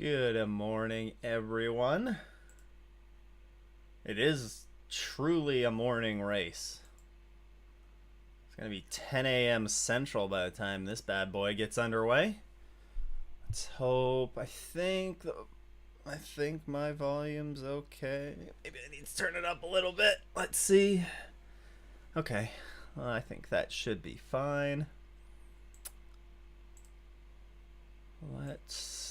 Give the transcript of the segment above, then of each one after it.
Good morning, everyone. It is truly a morning race. It's going to be 10 a.m. Central by the time this bad boy gets underway. Let's hope. I think my volume's okay. Maybe I need to turn it up a little bit. Let's see. Okay. Well, I think that should be fine. Let's...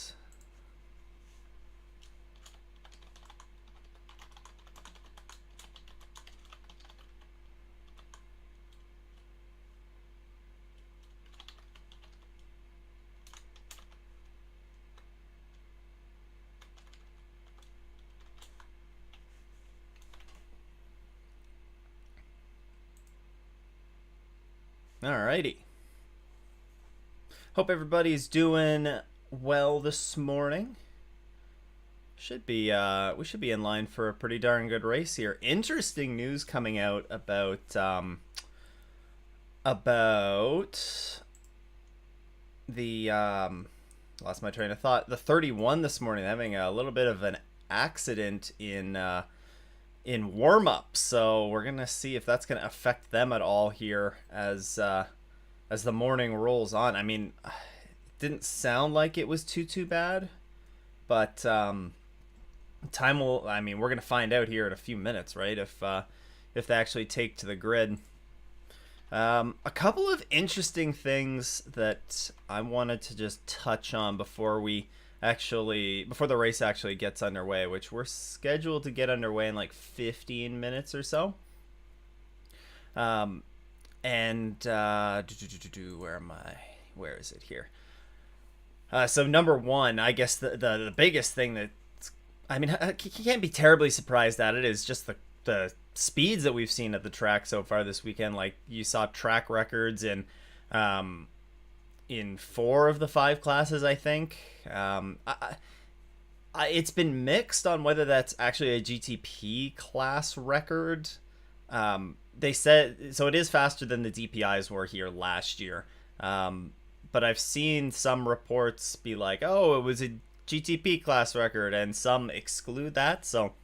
Alrighty. Hope everybody's doing well this morning. We should be in line for a pretty darn good race here. Interesting news coming out about the lost my train of thought. The 31 this morning having a little bit of an accident in warm up, so we're gonna see if that's gonna affect them at all here as the morning rolls on. I mean, it didn't sound like it was too bad, but time will. I mean, we're gonna find out here in a few minutes, right? If they actually take to the grid. A couple of interesting things that I wanted to just touch on before the race actually gets underway, which we're scheduled to get underway in like 15 minutes or so. Where am I? Where is it here? So number one, I guess the biggest thing that, I mean, you can't be terribly surprised at it, is just the speeds that we've seen at the track so far this weekend. Like, you saw track records in 4 of the 5 classes, I think. It's been mixed on whether that's actually a GTP class record. They said, so it is faster than the DPIs were here last year. But I've seen some reports be like, oh, it was a GTP class record, and some exclude that. So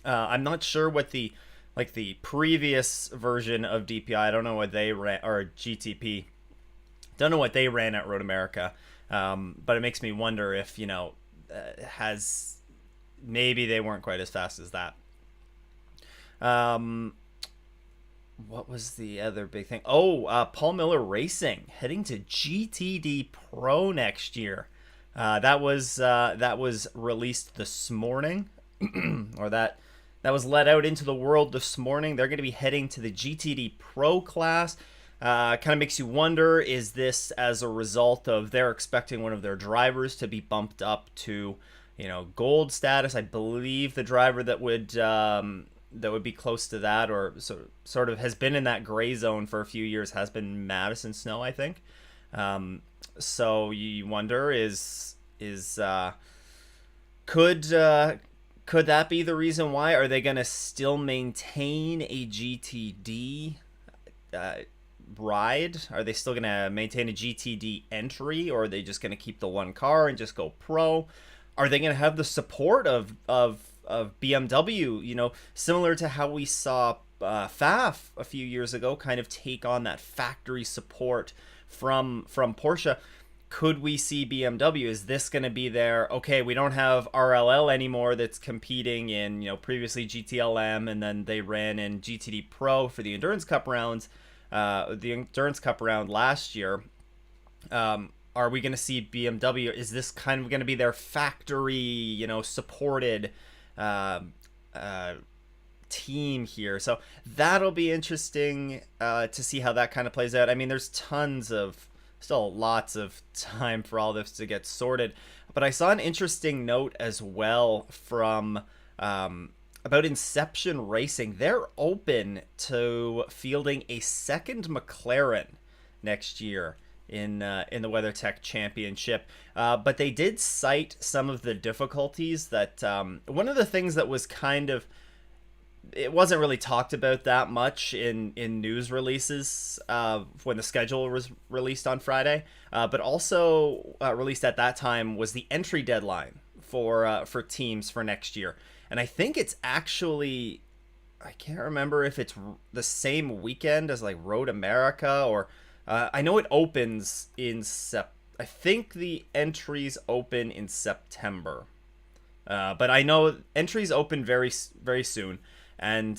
I'm not sure what the previous version of DPI, I don't know what they ran, or GTP, don't know what they ran at Road America. But it makes me wonder if, maybe they weren't quite as fast as that. What was the other big thing? Paul Miller Racing heading to GTD Pro next year. That was released this morning, or that was let out into the world this morning. They're going to be heading to the GTD Pro class. Kind of makes you wonder, is this as a result of they're expecting one of their drivers to be bumped up to, gold status? I believe the driver that would be close to that, or sort of has been in that gray zone for a few years, has been Madison Snow, I think. So you wonder, could that be the reason why? Are they going to still maintain a GTD ride? Are they still going to maintain a GTD entry, or are they just going to keep the one car and just go pro? Are they going to have the support of BMW, similar to how we saw FAF a few years ago kind of take on that factory support from Porsche? Could we see BMW? Is this going to be their, okay, we don't have RLL anymore that's competing in, previously GTLM, and then they ran in GTD Pro for the Endurance Cup rounds, the Endurance Cup round last year. Are we going to see BMW? Is this kind of going to be their factory, supported team here? So that'll be interesting to see how that kind of plays out. I mean, there's still lots of time for all this to get sorted, but I saw an interesting note as well from about Inception Racing. They're open to fielding a second McLaren next year in the WeatherTech Championship, but they did cite some of the difficulties that one of the things that was kind of it wasn't really talked about that much in news releases when the schedule was released on Friday. But also released at that time was the entry deadline for teams for next year, and I think it's actually, I can't remember if it's the same weekend as like Road America, or I know it opens in I think the entries open in September. But I know entries open very very soon, and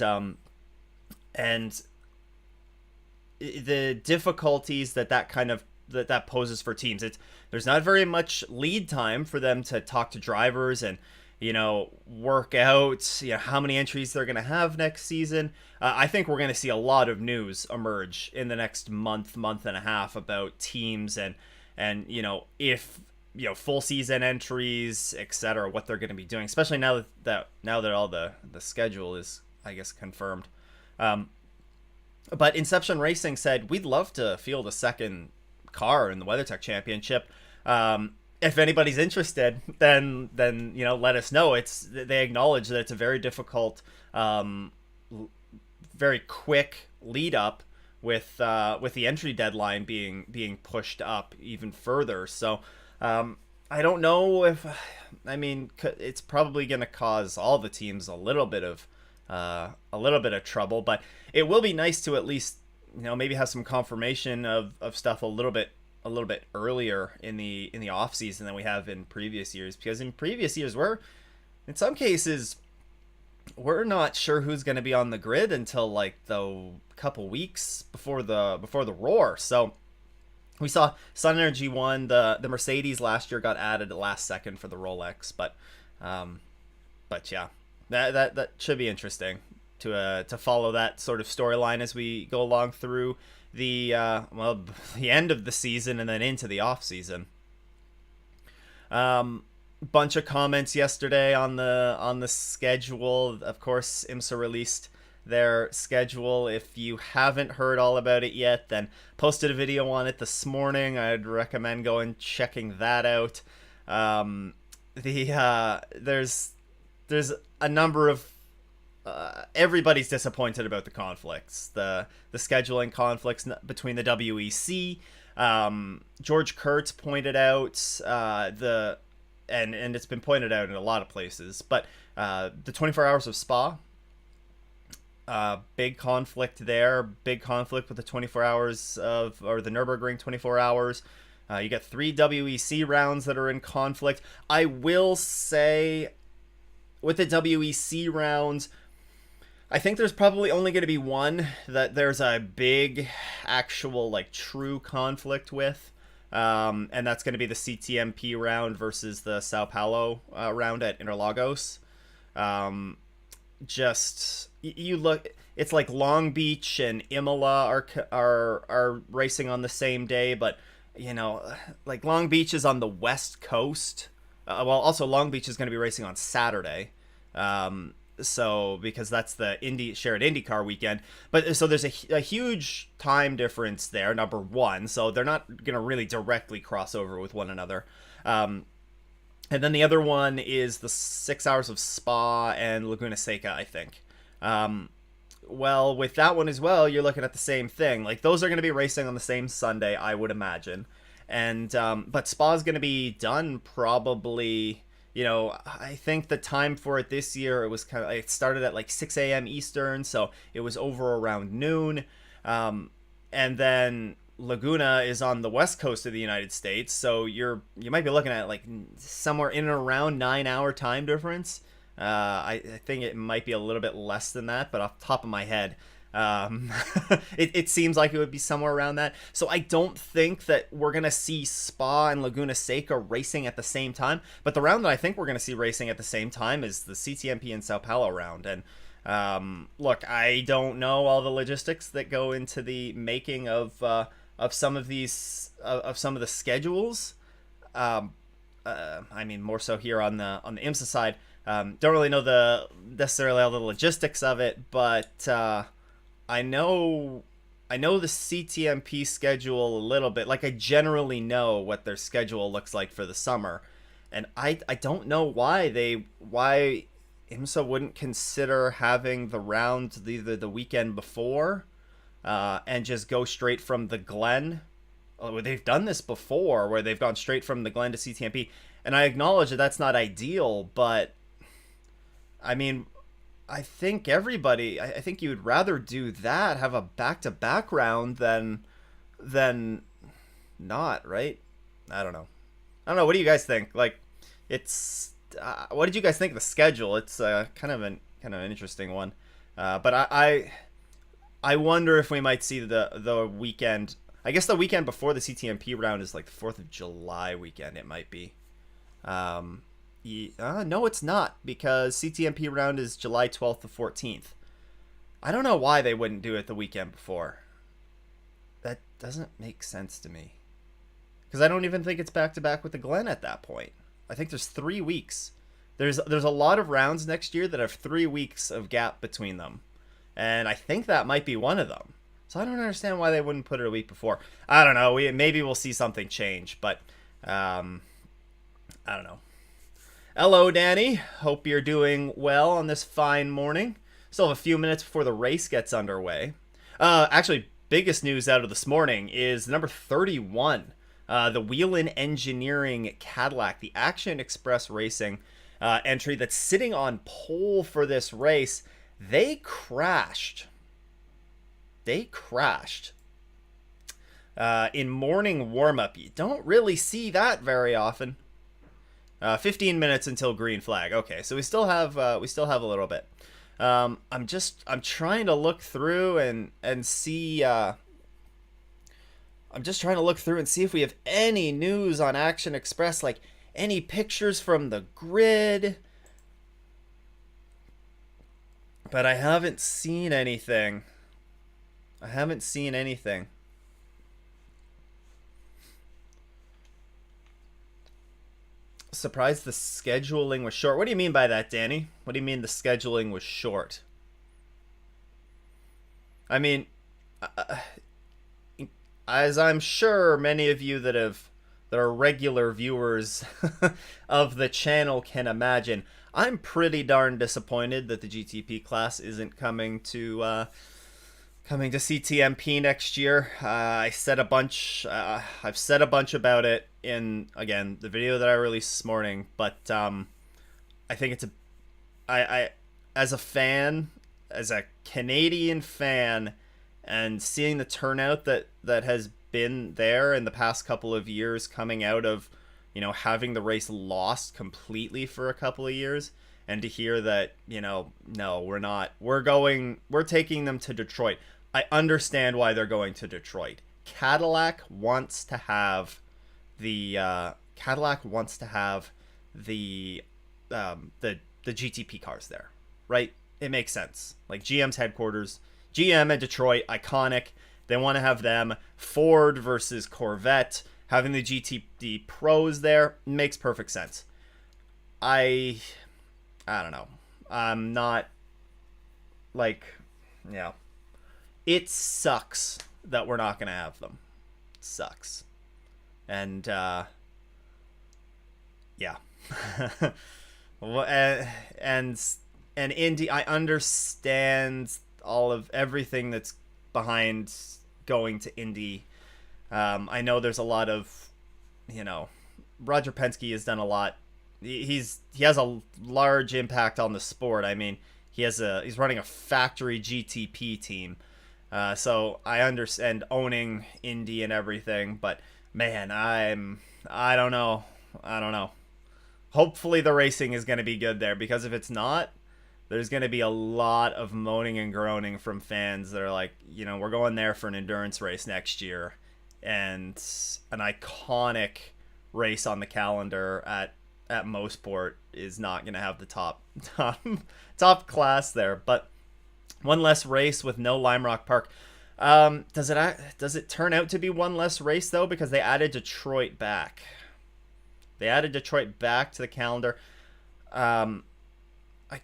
the difficulties that kind of that poses for teams. There's not very much lead time for them to talk to drivers and work out how many entries they're going to have next season. I think we're going to see a lot of news emerge in the next month and a half about teams and if full season entries, etc., what they're going to be doing, especially now that all the schedule is, I guess, confirmed. But Inception Racing said, we'd love to field a second car in the WeatherTech Championship. If anybody's interested, then let us know. They acknowledge that it's a very difficult, very quick lead up with the entry deadline being pushed up even further. So I don't know if, it's probably going to cause all the teams a little bit of trouble, but it will be nice to at least maybe have some confirmation of stuff a little bit earlier in the off season than we have in previous years, because in previous years in some cases we're not sure who's going to be on the grid until like the couple weeks before the Roar. So we saw Sun Energy won. The Mercedes last year got added at last second for the Rolex, but yeah, that should be interesting to follow that sort of storyline as we go along through the end of the season and then into the off season. Bunch of comments yesterday on the schedule. Of course, Imsa released their schedule. If you haven't heard all about it yet, then posted a video on it this morning. I'd recommend going checking that out. There's a number of everybody's disappointed about the conflicts, the scheduling conflicts between the WEC. George Kurtz pointed out and it's been pointed out in a lot of places, but the 24 hours of Spa, big conflict there, big conflict with the 24 hours or the Nürburgring 24 hours. You got 3 WEC rounds that are in conflict. I will say, with the WEC rounds, I think there's probably only going to be one that there's a big actual like true conflict with. And that's going to be the CTMP round versus the Sao Paulo round at Interlagos. You look, it's like Long Beach and Imola are racing on the same day, but like Long Beach is on the west coast. Also Long Beach is going to be racing on Saturday. So because that's the shared IndyCar weekend, but so there's a huge time difference there, number one, so they're not gonna really directly cross over with one another. And then the other one is the 6 hours of Spa and Laguna Seca, I think. Well, with that one as well, you're looking at the same thing. Like, those are going to be racing on the same Sunday, I would imagine. And but Spa's going to be done probably. I think the time for it this year, it started at like 6 a.m. Eastern, so it was over around noon. And then Laguna is on the west coast of the United States, so you might be looking at like somewhere in and around 9-hour time difference. I think it might be a little bit less than that, but off the top of my head, it seems like it would be somewhere around that. So I don't think that we're going to see Spa and Laguna Seca racing at the same time. But the round that I think we're going to see racing at the same time is the CTMP and Sao Paulo round. And look, I don't know all the logistics that go into the making of some of these of some of the schedules. More so here on the IMSA side. Don't really know necessarily all the logistics of it, but I know the CTMP schedule a little bit. Like, I generally know what their schedule looks like for the summer, and I don't know why IMSA wouldn't consider having the round the weekend before, and just go straight from the Glen. Oh, they've done this before, where they've gone straight from the Glen to CTMP, and I acknowledge that that's not ideal, but I mean, I think I think you would rather do that, have a back-to-back round than not, right? I don't know. I don't know. What do you guys think? Like, it's what did you guys think of the schedule? It's kind of an interesting one, but I wonder if we might see the weekend. I guess the weekend before the CTMP round is like the 4th of July weekend. It might be. No, it's not, because CTMP round is July 12th to 14th. I don't know why they wouldn't do it the weekend before. That doesn't make sense to me. Because I don't even think it's back to back with the Glen at that point. I think there's 3 weeks. There's a lot of rounds next year that have 3 weeks of gap between them, and I think that might be one of them. So I don't understand why they wouldn't put it a week before. I don't know. Maybe we'll see something change, but I don't know. Hello, Danny. Hope you're doing well on this fine morning. Still have a few minutes before the race gets underway. Actually, biggest news out of this morning is number 31. The Wheelin Engineering Cadillac, the Action Express Racing entry that's sitting on pole for this race. They crashed. In morning warm-up. You don't really see that very often. 15 minutes until green flag. Okay, so we still have a little bit. I'm trying to look through and see. I'm just trying to look through and see if we have any news on Action Express, like any pictures from the grid. But I haven't seen anything. Surprised the scheduling was short. What do you mean by that, Danny? What do you mean the scheduling was short? I mean, as I'm sure many of you that are regular viewers of the channel can imagine, I'm pretty darn disappointed that the GTP class isn't coming to CTMP next year. I've said a bunch about it in, again, the video that I released this morning, but I think I as a fan, as a Canadian fan, and seeing the turnout that has been there in the past couple of years, coming out of, having the race lost completely for a couple of years, and to hear that, no, we're not. We're taking them to Detroit. I understand why they're going to Detroit. Cadillac wants to have the GTP cars there, right? It makes sense. Like, GM's headquarters, GM and Detroit, iconic. They want to have them. Ford versus Corvette, having the GTD pros there makes perfect sense. I don't know. I'm not, like, yeah. It sucks that we're not going to have them. It sucks. And, yeah. and Indy, I understand everything that's behind going to Indy. I know there's a lot of, Roger Penske has done a lot. He has a large impact on the sport. I mean, he's running a factory GTP team. So I understand owning Indy and everything, but man, I don't know. Hopefully the racing is going to be good there, because if it's not, there's going to be a lot of moaning and groaning from fans that are like, we're going there for an endurance race next year, and an iconic race on the calendar at Mosport is not going to have the top class there. But one less race with no Lime Rock Park. Does it turn out to be one less race though, because they added Detroit back? They added Detroit back to the calendar. I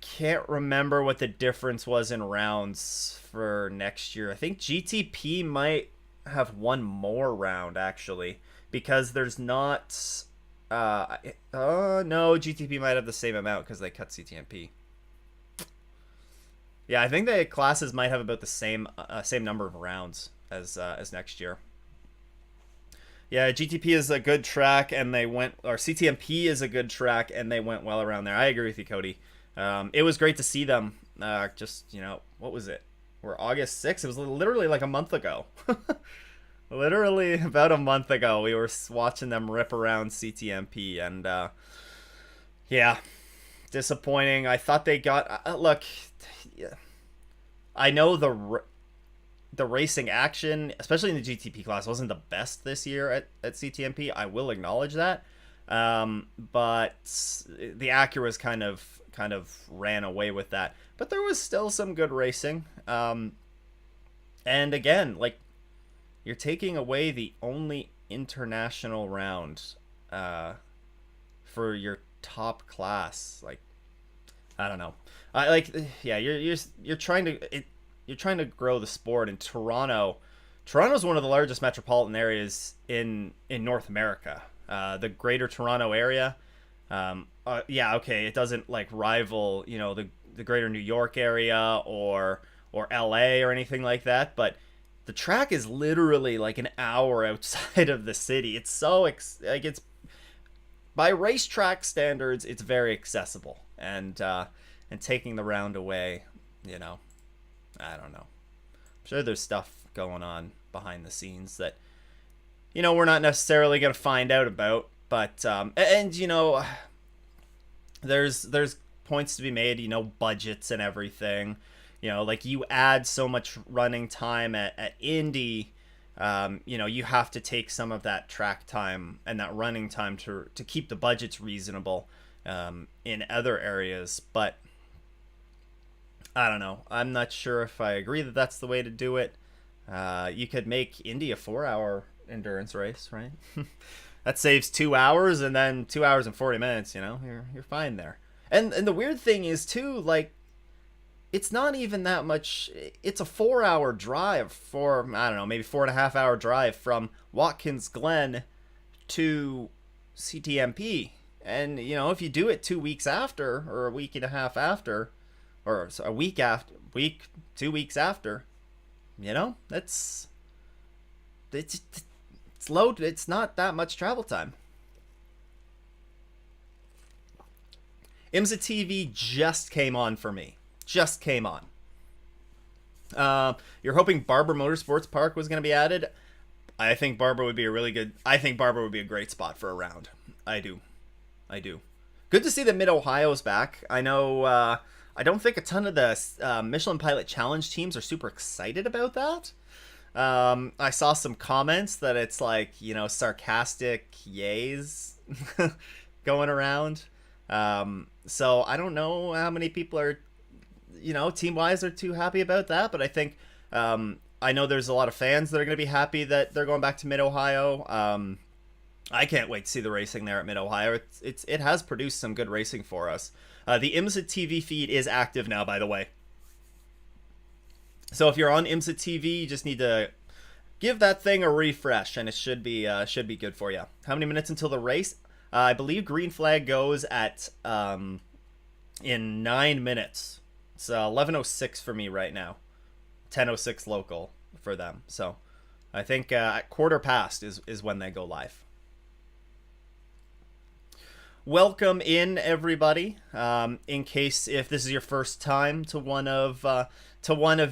can't remember what the difference was in rounds for next year. I think GTP might have one more round, actually, because there's not. No, GTP might have the same amount because they cut CTMP. Yeah, I think the classes might have about the same number of rounds as next year. Yeah, GTP is a good track, and they went, or CTMP is a good track, and they went well around there. I agree with you, Cody. It was great to see them. Just what was it? We're August 6th. It was literally like a month ago. Literally about a month ago, we were watching them rip around CTMP, and yeah, disappointing. I thought they got look. Yeah, I know the racing action, especially in the GTP class, wasn't the best this year at CTMP. I will acknowledge that, but the Acuras kind of ran away with that. But there was still some good racing, and again, like, you're taking away the only international round for your top class. Like, I don't know. Yeah, you're trying to grow the sport in Toronto. Toronto's one of the largest metropolitan areas in North America. The Greater Toronto area. Yeah, okay, it doesn't like rival, the Greater New York area or LA or anything like that, but the track is literally like an hour outside of the city. It's so it's by racetrack standards, it's very accessible, and taking the round away, I don't know. I'm sure there's stuff going on behind the scenes that we're not necessarily going to find out about, but there's points to be made, budgets and everything. Like, you add so much running time at Indy, you have to take some of that track time and that running time to keep the budgets reasonable in other areas. But I don't know. I'm not sure if I agree that that's the way to do it. You could make Indy a 4-hour endurance race, right? That saves 2 hours, and then 2 hours and 40 minutes, you're fine there. And the weird thing is, too, like, it's not even that much. It's a 4-hour drive I don't know, maybe 4.5-hour drive from Watkins Glen to CTMP. And, if you do it 2 weeks after, or a week and a half after, or a week after, 2 weeks after, it's low. It's not that much travel time. Imsa TV just came on for me. Just came on. You're hoping Barber Motorsports Park was going to be added. I think Barber would be a great spot for a round. I do. Good to see that Mid-Ohio's back. I know, I don't think a ton of the Michelin Pilot Challenge teams are super excited about that. I saw some comments that it's like, sarcastic yays going around. So I don't know how many people are, team-wise are too happy about that, but I think, I know there's a lot of fans that are going to be happy that they're going back to Mid-Ohio. I can't wait to see the racing there at Mid-Ohio. It has produced some good racing for us. The Imsa TV feed is active now, by the way. So if you're on Imsa TV, you just need to give that thing a refresh, and it should be good for you. How many minutes until the race? I believe green flag goes at in 9 minutes. It's 11:06 for me right now. 10:06 local for them. So I think at 1:15 is when they go live. Welcome in, everybody. In case if this is your first time to one of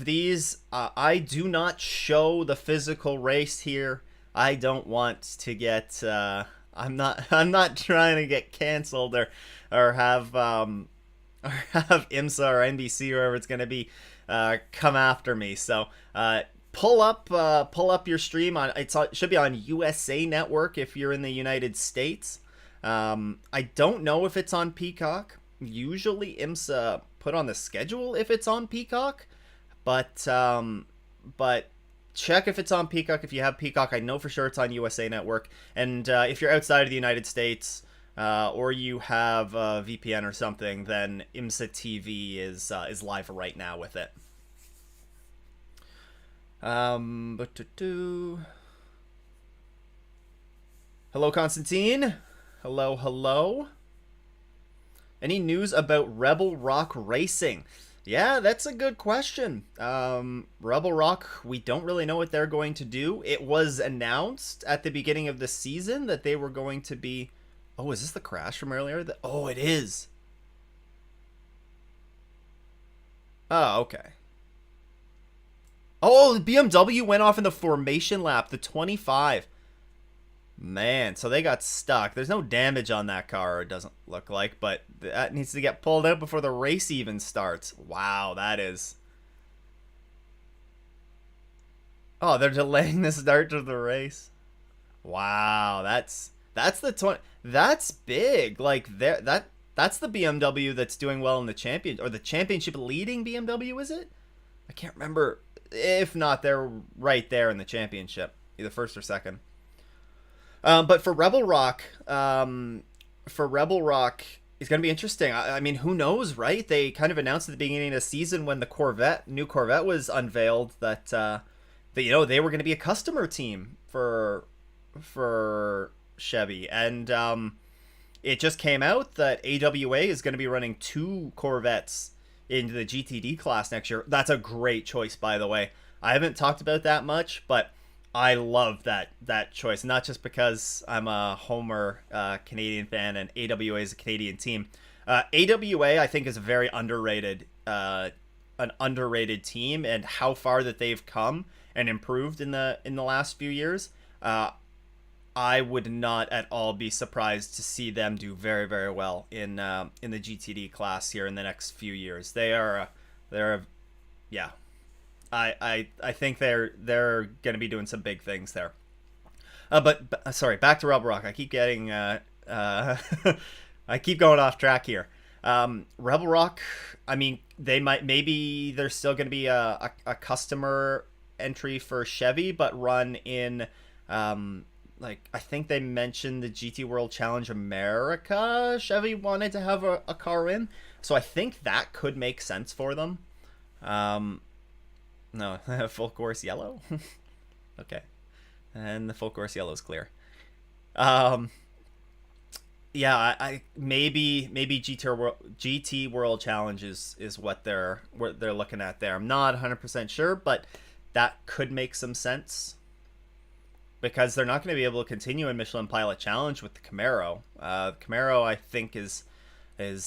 these, I do not show the physical race here. I don't want to get. I'm not trying to get canceled or have IMSA or NBC or whoever it's gonna be come after me. So pull up your stream on. It should be on USA Network if you're in the United States. I don't know if it's on Peacock. Usually IMSA put on the schedule if it's on Peacock, but check if it's on Peacock. If you have Peacock, I know for sure it's on USA Network. And if you're outside of the United States or you have a VPN or something, then IMSA TV is live right now with it. Hello, Constantine. Hello. Any news about Rebel Rock Racing? Yeah, that's a good question. Rebel Rock, we don't really know what they're going to do. It was announced at the beginning of the season that they were going to be. Oh, is this the crash from earlier? Oh, it is. Oh, okay. Oh, the BMW went off in the formation lap, the 25. Man, so they got stuck. There's no damage on that car, it doesn't look like, but that needs to get pulled out before the race even starts. Wow, that is. Oh, they're delaying the start of the race. Wow, that's the 20. That's big. Like there that's the BMW that's doing well in the champion or the championship leading BMW, is it? I can't remember. If not, they're right there in the championship, either first or second. But for Rebel Rock, it's gonna be interesting. I mean, who knows, right? They kind of announced at the beginning of the season when the new Corvette was unveiled that they were gonna be a customer team for Chevy, and it just came out that AWA is going to be running two Corvettes into the GTD class next year. That's a great choice, by the way. I haven't talked about that much, but I love that choice. Not just because I'm a Homer Canadian fan and AWA is a Canadian team. AWA, I think, is a very an underrated team, and how far that they've come and improved in the last few years. I would not at all be surprised to see them do very, very well in the GTD class here in the next few years. They're yeah. I think they're going to be doing some big things there. But sorry, back to Rebel Rock. I keep getting I keep going off track here. Rebel Rock. I mean, maybe there's still going to be a customer entry for Chevy, but run in like I think they mentioned the GT World Challenge America. Chevy wanted to have a car in, so I think that could make sense for them. No, full course yellow. Okay, and the full course yellow is clear. Um, yeah, I maybe GT World Challenge is what they're looking at there. I'm not 100% sure, but that could make some sense because they're not going to be able to continue in Michelin Pilot Challenge with the Camaro. Camaro, I think, is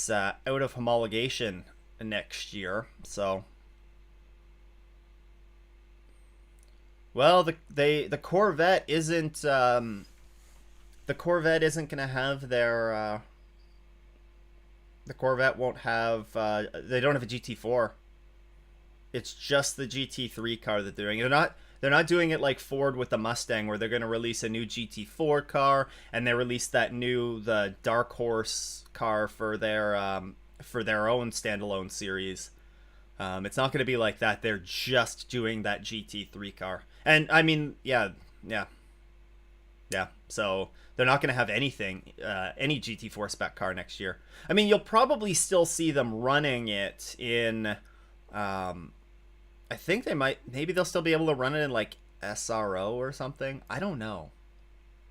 out of homologation next year. So, well, the Corvette isn't going to have their the Corvette won't have they don't have a GT4. It's just the GT3 car that they're doing. They're not doing it like Ford with the Mustang, where they're going to release a new GT4 car and they release the Dark Horse car for their own standalone series. It's not going to be like that. They're just doing that GT3 car, and I mean, yeah. So they're not going to have any GT4 spec car next year. I mean, you'll probably still see them running it in. I think maybe they'll still be able to run it in like SRO or something. I don't know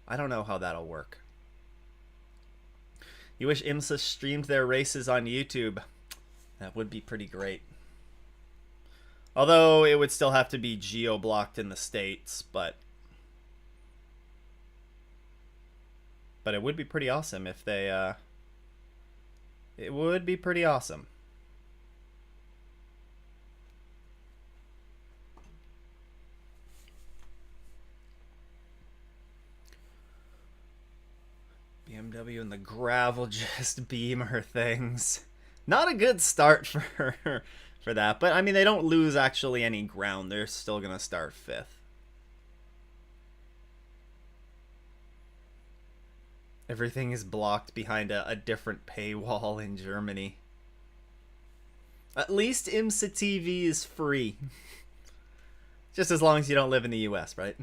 how that'll work. You wish IMSA streamed their races on YouTube. That would be pretty great. Although it would still have to be geo-blocked in the States, but it would be pretty awesome if they it would be pretty awesome. BMW and the gravel just beamer things. Not a good start for that, but I mean, they don't lose actually any ground. They're still going to start 5th. Everything is blocked behind a different paywall in Germany. At least IMSA TV is free. Just as long as you don't live in the US, right?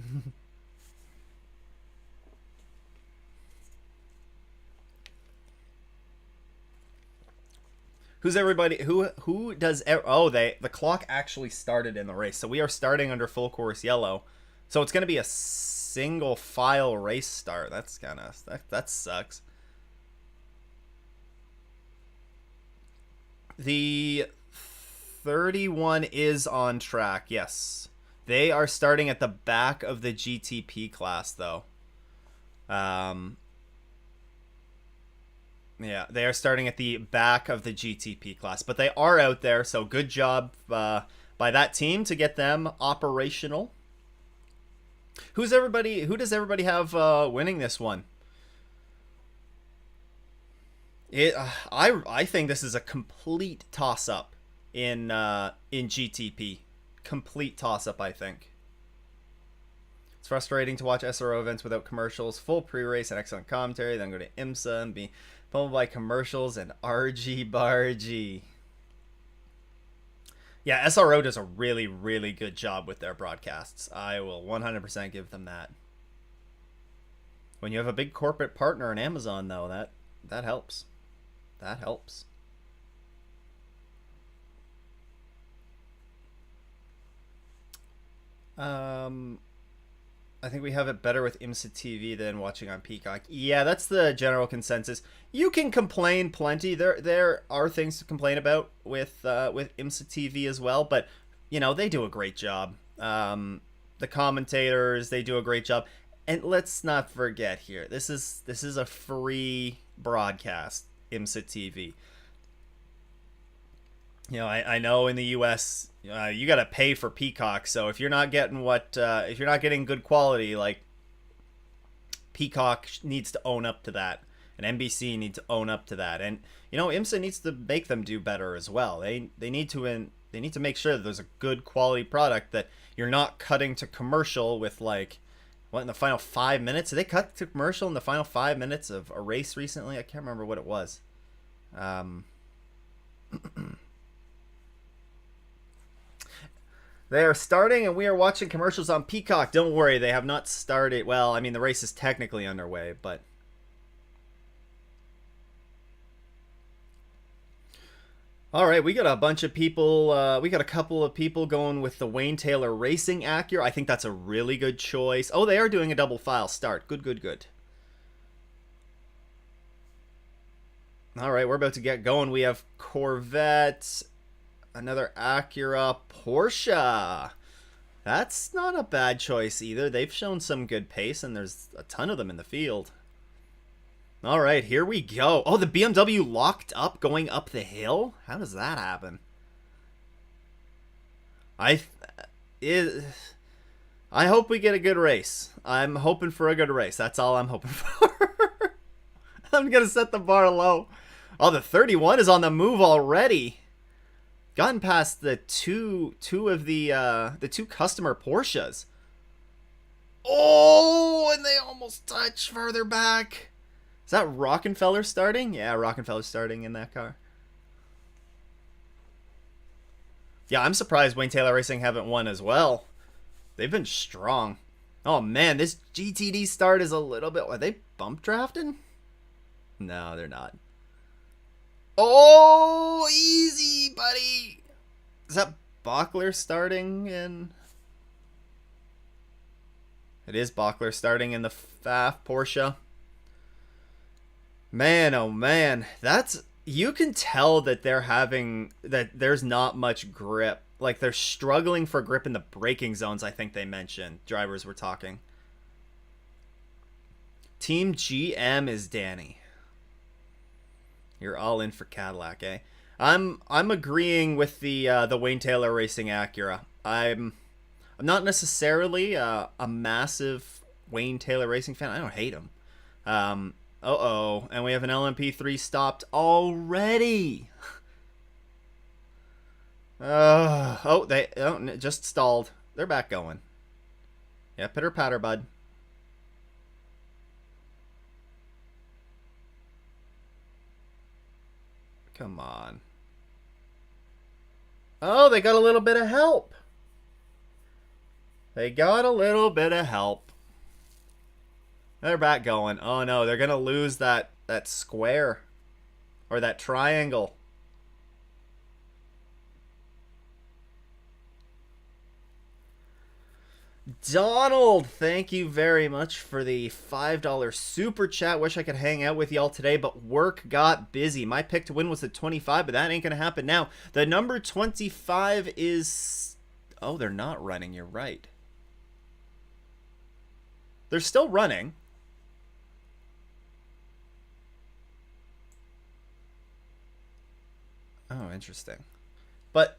Who's everybody? Who does? The clock actually started in the race, so we are starting under full course yellow. So it's gonna be a single file race start. That sucks. The 31 is on track, yes. They are starting at the back of the GTP class, though. Yeah, they are starting at the back of the GTP class, but they are out there, so good job by that team to get them operational. Who does everybody have winning this one? I think this is a complete toss up in GTP. Complete toss up, I think. It's frustrating to watch SRO events without commercials, full pre-race and excellent commentary, then go to Imsa and be followed by commercials and RG Bargy. Yeah, SRO does a really, really good job with their broadcasts. I will 100% give them that. When you have a big corporate partner in Amazon, though, that helps. That helps. I think we have it better with Imsa TV than watching on Peacock. Yeah, that's the general consensus. You can complain plenty. There are things to complain about with Imsa TV as well, but you know, they do a great job. The commentators, they do a great job. And let's not forget here, this is a free broadcast, Imsa TV. You know, I know in the U.S. You got to pay for Peacock, so if you're not getting if you're not getting good quality, like, Peacock needs to own up to that, and NBC needs to own up to that, and you know, IMSA needs to make them do better as well. They need to make sure that there's a good quality product, that you're not cutting to commercial with, like, what, in the final 5 minutes? Did they cut to commercial in the final 5 minutes of a race recently? I can't remember what it was. They are starting, and we are watching commercials on Peacock. Don't worry, they have not started. Well, I mean, the race is technically underway, but... Alright, we got a bunch of people, we got a couple of people going with the Wayne Taylor Racing Acura. I think that's a really good choice. Oh, they are doing a double file start. Good, good, good. Alright, we're about to get going. We have Corvette... Another Acura, Porsche. That's not a bad choice either. They've shown some good pace, and there's a ton of them in the field. All right, here we go. Oh, the BMW locked up going up the hill? How does that happen? I hope we get a good race. I'm hoping for a good race. That's all I'm hoping for. I'm going to set the bar low. Oh, the 31 is on the move already. Gotten past the two of the two customer Porsches. Oh, and they almost touch further back. Is that Rockefeller starting? Yeah, Rockefeller's starting in that car. Yeah, I'm surprised Wayne Taylor Racing haven't won as well. They've been strong. Oh man, this GTD start is a little bit... Are they bump drafting? No, they're not. Oh, easy, buddy. Is that Bachler starting in? It is Bachler starting in the FAF Porsche. Man, oh man, that's... You can tell that there's not much grip. Like, they're struggling for grip in the braking zones, I think they mentioned. Drivers were talking. Team GM is Danny. You're all in for Cadillac, eh? I'm agreeing with the Wayne Taylor Racing Acura. I'm not necessarily a massive Wayne Taylor Racing fan. I don't hate him. Uh-oh, and we have an LMP3 stopped already. They just stalled. They're back going. Yeah, pitter patter, bud. Come on. Oh, they got a little bit of help. They got a little bit of help. They're back going. Oh no, they're going to lose that square. Or that triangle. Donald, thank you very much for the $5 super chat. Wish I could hang out with y'all today, but work got busy. My pick to win was the 25, but that ain't going to happen now. The number 25 is... Oh, they're not running. You're right. They're still running. Oh, interesting. But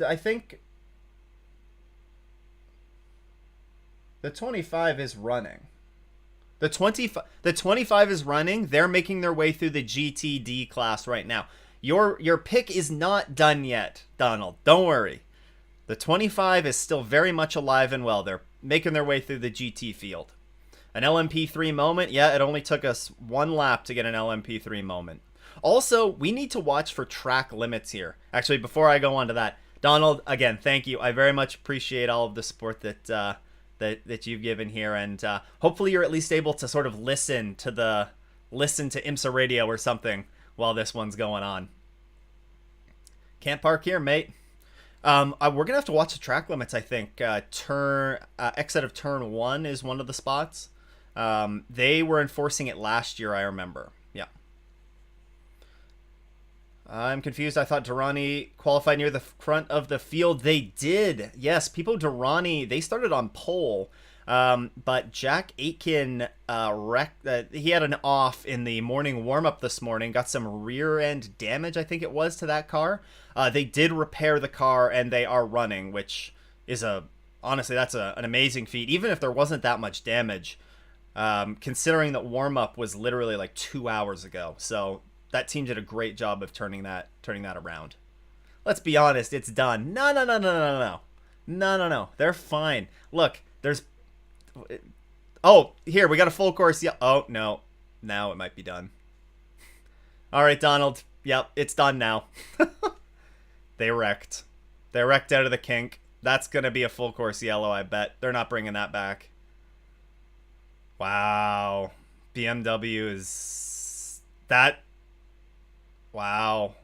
I think the 25 is running. The 25 is running. They're making their way through the GTD class right now. Your pick is not done yet, Donald. Don't worry. The 25 is still very much alive and well. They're making their way through the GT field. An LMP3 moment? Yeah, it only took us one lap to get an LMP3 moment. Also, we need to watch for track limits here. Actually, before I go on to that, Donald, again, thank you. I very much appreciate all of the support that you've given here, and hopefully you're at least able to sort of listen to Imsa radio or something while this one's going on. Can't park here, mate. We're gonna have to watch the track limits. I think exit of turn 1 is one of the spots. They were enforcing it last year, I remember. Yeah. I'm confused. I thought Durrani qualified near the front of the field. They did. Yes, Pipo Durrani, they started on pole. But Jack Aitken he had an off in the morning warm-up this morning. Got some rear-end damage, I think it was, to that car. They did repair the car, and they are running, which is honestly, that's an amazing feat. Even if there wasn't that much damage, considering that warm-up was literally like 2 hours ago. So that team did a great job of turning that around. Let's be honest, it's done. No. They're fine. Look, there's... Oh, here, we got a full course. Yeah. Oh, no. Now it might be done. All right, Donald. Yep, it's done now. They wrecked. They wrecked out of the kink. That's going to be a full course yellow, I bet. They're not bringing that back. Wow. BMW is... That... Wow.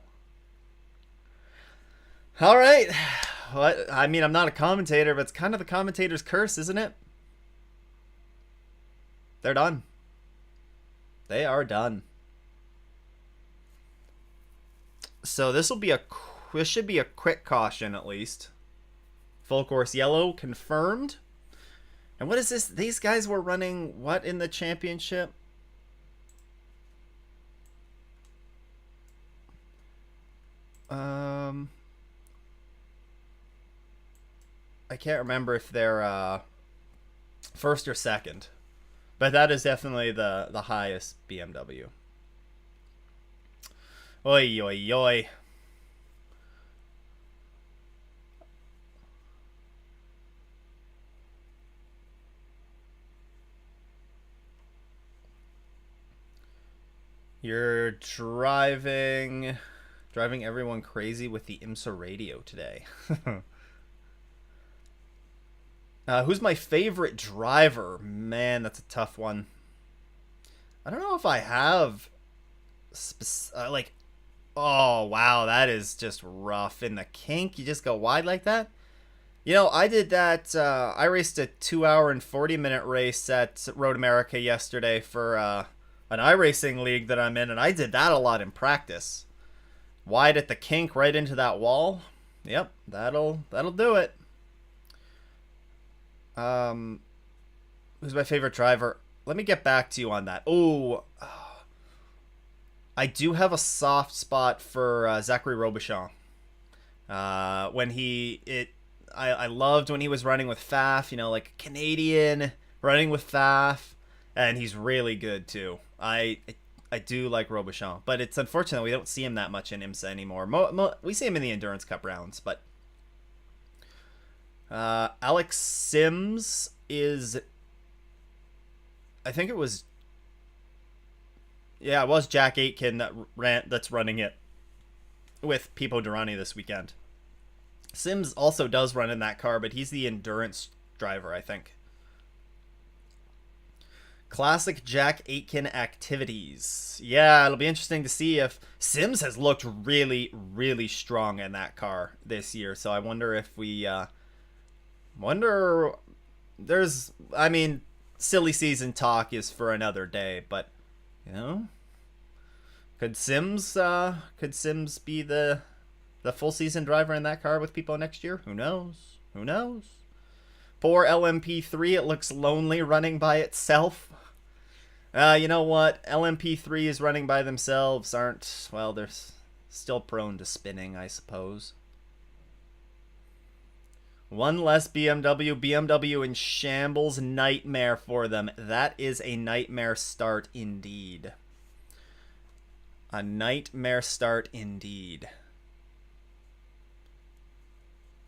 All right. What? I mean, I'm not a commentator, but it's kind of the commentator's curse, isn't it? They're done. They are done. So this should be a quick caution at least. Full course yellow confirmed. And what is this? These guys were running what in the championship? I can't remember if they're first or second. But that is definitely the highest BMW. Oi, oi, oi. You're driving everyone crazy with the Imsa radio today. Who's my favorite driver? Man, that's a tough one. I don't know if I have... oh, wow, that is just rough. In the kink, you just go wide like that? You know, I did that... I raced a 2 hour and 40-minute race at Road America yesterday for an iRacing league that I'm in, and I did that a lot in practice. Wide at the kink, right into that wall. Yep, that'll do it. Who's my favorite driver? Let me get back to you on that. Oh, I do have a soft spot for Zachary Robichon. I loved when he was running with Faf, you know, like Canadian running with Faf, and he's really good too. I do like Robichon, but it's unfortunate we don't see him that much in IMSA anymore. We see him in the Endurance Cup rounds, but Alex Sims is... I think it was... Yeah, it was Jack Aitken that's running it with Pipo Durrani this weekend. Sims also does run in that car, but he's the endurance driver, I think. Classic Jack Aitken activities. Yeah, it'll be interesting to see if... Sims has looked really, really strong in that car this year, so I wonder if we... I mean, silly season talk is for another day, but you know, could Sims be the full season driver in that car with people next year? Who knows? Who knows? Poor LMP3, it looks lonely running by itself. You know what? LMP3 is running by themselves aren't, well, they're still prone to spinning, I suppose. One less BMW. BMW in shambles. Nightmare for them. That is a nightmare start indeed. A nightmare start indeed.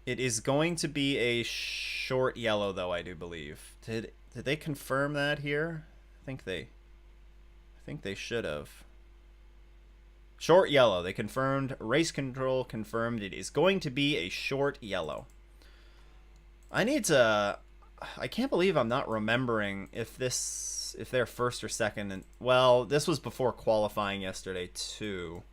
It is going to be a short yellow, though, I do believe. Did they confirm that here? I think they should have. Short yellow. They confirmed. Race control confirmed. It is going to be a short yellow. I can't believe I'm not remembering if they're first or second. And well, this was before qualifying yesterday too.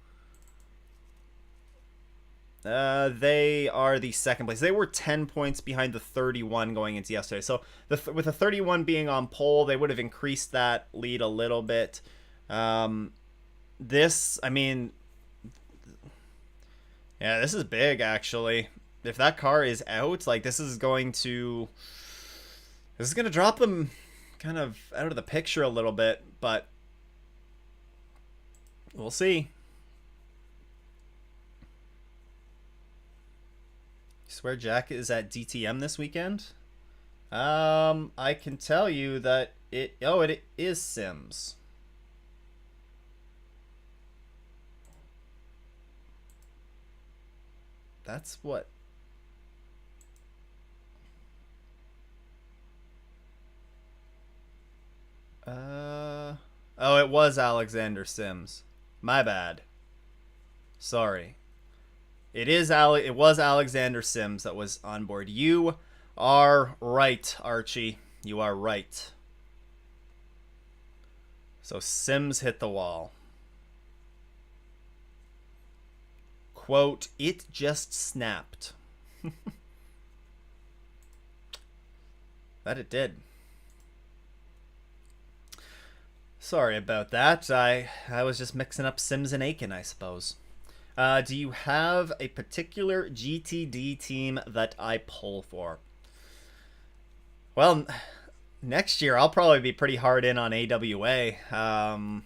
They are the second place. They were 10 points behind the 31 going into yesterday. So with the 31 being on pole, they would have increased that lead a little bit. This is big actually. If that car is out, like this is going to drop them kind of out of the picture a little bit, but we'll see. You swear Jack is at DTM this weekend? I can tell you that it is Sims. That's what. Oh, it was Alexander Sims. My bad. Sorry. It was Alexander Sims that was on board. You are right, Archie. You are right. So Sims hit the wall. Quote, it just snapped. That it did. Sorry about that. I was just mixing up Sims and Aiken, I suppose. Do you have a particular GTD team that I pull for? Well, next year I'll probably be pretty hard in on AWA. I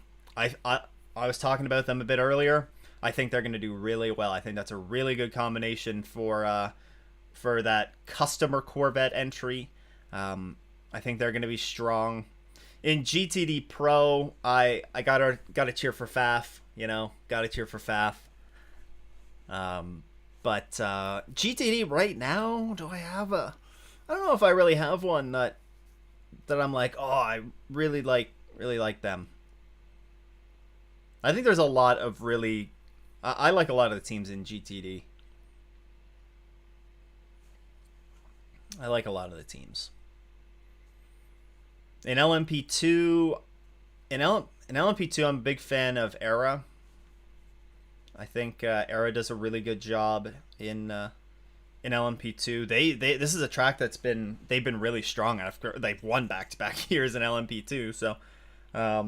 was talking about them a bit earlier. I think they're going to do really well. I think that's a really good combination for that customer Corvette entry. I think they're going to be strong. In GTD Pro, I gotta cheer for Faf. You know, gotta cheer for Faf. But GTD right now, do I have a? I don't know if I really have one that I'm like, oh, I really like them. I think there's a lot of really. I like a lot of the teams in GTD. I like a lot of the teams. In LMP2, in LMP2, I'm a big fan of Era. I think Era does a really good job in LMP2. This is a track they've been really strong at. They've won back-to-back years in LMP2. So, but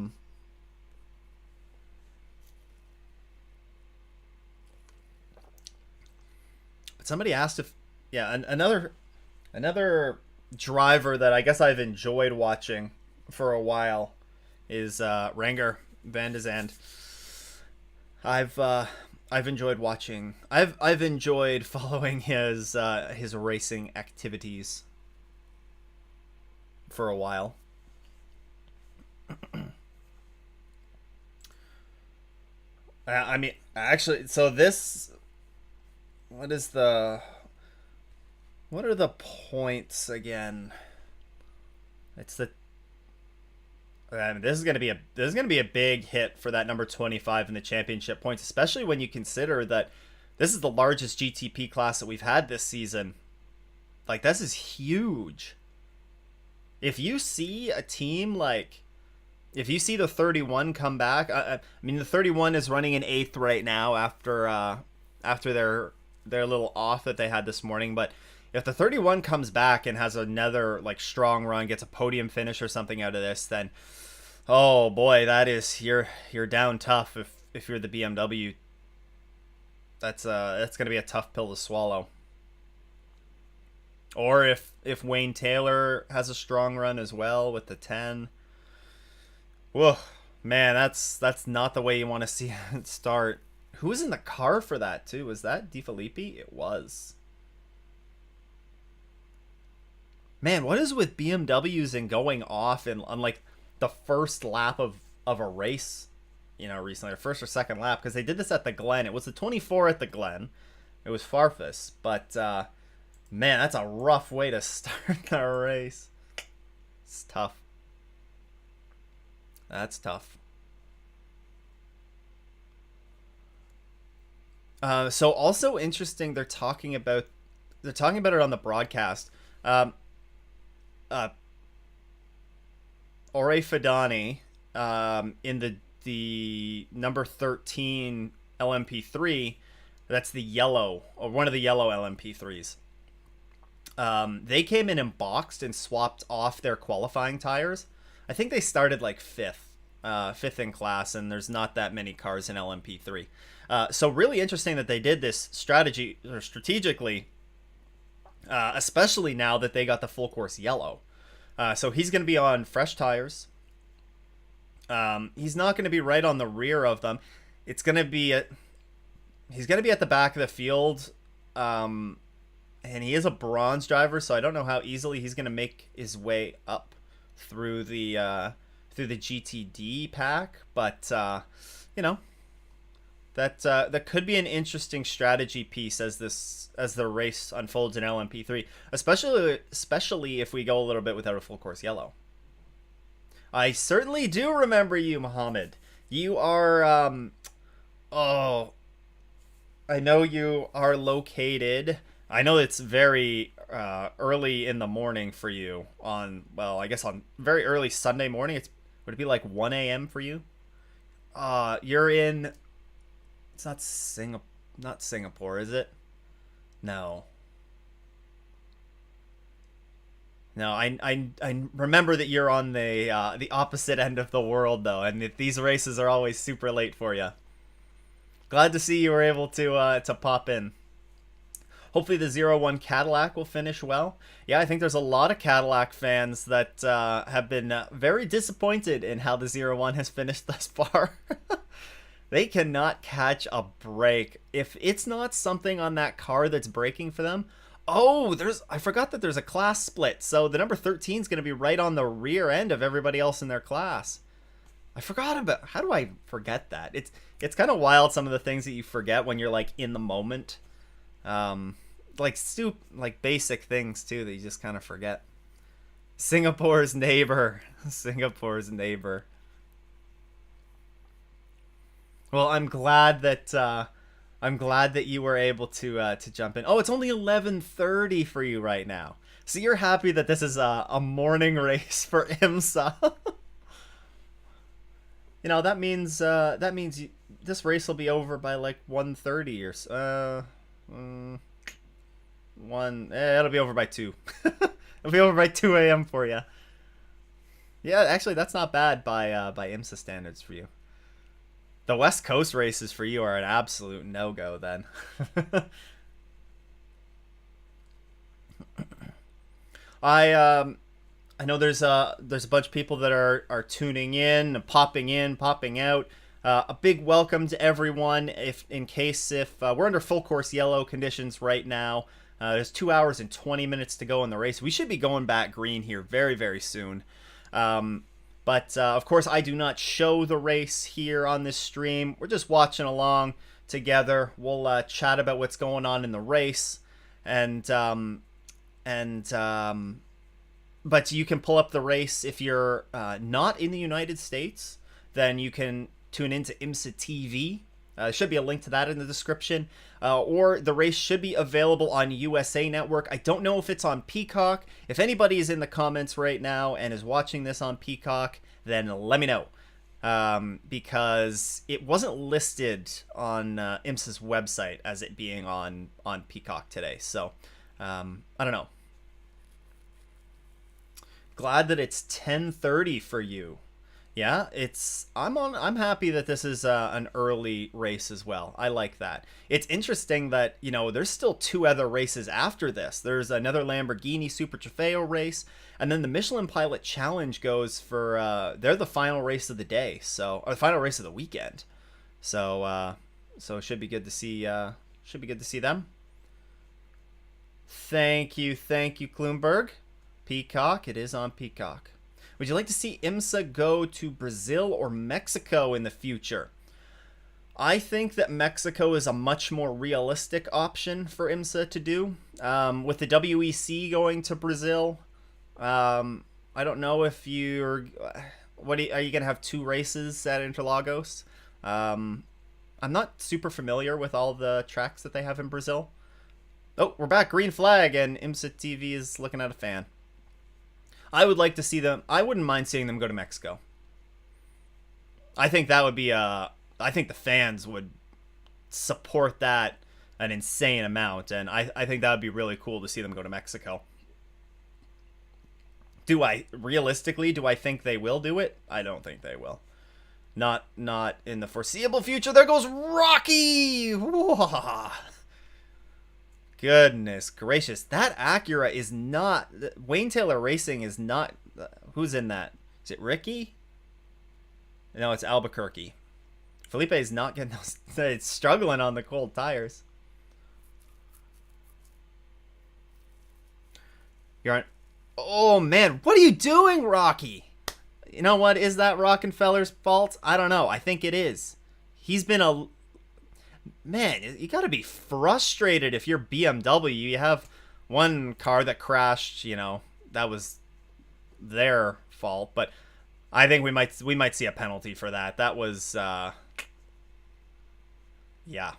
somebody asked if another driver that I guess I've enjoyed watching for a while is Renger van de Zand. I've enjoyed watching. I've enjoyed following his racing activities for a while. I mean, actually, so this, what are the points again? It's the. I mean, this is gonna be a big hit for that number 25 in the championship points, especially when you consider that this is the largest GTP class that we've had this season. Like, this is huge. If you see a team if you see the 31 come back, I mean, the 31 is running in 8th right now after their little off that they had this morning, but If the 31 comes back and has another like strong run, gets a podium finish or something out of this, then oh boy, that is you're down tough if you're the BMW. That's gonna be a tough pill to swallow. Or if Wayne Taylor has a strong run as well with the 10. Whoa, man, that's not the way you want to see it start. Who was in the car for that too? Was that DeFilippi? It was. Man, what is with BMWs and going off and on like the first lap of a race, recently, or first or second lap, because they did this at the Glen. It was the 24 at the Glen. It was Farfus, but man, that's a rough way to start the race. It's tough. That's tough. So also interesting, they're talking about it on the broadcast. Ore Fidani, in the number 13 LMP3, that's the yellow, or one of the yellow LMP3s. They came in and boxed and swapped off their qualifying tires. I think they started like fifth in class, and there's not that many cars in LMP3. So really interesting that they did this strategically, especially now that they got the full course yellow. So he's going to be on fresh tires. He's not going to be right on the rear of them. He's going to be at the back of the field. And he is a bronze driver, so I don't know how easily he's going to make his way up through the GTD pack. But that could be an interesting strategy piece as the race unfolds in LMP3, especially if we go a little bit without a full course yellow. I certainly do remember you, Mohammed. You are I know you are located. I know it's very early in the morning for you on very early Sunday morning. Would it be like 1 a.m. for you? You're in. It's not Singapore, is it? No. No, I remember that you're on the opposite end of the world though, and that these races are always super late for you. Glad to see you were able to pop in. Hopefully the 01 Cadillac will finish well. Yeah, I think there's a lot of Cadillac fans that have been very disappointed in how the 01 has finished thus far. They cannot catch a break. If it's not something on that car that's breaking for them. Oh, I forgot that there's a class split. So the number 13 is going to be right on the rear end of everybody else in their class. I forgot about. How do I forget that? It's kind of wild, some of the things that you forget when you're like in the moment. Like basic things too that you just kind of forget. Singapore's neighbor. Well, I'm glad that you were able to jump in. Oh, it's only 11:30 for you right now. So you're happy that this is a morning race for Imsa. That means this race will be over by like 1:30 or so. It'll be over by 2. It'll be over by 2 a.m. for you. Yeah, actually, that's not bad by IMSA standards for you. The West Coast races for you are an absolute no-go then. I know there's a bunch of people that are tuning in, popping out. A big welcome to everyone. If we're under full course yellow conditions right now, there's 2 hours and 20 minutes to go in the race. We should be going back green here very, very soon. But of course, I do not show the race here on this stream. We're just watching along together. We'll chat about what's going on in the race, but you can pull up the race if you're not in the United States. Then you can tune into IMSA TV. There should be a link to that in the description. Or the race should be available on USA Network. I don't know if it's on Peacock. If anybody is in the comments right now and is watching this on Peacock, then let me know. Because it wasn't listed on IMSA's website as it being on Peacock today. So I don't know. Glad that it's 10:30 for you. Yeah, it's I'm happy that this is an early race as well. I like that. It's interesting that, there's still two other races after this. There's another Lamborghini Super Trofeo race, and then the Michelin Pilot Challenge goes for they're the final race of the day. So, or the final race of the weekend. So it should be good to see them. Thank you, Kloomberg. Peacock, it is on Peacock. Would you like to see Imsa go to Brazil or Mexico in the future? I think that Mexico is a much more realistic option for Imsa to do. With the WEC going to Brazil, I don't know if you're... are you going to have two races at Interlagos? I'm not super familiar with all the tracks that they have in Brazil. Oh, we're back. Green flag, and Imsa TV is looking at a fan. I would like to see them. I wouldn't mind seeing them go to Mexico. I think that would be I think the fans would support that an insane amount, and I think that would be really cool to see them go to Mexico. Do I think they will do it? I don't think they will. Not in the foreseeable future. There goes Rocky. Whoa. Goodness gracious. That Acura is not... Wayne Taylor Racing is not... Who's in that? Is it Ricky? No, it's Albuquerque. Felipe is not getting those... It's struggling on the cold tires. You're on... Oh, man. What are you doing, Rocky? You know what? Is that Rockefeller's fault? I don't know. I think it is. He's been a... Man, you gotta be frustrated if you're BMW. You have one car that crashed, that was their fault, but I think we might see a penalty for that. That was yeah.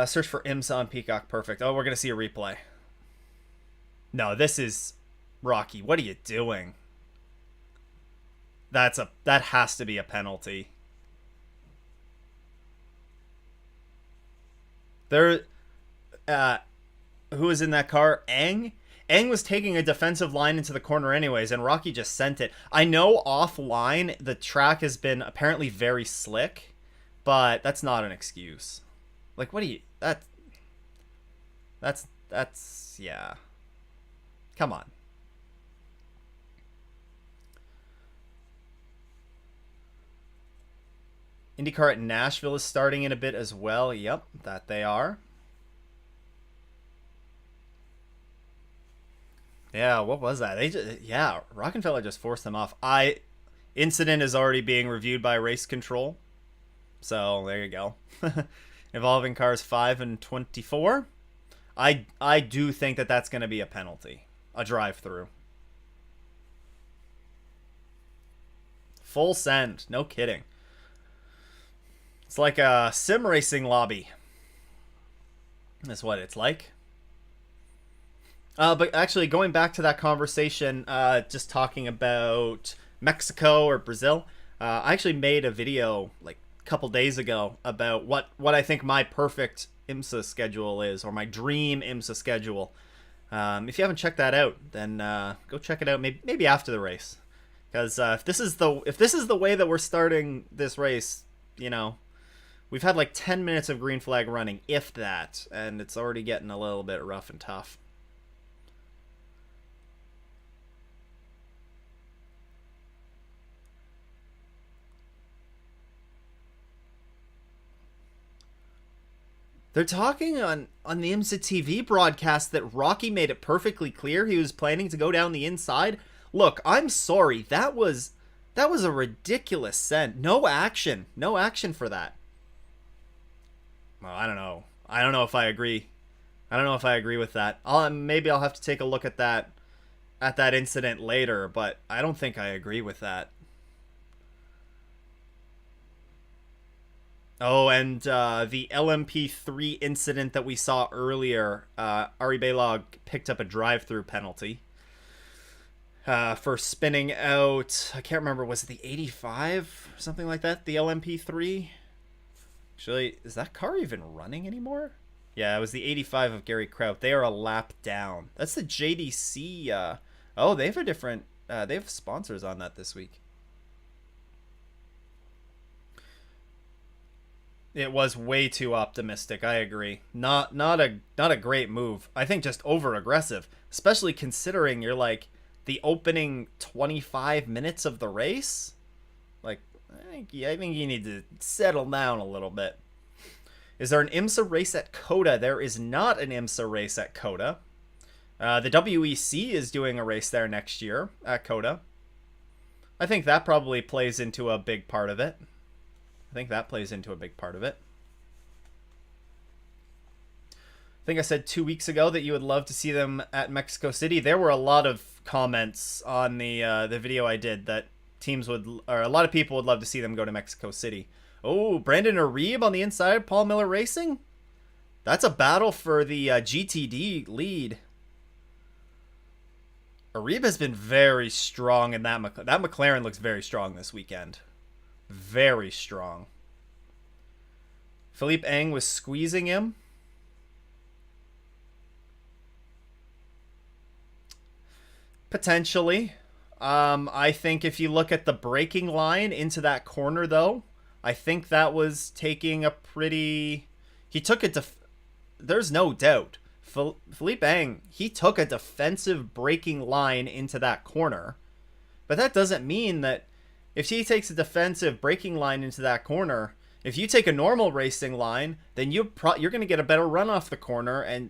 Search for Imsa on Peacock. Perfect. Oh, we're gonna see a replay. No, this is Rocky. What are you doing? That has to be a penalty. There, who was in that car? Eng was taking a defensive line into the corner anyways, and Rocky just sent it. I know offline the track has been apparently very slick, but that's not an excuse. Like, what do you... That's... Yeah. Come on. IndyCar at Nashville is starting in a bit as well. Yep, that they are. Yeah, what was that? Rockefeller just forced them off. Incident is already being reviewed by race control. So, there you go. Involving cars 5 and 24. I do think that that's going to be a penalty. A drive-through. Full send. No kidding. It's like a sim racing lobby. That's what it's like. But actually, going back to that conversation, just talking about Mexico or Brazil, I actually made a video like a couple days ago about what I think my perfect IMSA schedule is, or my dream IMSA schedule. If you haven't checked that out, then go check it out. Maybe after the race, because if this is the way that we're starting this race, we've had like 10 minutes of green flag running, if that, and it's already getting a little bit rough and tough. They're talking on the IMSA TV broadcast that Rocky made it perfectly clear he was planning to go down the inside. Look, I'm sorry. That was a ridiculous send. No action for that. Well, I don't know. I don't know if I agree. I don't know if I agree with that. Maybe I'll have to take a look at that incident later, but I don't think I agree with that. Oh, and the LMP3 incident that we saw earlier, Ari Balog picked up a drive-through penalty for spinning out, I can't remember, was it the 85 or something like that, the LMP3? Actually, is that car even running anymore? Yeah, it was the 85 of Gary Kraut. They are a lap down. That's the JDC. Oh, they have a different. They have sponsors on that this week. It was way too optimistic. I agree. Not a great move. I think just over aggressive, especially considering you're like the opening 25 minutes of the race. Like, I think you need to settle down a little bit. Is there an Imsa race at COTA? There is not an Imsa race at COTA. The WEC is doing a race there next year at COTA. I think that probably plays into a big part of it. I think I said 2 weeks ago that you would love to see them at Mexico City. There were a lot of comments on the video I did that a lot of people would love to see them go to Mexico City. Oh, Brandon Arib on the inside, Paul Miller Racing. That's a battle for the GTD lead. Arib has been very strong in that. That McLaren looks very strong this weekend. Very strong. Philippe Eng was squeezing him. Potentially. I think if you look at the braking line into that corner, though, I think that was taking a pretty... He took it to... There's no doubt. Philippe Eng, he took a defensive braking line into that corner. But that doesn't mean that if he takes a defensive braking line into that corner, if you take a normal racing line, then you're going to get a better run off the corner, and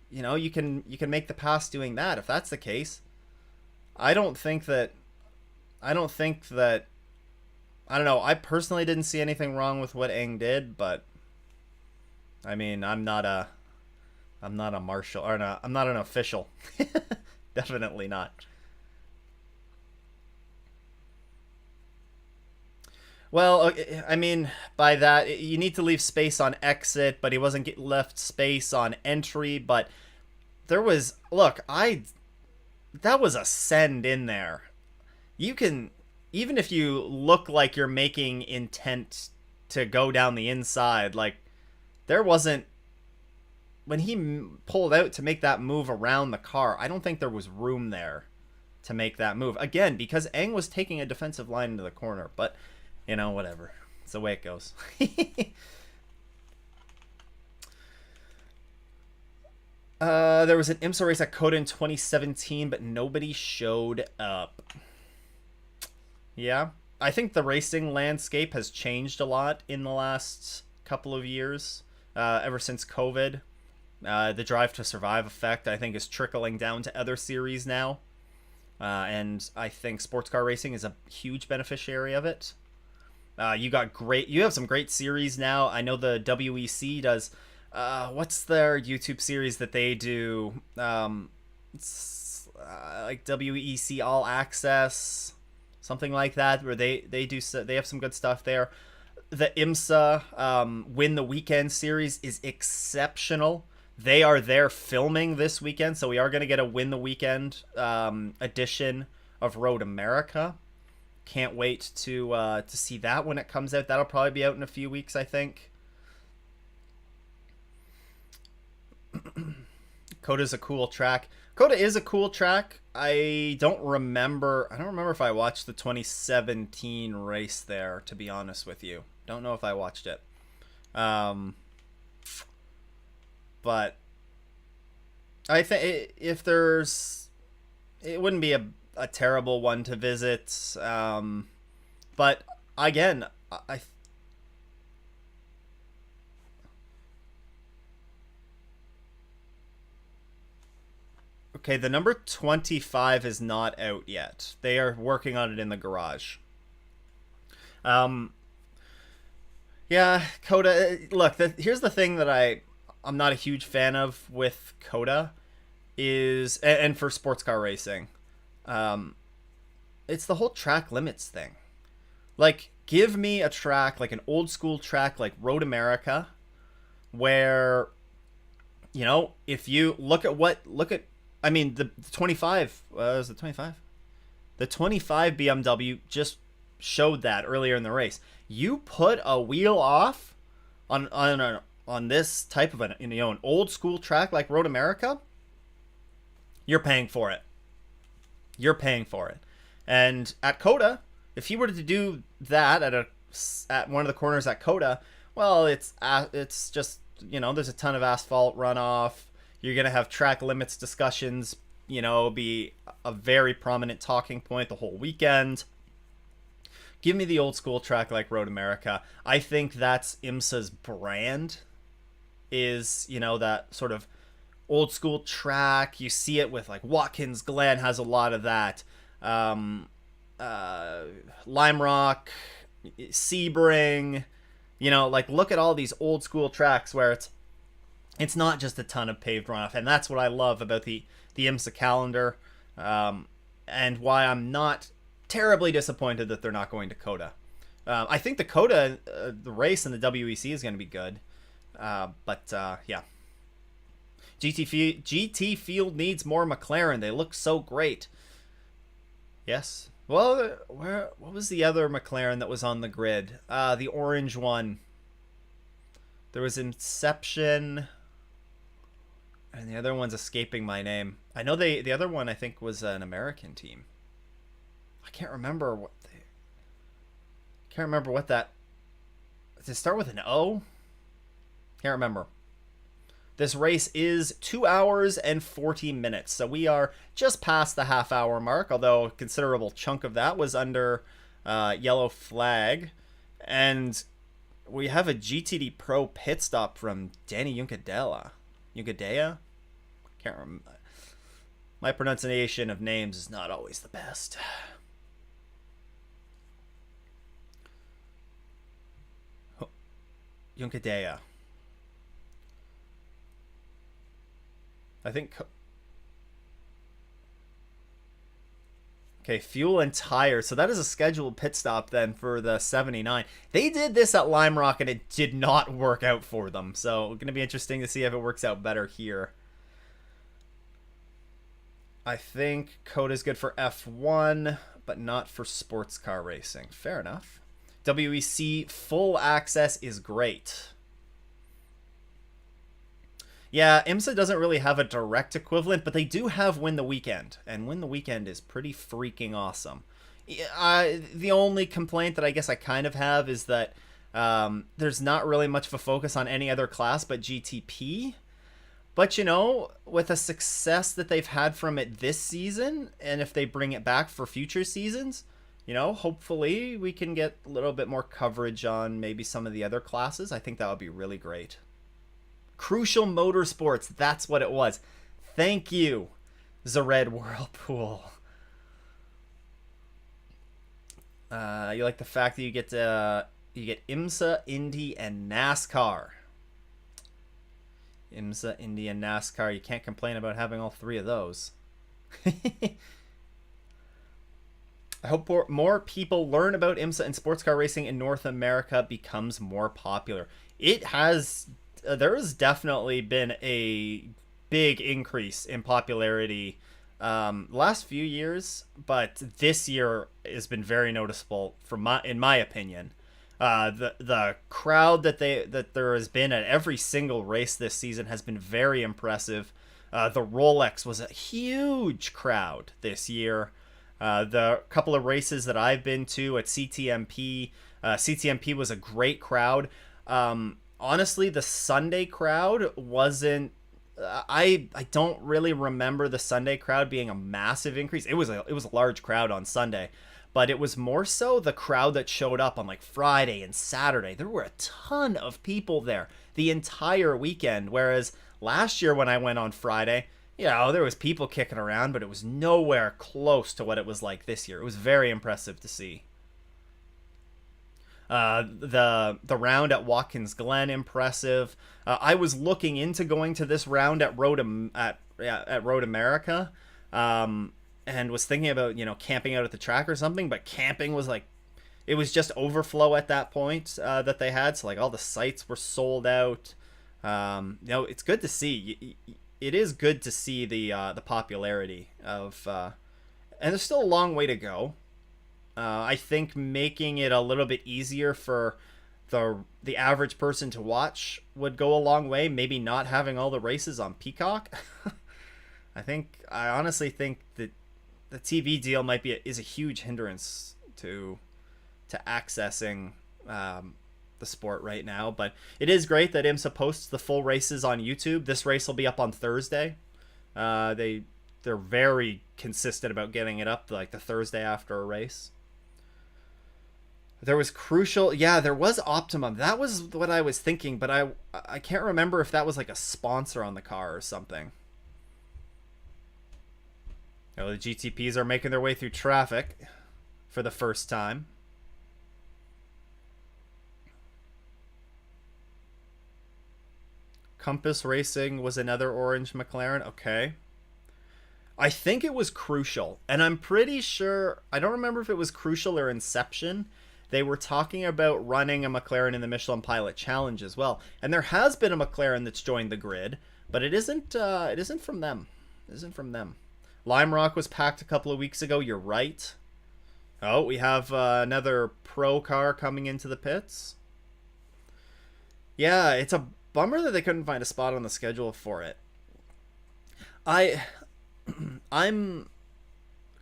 you can make the pass doing that. If that's the case, I don't know. I personally didn't see anything wrong with what Eng did, but I mean, I'm not a marshal, or no, I'm not an official. Definitely not. Well, I mean, by that, you need to leave space on exit, but he wasn't left space on entry. But there was, that was a send in there. You can, even if you look like you're making intent to go down the inside, like, there wasn't, when he pulled out to make that move around the car, I don't think there was room there to make that move. Again, because Eng was taking a defensive line into the corner, but, whatever. It's the way it goes. There was an IMSA race at COTA in 2017, but nobody showed up. Yeah, I think the racing landscape has changed a lot in the last couple of years, ever since COVID. The Drive to Survive effect, I think, is trickling down to other series now. And I think sports car racing is a huge beneficiary of it. You have some great series now. I know the WEC does, what's their YouTube series that they do? Like WEC All Access, something like that, where they have some good stuff there. The IMSA Win the Weekend series is exceptional. They are there filming this weekend, so we are going to get a Win the Weekend edition of Road America. Can't wait to see that when it comes out. That'll probably be out in a few weeks, I think. COTA's a cool track. COTA is a cool track. I don't remember if I watched the 2017 race there, to be honest with you. Don't know if I watched it. But I think if it wouldn't be a terrible one to visit. But again, okay, the number 25 is not out yet. They are working on it in the garage. Yeah, COTA. Look, here's the thing that I'm not a huge fan of with COTA is, and for sports car racing, it's the whole track limits thing. Like, give me a track, like an old school track like Road America, where, if you look at, I mean, the 25, was it 25? The 25 BMW just showed that earlier in the race. You put a wheel off on on this type of an old school track like Road America, you're paying for it. You're paying for it. And at Coda, if he were to do that at one of the corners at Coda, well, it's just, there's a ton of asphalt runoff. You're gonna have track limits discussions, be a very prominent talking point the whole weekend. Give me the old school track like Road America. I think that's IMSA's brand, is, that sort of old school track. You see it with like Watkins Glen has a lot of that. Lime Rock, Sebring, like look at all these old school tracks where it's not just a ton of paved runoff, and that's what I love about the IMSA calendar, and why I'm not terribly disappointed that they're not going to Coda. I think the Coda, the race in the WEC is going to be good, but yeah. GT Field needs more McLaren. They look so great. Yes. Well, what was the other McLaren that was on the grid? The orange one. There was Inception, and the other one's escaping my name. I know the other one I think was an American team. I can't remember what that. Does it start with an O? Can't remember. This race is 2 hours and 40 minutes, so we are just past the half-hour mark, although a considerable chunk of that was under yellow flag. And we have a GTD Pro pit stop from Danny Juncadella. Juncadella? Can't remember. My pronunciation of names is not always the best. Juncadella. I think. Okay, fuel and tires. So that is a scheduled pit stop then for the 79. They did this at Lime Rock and it did not work out for them. So going to be interesting to see if it works out better here. I think Coda is good for F1, but not for sports car racing. Fair enough. WEC full access is great. Yeah, IMSA doesn't really have a direct equivalent, but they do have Win the Weekend, and Win the Weekend is pretty freaking awesome. The only complaint that I guess I kind of have is that there's not really much of a focus on any other class but GTP. But, with the success that they've had from it this season, and if they bring it back for future seasons, hopefully we can get a little bit more coverage on maybe some of the other classes. I think that would be really great. Crucial Motorsports, that's what it was. Thank you, Zared Whirlpool. You like the fact that you get IMSA, Indy, and NASCAR. IMSA, Indy, and NASCAR. You can't complain about having all three of those. I hope more people learn about IMSA and sports car racing in North America becomes more popular. It has. There has definitely been a big increase in popularity last few years, but this year has been very noticeable in my opinion. The crowd that there has been at every single race this season has been very impressive. The Rolex was a huge crowd this year. The couple of races that I've been to at CTMP, CTMP was a great crowd. Honestly, the Sunday crowd wasn't. I don't really remember the Sunday crowd being a massive increase. It was a large crowd on Sunday, but it was more so the crowd that showed up on like Friday and Saturday. There were a ton of people there the entire weekend. Whereas last year when I went on Friday, there was people kicking around, but it was nowhere close to what it was like this year. It was very impressive to see. The round at Watkins Glen, impressive. I was looking into going to this round at Road America, and was thinking about camping out at the track or something. But camping was it was just overflow at that point that they had. So all the sites were sold out. It's good to see. It is good to see the popularity of, and there's still a long way to go. I think making it a little bit easier for the average person to watch would go a long way. Maybe not having all the races on Peacock. I honestly think that the TV deal is a huge hindrance to accessing the sport right now. But it is great that IMSA posts the full races on YouTube. This race will be up on Thursday. They're very consistent about getting it up like the Thursday after a race. There was Crucial. Yeah, there was Optimum. That was what I was thinking, but I can't remember if that was like a sponsor on the car or something. The GTPs are making their way through traffic for the first time. Compass Racing was another orange McLaren. Okay. I think it was Crucial, and I'm pretty sure, I don't remember if it was Crucial or Inception. They were talking about running a McLaren in the Michelin Pilot Challenge as well. And there has been a McLaren that's joined the grid, but it isn't from them. It isn't from them. Lime Rock was packed a couple of weeks ago. You're right. Oh, we have another pro car coming into the pits. Yeah, it's a bummer that they couldn't find a spot on the schedule for it. I'm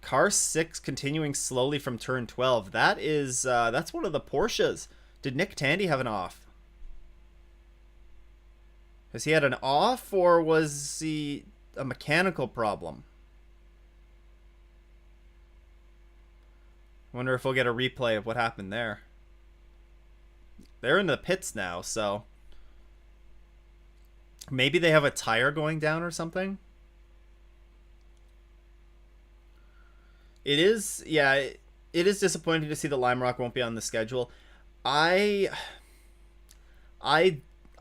car 6 continuing slowly from turn 12. That's one of the Porsches. Did Nick Tandy have an off? Has he had an off, or was he a mechanical problem? Wonder if we'll get a replay of what happened there. They're in the pits now, so maybe they have a tire going down or something. It is, yeah, it is disappointing to see that Lime Rock won't be on the schedule. I'm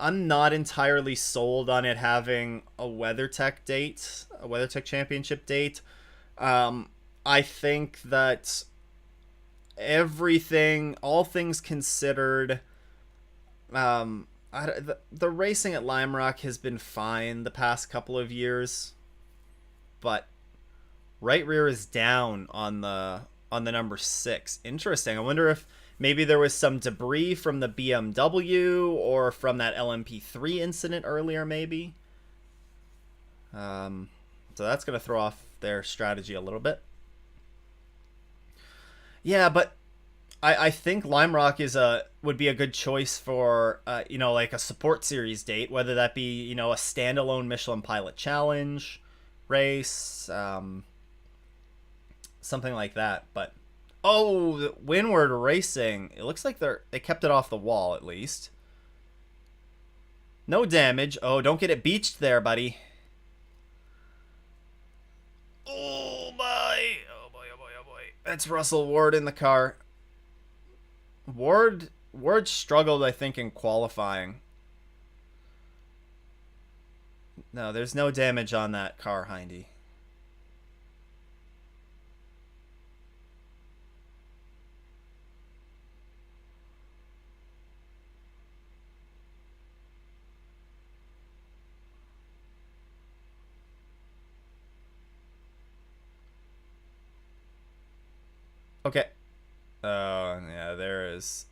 not entirely sold on it having a WeatherTech championship date. I think that all things considered, the racing at Lime Rock has been fine the past couple of years, but right rear is down on the number 6. Interesting. I wonder if maybe there was some debris from the BMW or from that LMP3 incident earlier, maybe. So that's going to throw off their strategy a little bit. Yeah, but I think Lime Rock would be a good choice for like a support series date, whether that be a standalone Michelin Pilot Challenge race, something like that. But Windward Racing, it looks like they kept it off the wall at least. No damage. Oh, don't get it beached there, buddy. Oh my! Oh boy! Oh boy! Oh boy! That's Russell Ward in the car. Ward struggled, I think, in qualifying. No, there's no damage on that car, Hindy. Okay. Oh, yeah, there is.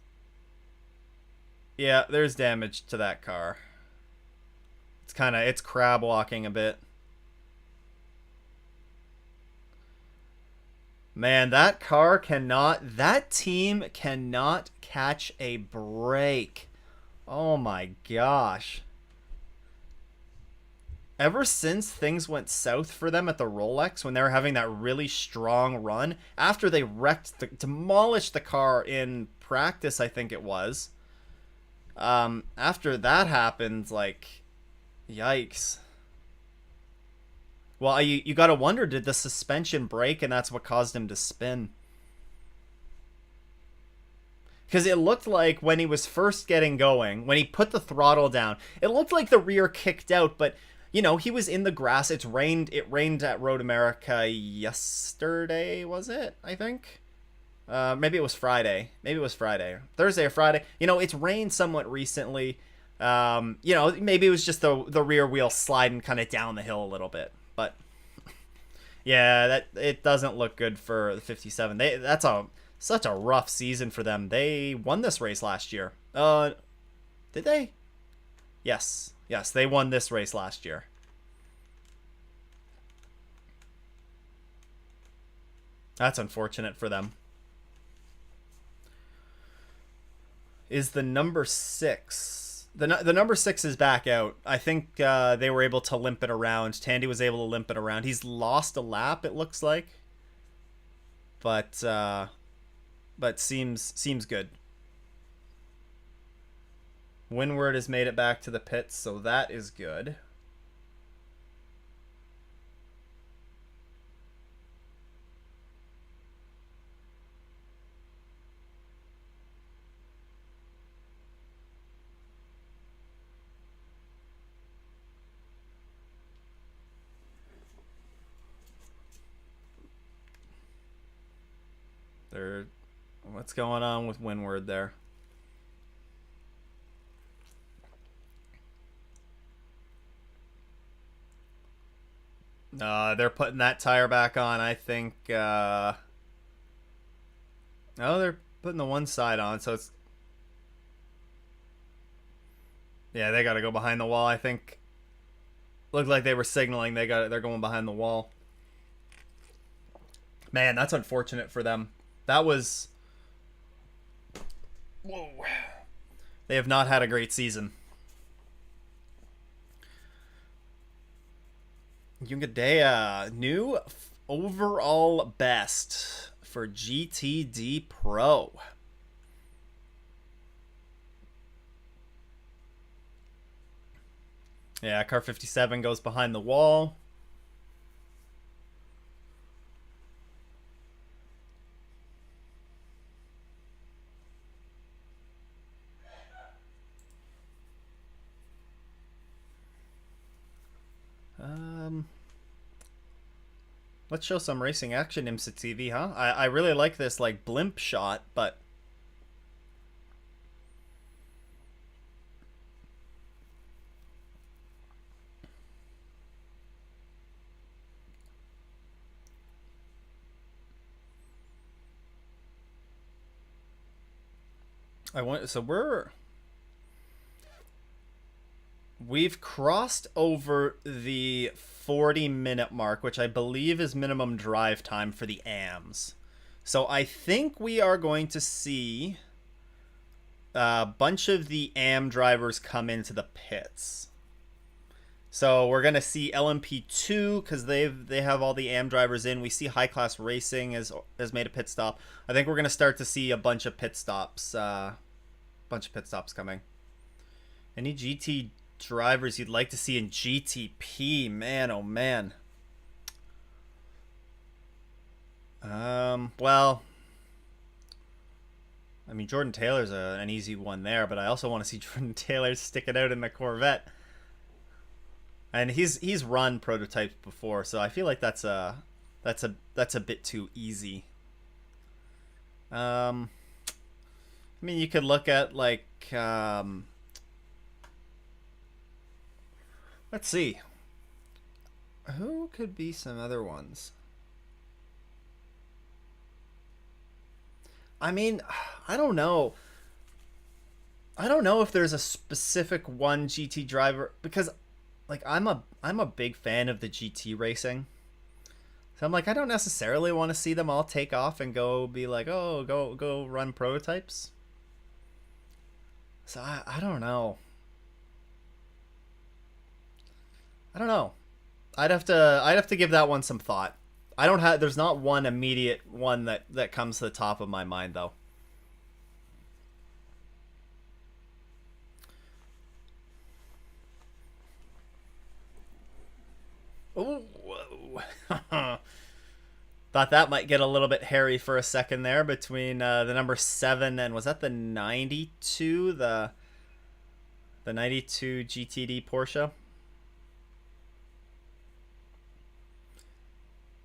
Yeah, there's damage to that car. It's crab walking a bit. Man, that team cannot catch a break. Oh my gosh. Ever since things went south for them at the Rolex, when they were having that really strong run, after they demolished the car in practice, I think it was. After that happened, like, yikes. Well, you gotta wonder, did the suspension break and that's what caused him to spin? Because it looked like when he was first getting going, when he put the throttle down, it looked like the rear kicked out, but he was in the grass. It rained at Road America yesterday, was it? I think. Maybe it was Friday. Thursday or Friday. It's rained somewhat recently. Maybe it was just the rear wheel sliding kind of down the hill a little bit. But yeah, it doesn't look good for the 57. That's such a rough season for them. They won this race last year. Uh, did they? Yes. Yes, they won this race last year. That's unfortunate for them. Is the number 6. The number 6 is back out. I think they were able to limp it around. Tandy was able to limp it around. He's lost a lap, it looks like. But seems good. Windward has made it back to the pits, so that is good. What's going on with Windward there? They're putting that tire back on, I think. Oh, they're putting the one side on, so it's... Yeah, they got to go behind the wall, I think. Looked like they were signaling they're going behind the wall. Man, that's unfortunate for them. That was... Whoa. They have not had a great season. Yungadea, new overall best for GTD Pro. Yeah, car 57 goes behind the wall. Let's show some racing action, Imsa TV, huh? I really like this like blimp shot, but we've crossed over the 40-minute mark, which I believe is minimum drive time for the AMs. So I think we are going to see a bunch of the AM drivers come into the pits. So we're going to see LMP2 because they have all the AM drivers in. We see High Class Racing has made a pit stop. I think we're going to start to see a bunch of pit stops. Coming. Any GT drivers you'd like to see in GTP? Man, oh man. Well, I mean, Jordan Taylor's an easy one there, but I also want to see Jordan Taylor stick it out in the Corvette. And he's run prototypes before, so I feel like that's a bit too easy. I mean, you could look at like let's see. Who could be some other ones? I mean, I don't know. I don't know if there's a specific one GT driver because like I'm a big fan of the GT racing. So I'm like, I don't necessarily want to see them all take off and go be like, oh, go run prototypes. So I don't know. I don't know. I'd have to give that one some thought. There's not one immediate one that comes to the top of my mind though. Ooh, whoa. Thought that might get a little bit hairy for a second there between the number 7 and was that the 92, the 92 GTD Porsche.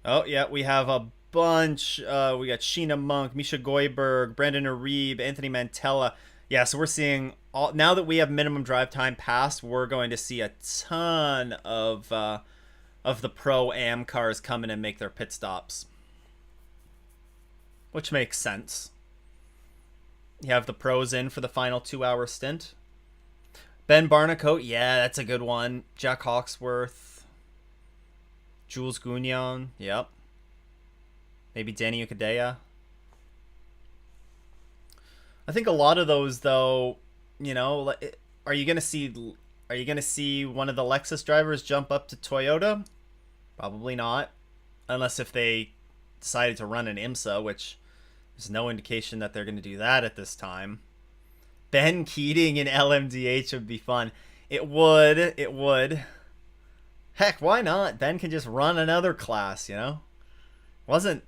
Oh yeah, we have a bunch. We got Sheena Monk, Misha Goiberg, Brandon Aribe, Anthony Mantella. Yeah, so we're seeing all now that we have minimum drive time passed. We're going to see a ton of the Pro Am cars come in and make their pit stops, which makes sense. You have the pros in for the final 2-hour stint. Ben Barnacote, yeah, that's a good one. Jack Hawksworth. Jules Gounon, yep. Maybe Danny Ukadea. I think a lot of those, though, you know, are you gonna see one of the Lexus drivers jump up to Toyota? Probably not, unless if they decided to run an Imsa, which there's no indication that they're going to do that at this time. Ben Keating in LMDH would be fun. It would. It would. Heck, why not? Ben can just run another class, you know? Was it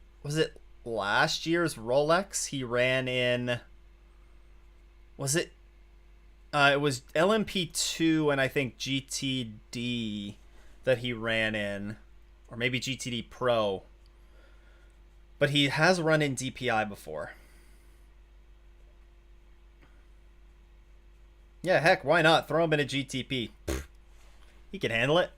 last year's Rolex he ran in? Was it? It was LMP2 and I think GTD that he ran in, or maybe GTD Pro. But he has run in DPI before. Yeah, heck, why not? Throw him in a GTP. He can handle it.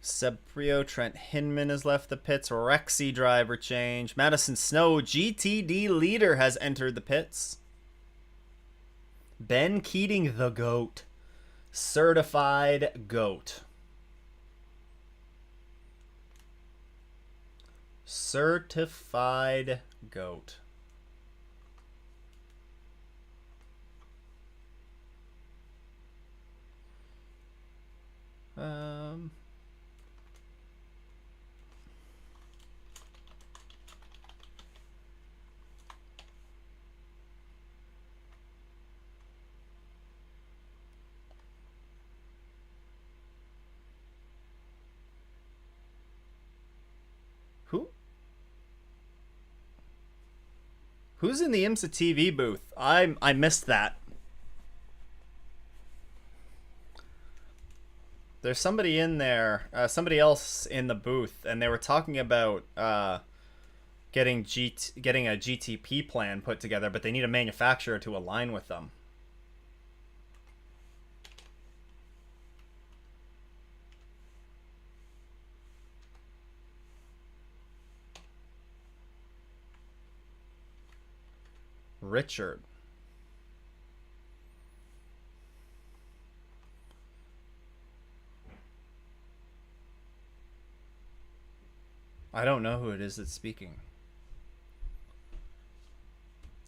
Seb Prio, Trent Hinman has left the pits. Rexy driver change. Madison Snow, GTD leader, has entered the pits. Ben Keating, the GOAT. Certified GOAT. Certified GOAT. Who's in the IMSA TV booth? I missed that. There's somebody in there, somebody else in the booth, and they were talking about getting a GTP plan put together, but they need a manufacturer to align with them. Richard. I don't know who it is that's speaking.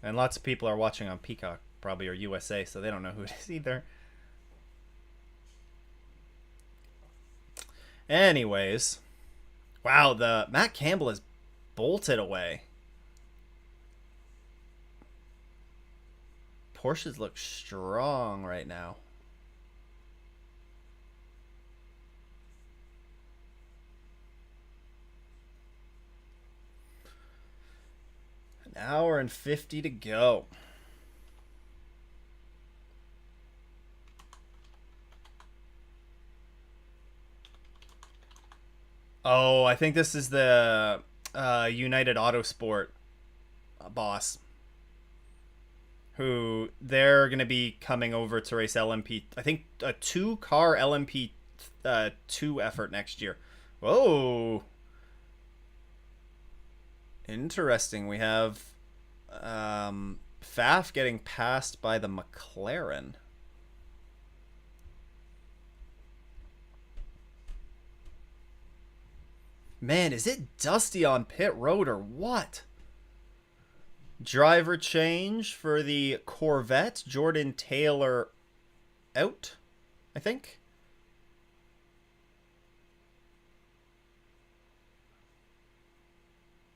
And lots of people are watching on Peacock, probably, or USA, so they don't know who it is either. Anyways. Wow, the Matt Campbell is bolted away. Porsches look strong right now. An hour and 50 to go. Oh, I think this is the United Autosport boss. Who they're going to be coming over to race LMP. I think a 2-car LMP2 effort next year. Whoa. Interesting. We have Faf getting passed by the McLaren. Man, is it dusty on pit road or what? Driver change for the Corvette. Jordan Taylor out, I think.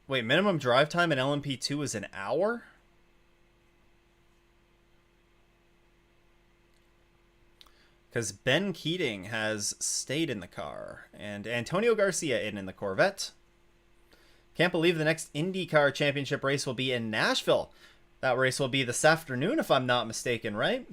Wait, minimum drive time in LMP2 is an hour? Because Ben Keating has stayed in the car. And Antonio Garcia in the Corvette. Can't believe the next IndyCar Championship race will be in Nashville. That race will be this afternoon, if I'm not mistaken, right?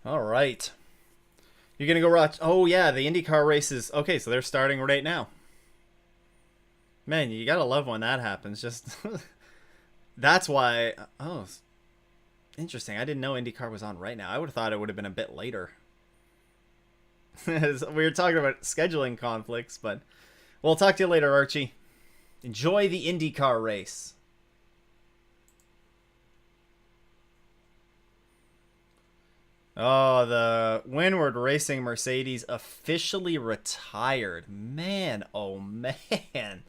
All right. You're going to go watch. Oh, yeah, the IndyCar races. Okay, so they're starting right now. Man, you got to love when that happens. Just that's why. Oh, interesting. I didn't know IndyCar was on right now. I would have thought it would have been a bit later. We were talking about scheduling conflicts, but we'll talk to you later, Archie. Enjoy the IndyCar race. Oh, the Windward Racing Mercedes officially retired. Man, oh man.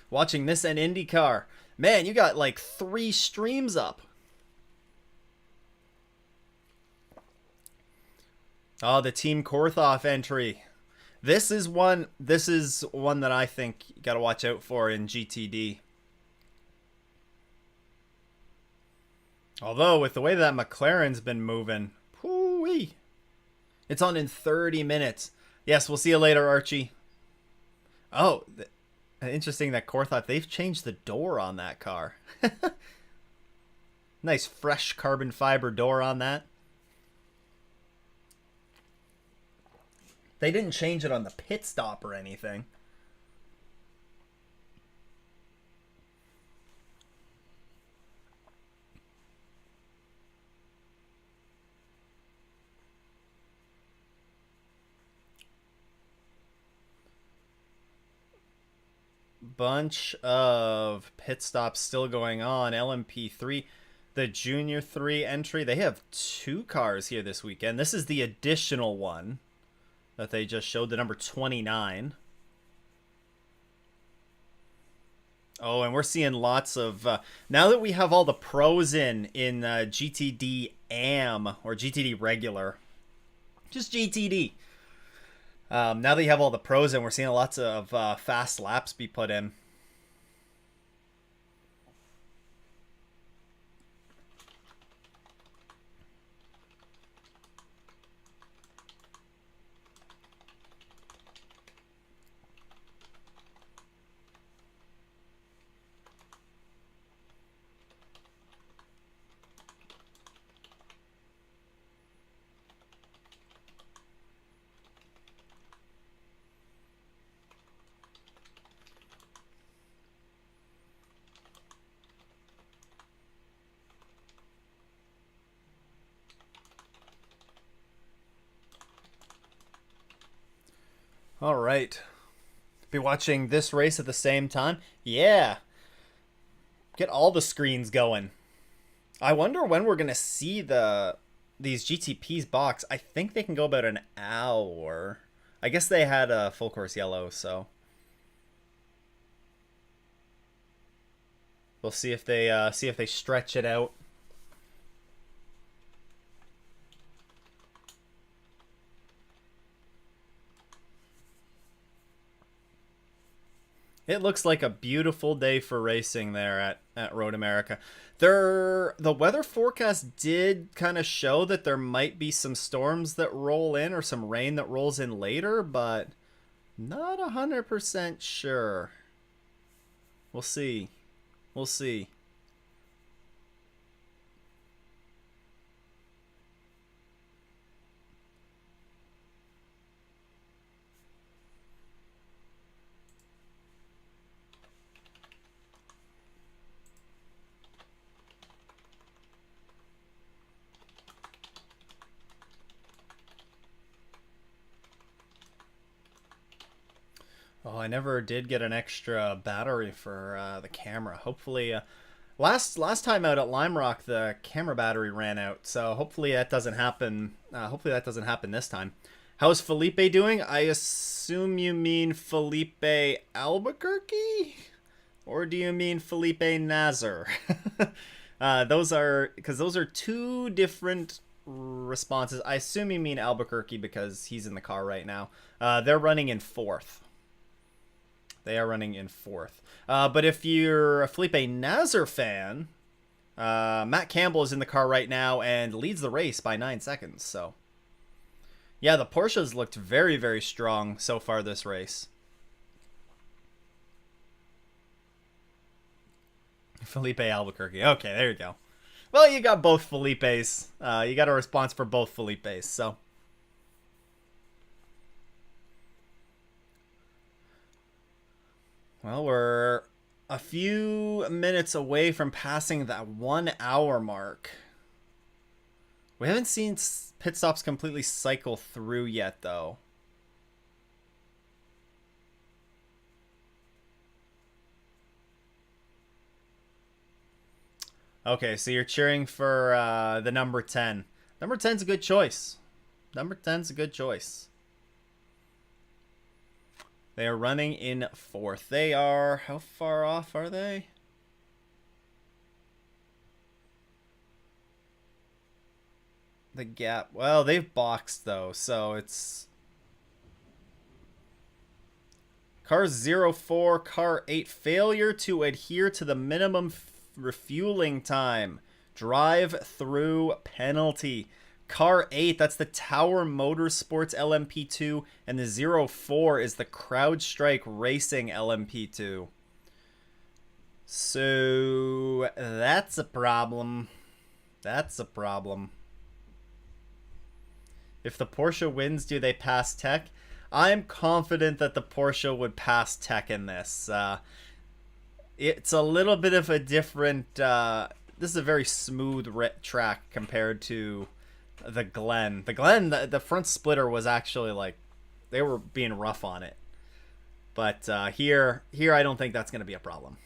Watching this and IndyCar. Man, you got like 3 streams up. Oh, the Team Korthoff entry. This is one that I think you got to watch out for in GTD. Although with the way that McLaren's been moving, whoo-wee. It's on in 30 minutes. Yes, we'll see you later, Archie. Oh, interesting that Korthoff, they've changed the door on that car. Nice fresh carbon fiber door on that. They didn't change it on the pit stop or anything. Bunch of pit stops still going on. LMP3, the Junior 3 entry. They have 2 cars here this weekend. This is the additional one that they just showed, the number 29. Oh, and we're seeing lots of... now that we have all the pros in GTD AM, or GTD regular, just GTD. Now that you have all the pros in, we're seeing lots of fast laps be put in. All right. Be watching this race at the same time? Yeah. Get all the screens going. I wonder when we're going to see these GTPs box. I think they can go about an hour. I guess they had a full course yellow, so we'll see if they stretch it out. It looks like a beautiful day for racing there at Road America. The weather forecast did kind of show that there might be some storms that roll in or some rain that rolls in later, but not 100% sure. We'll see. We'll see. Oh, I never did get an extra battery for the camera. Hopefully, last time out at Lime Rock, the camera battery ran out. So hopefully that doesn't happen. Hopefully that doesn't happen this time. How's Felipe doing? I assume you mean Felipe Albuquerque, or do you mean Felipe Nazar? Those are 2 different responses. I assume you mean Albuquerque because he's in the car right now. They're running in 4th. They are running in 4th. But if you're a Felipe Nasr fan, Matt Campbell is in the car right now and leads the race by 9 seconds. So, yeah, the Porsches looked very, very strong so far this race. Felipe Albuquerque. Okay, there you go. Well, you got both Felipes. You got a response for both Felipes, so. Well, we're a few minutes away from passing that 1 hour mark. We haven't seen pit stops completely cycle through yet, though. Okay, so you're cheering for the number 10. Number 10's a good choice. Number 10's a good choice. They are running in 4th. They are... How far off are they? The gap... Well, they've boxed, though, so it's... Car 04, car 8. Failure to adhere to the minimum refueling time. Drive through penalty. Car 8, that's the Tower Motorsports LMP2, and the 04 is the CrowdStrike Racing LMP2. So that's a problem. That's a problem. If the Porsche wins, do they pass Tech? I'm confident that the Porsche would pass Tech in this. It's a little bit of a different... this is a very smooth track compared to the Glen. The Glen, the front splitter was actually like... They were being rough on it. But here I don't think that's going to be a problem.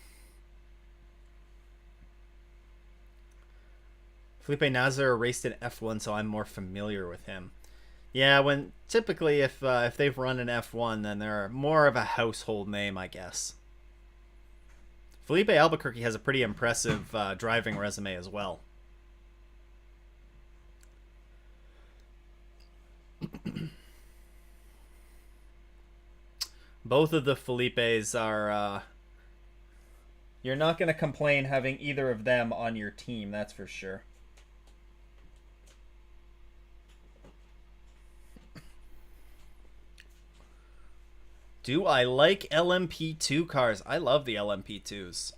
Felipe Nasr raced in F1, so I'm more familiar with him. Yeah, when typically if they've run an F1, then they're more of a household name, I guess. Felipe Albuquerque has a pretty impressive driving resume as well. Both of the Felipes are... you're not going to complain having either of them on your team, that's for sure. Do I like LMP2 cars? I love the LMP2s.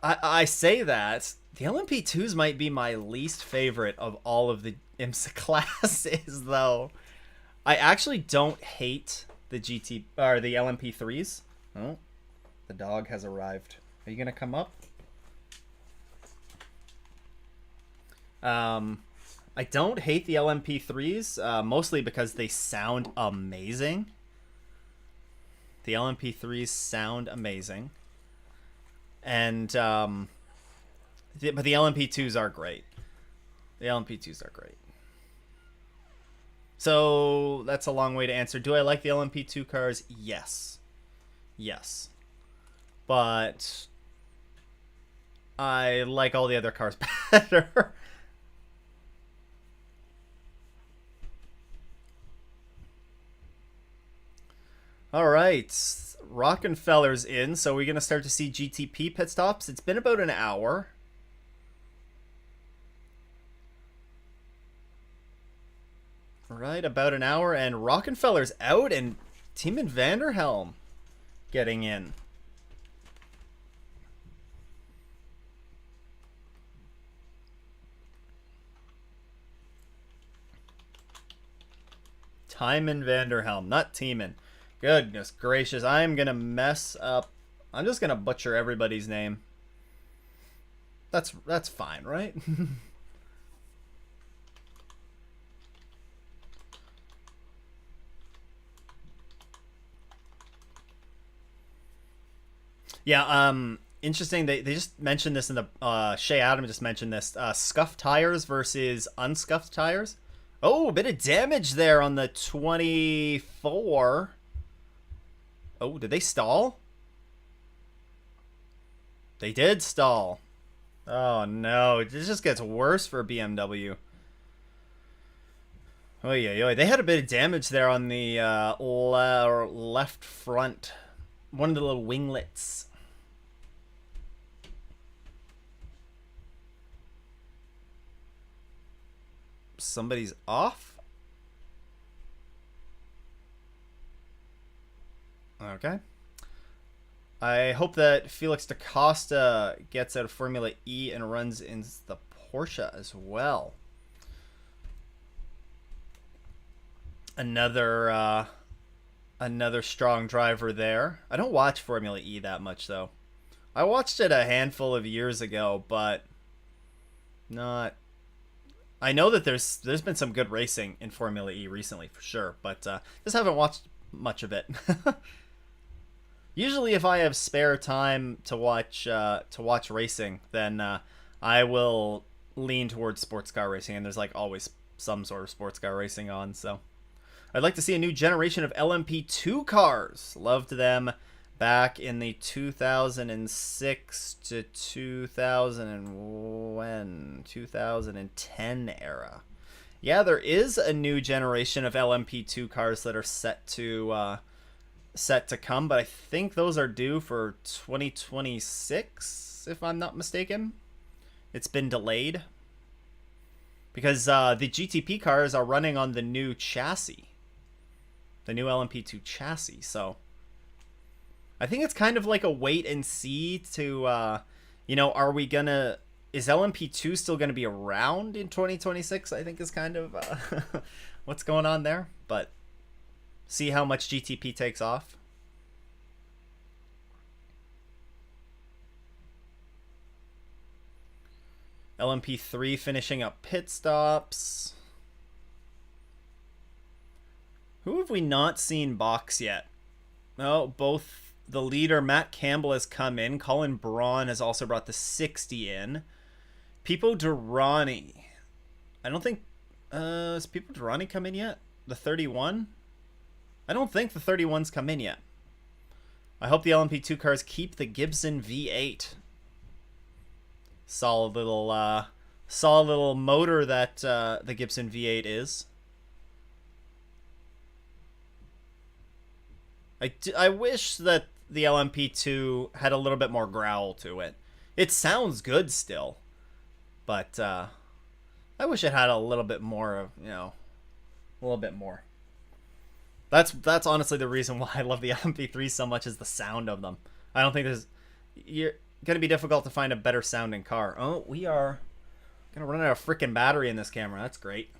I say that. The LMP2s might be my least favorite of all of the IMSA classes, though. I actually don't hate the GT or the LMP3s. Oh, the dog has arrived. Are you gonna come up? I don't hate the LMP3s, mostly because they sound amazing. The LMP3s sound amazing. And, but the LMP2s are great. The LMP2s are great. So, that's a long way to answer. Do I like the LMP2 cars? Yes. Yes. But I like all the other cars better. All right, Rockefeller's in, so we're going to start to see GTP pit stops. It's been about an hour. All right, about an hour, and Rockefeller's out, and Tiemann Vanderhelm getting in. Tiemann Vanderhelm, not Tiemann. Goodness gracious, I'm going to mess up. I'm just going to butcher everybody's name. That's fine, right? Yeah, interesting. They just mentioned this in the Shea Adam just mentioned this. Scuffed tires versus unscuffed tires. Oh, a bit of damage there on the 24. Oh, did they stall? They did stall. Oh no, this just gets worse for BMW. Oh yeah, they had a bit of damage there on the left front. One of the little winglets. Somebody's off. Okay. I hope that Felix da Costa gets out of Formula E and runs in the Porsche as well. Another strong driver there. I don't watch Formula E that much though. I watched it a handful of years ago, but not. I know that there's been some good racing in Formula E recently for sure, but just haven't watched much of it. Usually, if I have spare time to watch racing, then I will lean towards sports car racing, and there's like always some sort of sports car racing on. So I'd like to see a new generation of LMP2 cars. Loved them back in the 2006 to 2010 era. Yeah, there is a new generation of LMP2 cars that are set to come, but I think those are due for 2026, if I'm not mistaken. It's been delayed because the GTP cars are running on the new chassis, the new LMP2 chassis. So I think it's kind of like a wait and see to, are we gonna, is LMP2 still going to be around in 2026? I think is kind of what's going on there, but see how much GTP takes off. LMP3 finishing up pit stops. Who have we not seen box yet? No, both the leader, Matt Campbell, has come in. Colin Braun has also brought the 60 in. Pipo Derani. I don't think... has Pipo Derani come in yet? The 31? I don't think the 31's come in yet. I hope the LMP2 cars keep the Gibson V8. Solid little motor that the Gibson V8 is. I wish that the LMP2 had a little bit more growl to it. It sounds good still, but I wish it had a little bit more of, a little bit more. That's honestly the reason why I love the LMP3 so much, is the sound of them. I don't think you're going to be difficult to find a better sounding car. Oh, we are going to run out of freaking battery in this camera. That's great.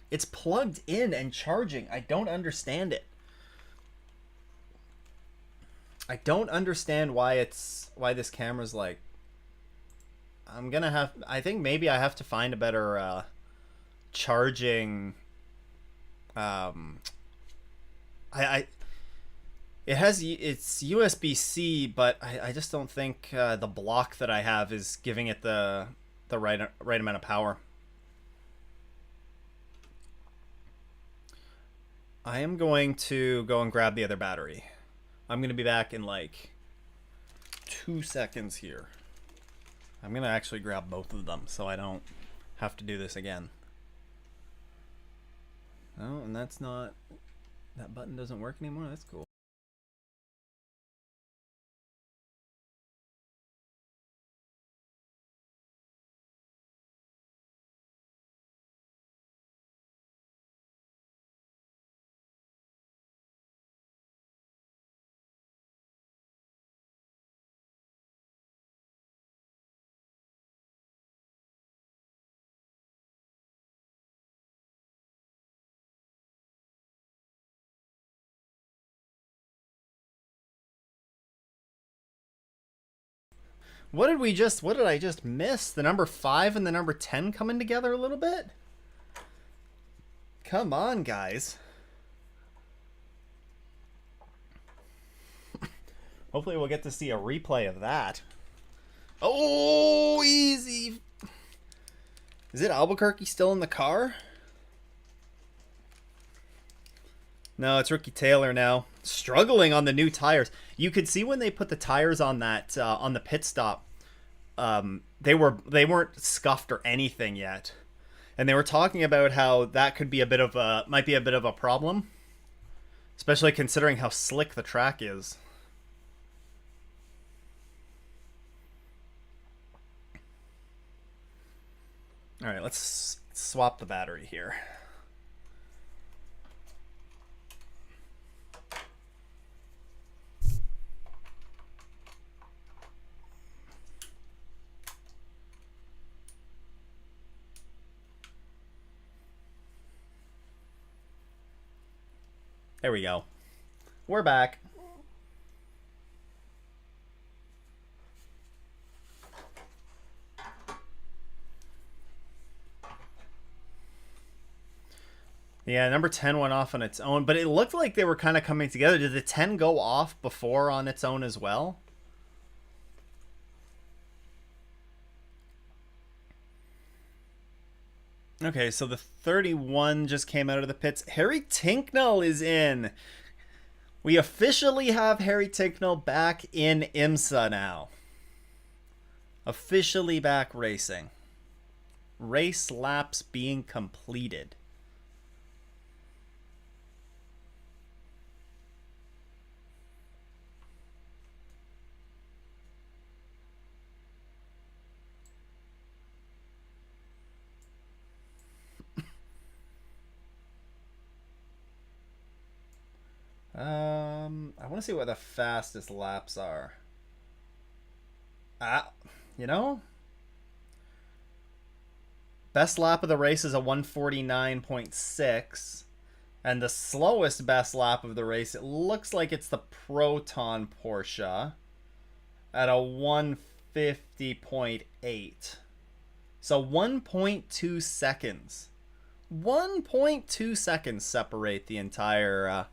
It's plugged in and charging. I don't understand it. I don't understand why this camera's like... I think maybe I have to find a better charging... it's USB-C, but I just don't think the block that I have is giving it the right amount of power. I am going to go and grab the other battery. I'm going to be back in like 2 seconds here. I'm going to actually grab both of them so I don't have to do this again. Oh, and that's not... That button doesn't work anymore? That's cool. What did I just miss? The number 5 and the number 10 coming together a little bit? Come on, guys. Hopefully we'll get to see a replay of that. Oh, easy. Is it Albuquerque still in the car? No, it's Ricky Taylor now. Struggling on the new tires. You could see when they put the tires on that on the pit stop, they weren't scuffed or anything yet. And they were talking about how that could be might be a bit of a problem, especially considering how slick the track is. All right, let's swap the battery here. There we go. We're back. Yeah, number 10 went off on its own, but it looked like they were kind of coming together. Did the 10 go off before on its own as well? Okay, so the 31 just came out of the pits. Harry Tinknell is in. We officially have Harry Tinknell back in Imsa now. Officially back racing. Race laps being completed. I want to see what the fastest laps are. You know, best lap of the race is a 149.6, and the slowest best lap of the race, it looks like it's the Proton Porsche at a 150.8. So 1.2 seconds. 1.2 seconds separate the entire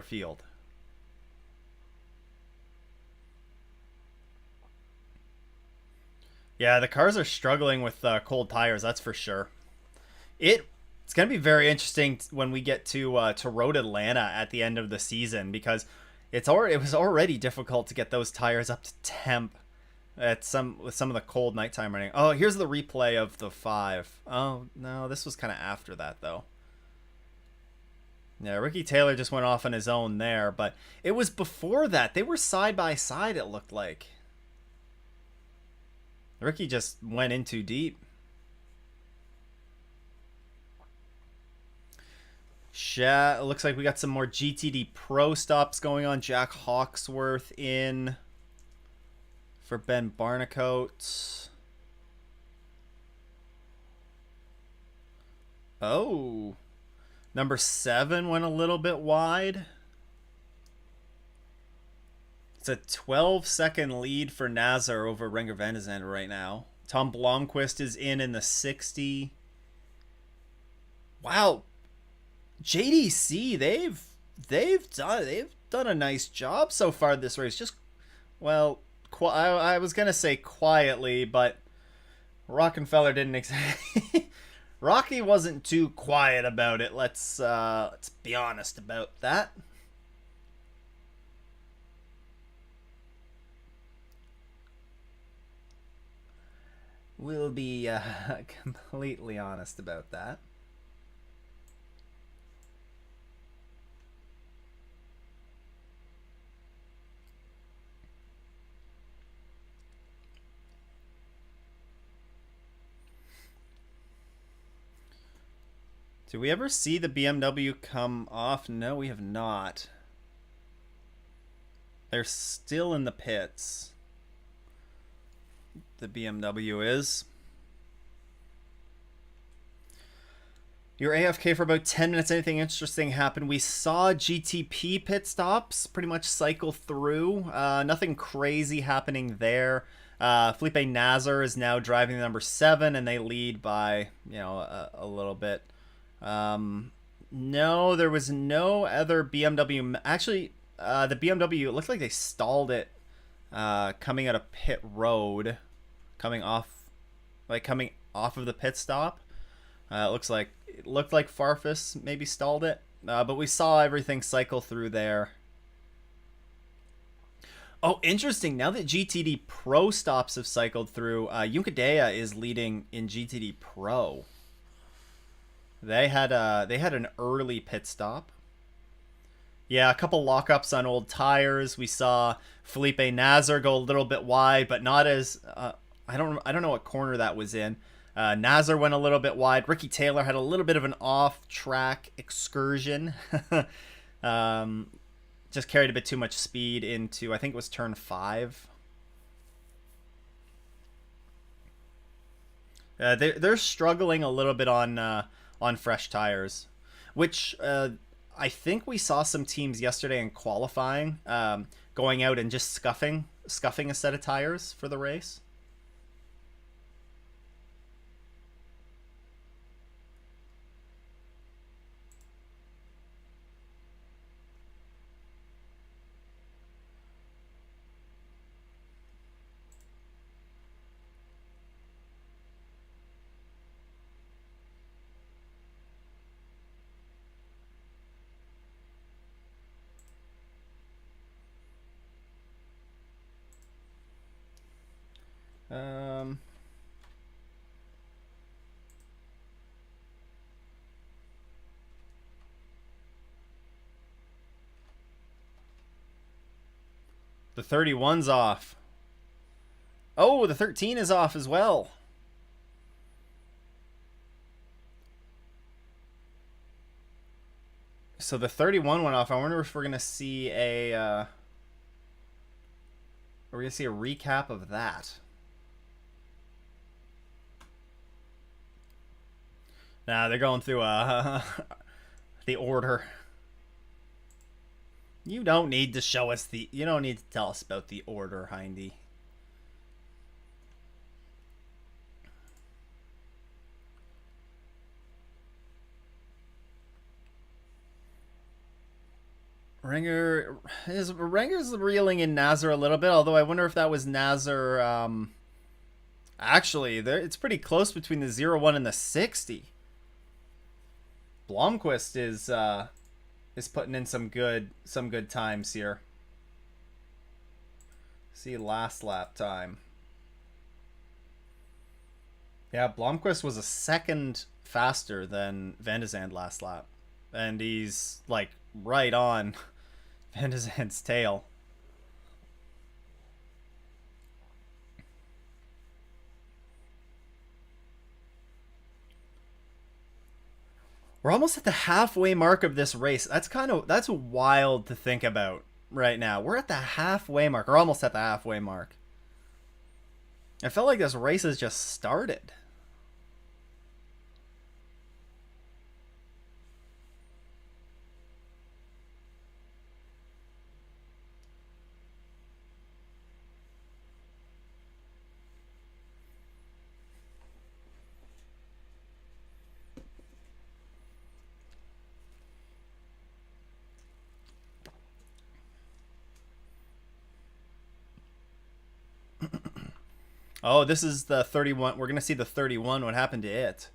field. Yeah, the cars are struggling with cold tires, that's for sure. It's going to be very interesting when we get to Road Atlanta at the end of the season, because it was already difficult to get those tires up to temp with some of the cold nighttime running. Oh, here's the replay of the 5. Oh, no, this was kind of after that though. Yeah, Ricky Taylor just went off on his own there, but it was before that. They were side by side, it looked like. Ricky just went in too deep. It looks like we got some more GTD Pro stops going on. Jack Hawksworth in for Ben Barnicoat. Oh. Number 7 went a little bit wide. It's a 12-second lead for Nazar over Renger van de Zande right now. Tom Blomqvist is in the 60. Wow. JDC, they've done a nice job so far this race. Just, well, I was gonna say quietly, but Rockefeller didn't exactly. Rocky wasn't too quiet about it. Let's be honest about that. We'll be completely honest about that. Did we ever see the BMW come off? No, we have not. They're still in the pits. The BMW is. You're AFK for about 10 minutes. Anything interesting happened? We saw GTP pit stops pretty much cycle through. Nothing crazy happening there. Felipe Nazar is now driving the number 7, and they lead by, a little bit. No, there was no other BMW. Actually, the BMW, it looked like they stalled it coming out of pit road. Coming off of the pit stop. It looked like Farfus maybe stalled it, but we saw everything cycle through there. Oh, interesting. Now that GTD Pro stops have cycled through, Junkadea is leading in GTD Pro. They had an early pit stop. Yeah, a couple lockups on old tires. We saw Felipe Nasr go a little bit wide, but not as I don't know what corner that was in. Nasr went a little bit wide. Ricky Taylor had a little bit of an off-track excursion. um, just carried a bit too much speed into, I think it was turn 5. They're struggling a little bit on fresh tires, which I think we saw some teams yesterday in qualifying going out and just scuffing a set of tires for the race. Um, the 31's off. Oh, the 13 is off as well. So the 31 went off. I wonder if we're gonna see we're gonna see a recap of that. Nah, they're going through the order. You don't need to show us the. You don't need to tell us about the order, Hindy. Ringer's reeling in Nasr a little bit, although I wonder if that was Nasr. Actually, it's pretty close between the 0-1 and the 60. Blomqvist is putting in some good times here. See last lap time. Yeah, Blomqvist was a second faster than Van de Zandt last lap, and he's like right on Van de Zandt's tail. We're almost at the halfway mark of this race. That's wild to think about right now. We're at the halfway mark, or almost at the halfway mark. I felt like this race has just started. Oh, this is the 31. We're going to see the 31. What happened to it?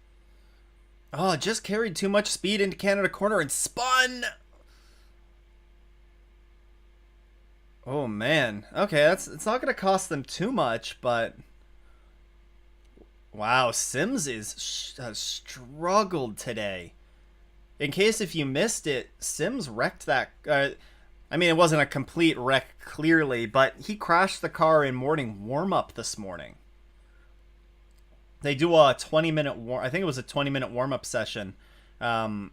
Oh, it just carried too much speed into Canada corner and spun. Oh, man. Okay, it's not going to cost them too much, but... Wow, Sims has struggled today. In case if you missed it, Sims wrecked that... I mean, it wasn't a complete wreck, clearly, but he crashed the car in morning warm-up this morning. They do a 20-minute I think it was a 20-minute warm-up session in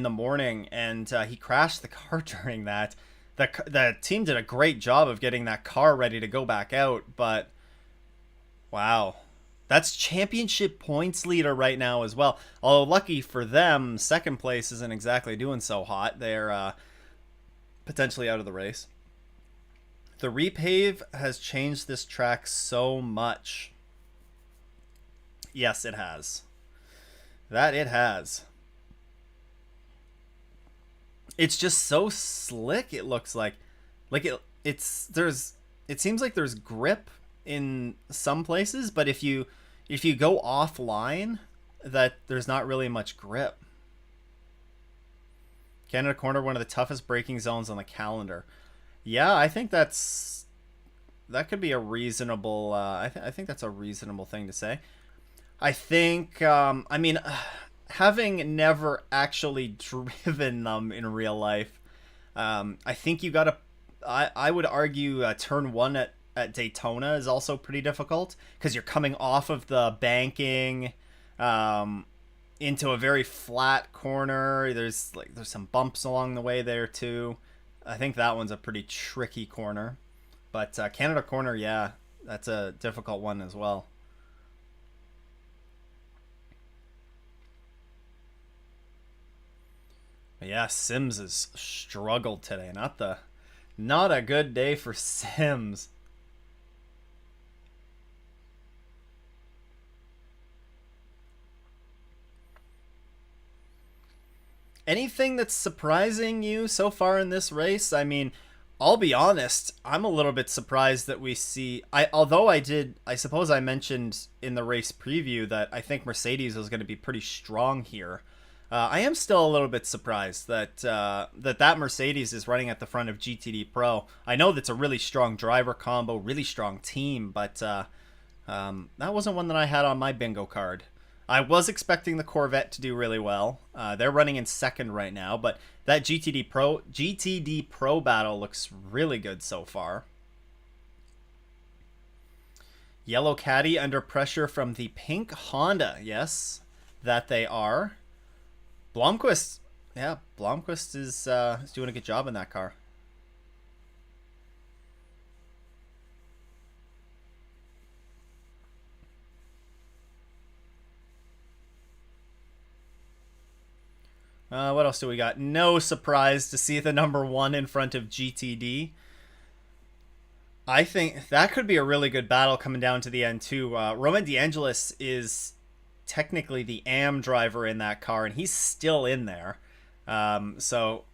the morning, and he crashed the car during that. The team did a great job of getting that car ready to go back out, but wow. That's championship points leader right now as well. Although lucky for them, second place isn't exactly doing so hot. They're potentially out of the race. The repave has changed this track so much. Yes, it has. That it has. It's just so slick, it looks like. It seems like there's grip in some places, but if you go offline, that there's not really much grip. Canada corner, one of the toughest braking zones on the calendar. Yeah, I think that could be a reasonable. I think that's a reasonable thing to say. I think. I mean, having never actually driven them in real life, I think you gotta. I would argue turn one at Daytona is also pretty difficult because you're coming off of the banking into a very flat corner. There's some bumps along the way there too. I think that one's a pretty tricky corner, but Canada corner, yeah, that's a difficult one as well. Yeah, Sims has struggled today. Not a good day for Sims. Anything that's surprising you so far in this race? I mean, I'll be honest, I'm a little bit surprised that we see I suppose I mentioned in the race preview that I think Mercedes was going to be pretty strong here. I am still a little bit surprised that that Mercedes is running at the front of GTD Pro. I know that's a really strong driver combo, really strong team, but that wasn't one that I had on my bingo card. I was expecting the Corvette to do really well. They're running in second right now, but that GTD Pro battle looks really good so far. Yellow Caddy under pressure from the pink Honda. Yes, that they are. Blomqvist, yeah, Blomqvist is doing a good job in that car. What else do we got? No surprise to see the number one in front of GTD. I think that could be a really good battle coming down to the end too. Roman DeAngelis is technically the AM driver in that car, and he's still in there. So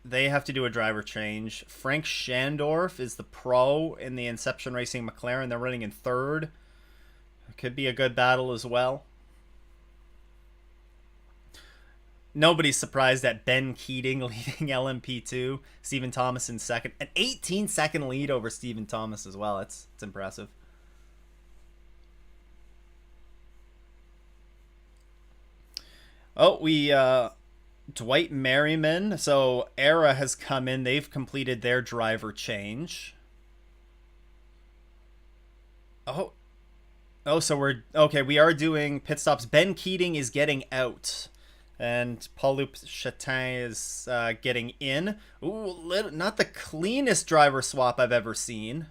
they have to do a driver change. Frank Schandorf is the pro in the Inception Racing McLaren. They're running in third. Could be a good battle as well. Nobody's surprised at Ben Keating leading LMP2. Stephen Thomas in second. An 18-second lead over Stephen Thomas as well. It's impressive. Oh, we Dwight Merriman. So Era has come in. They've completed their driver change. Oh, so we're okay. We are doing pit stops. Ben Keating is getting out, and Paul-Loup Chatin is getting in. Ooh, not the cleanest driver swap I've ever seen.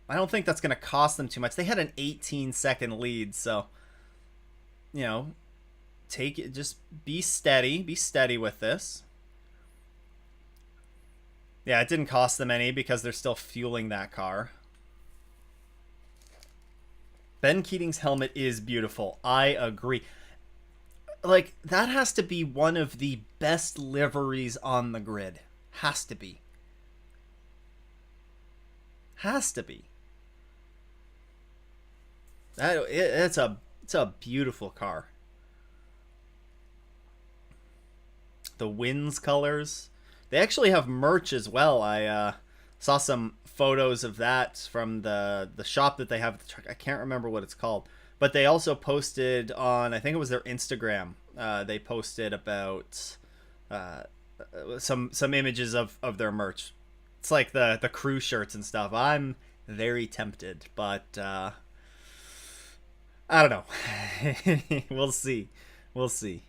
I don't think that's going to cost them too much. They had an 18-second lead, so you know, take it. Just be steady. Be steady with this. Yeah, it didn't cost them any because they're still fueling that car. Ben Keating's helmet is beautiful. I agree. Like, that has to be one of the best liveries on the grid. Has to be. Has to be. It's a beautiful car. The Wins colors. They actually have merch as well. I saw some photos of that from the shop that they have at the truck. I can't remember what it's called, but they also posted on, I think it was their Instagram. They posted about some images of their merch. It's like the crew shirts and stuff. I'm very tempted, but I don't know. We'll see. We'll see.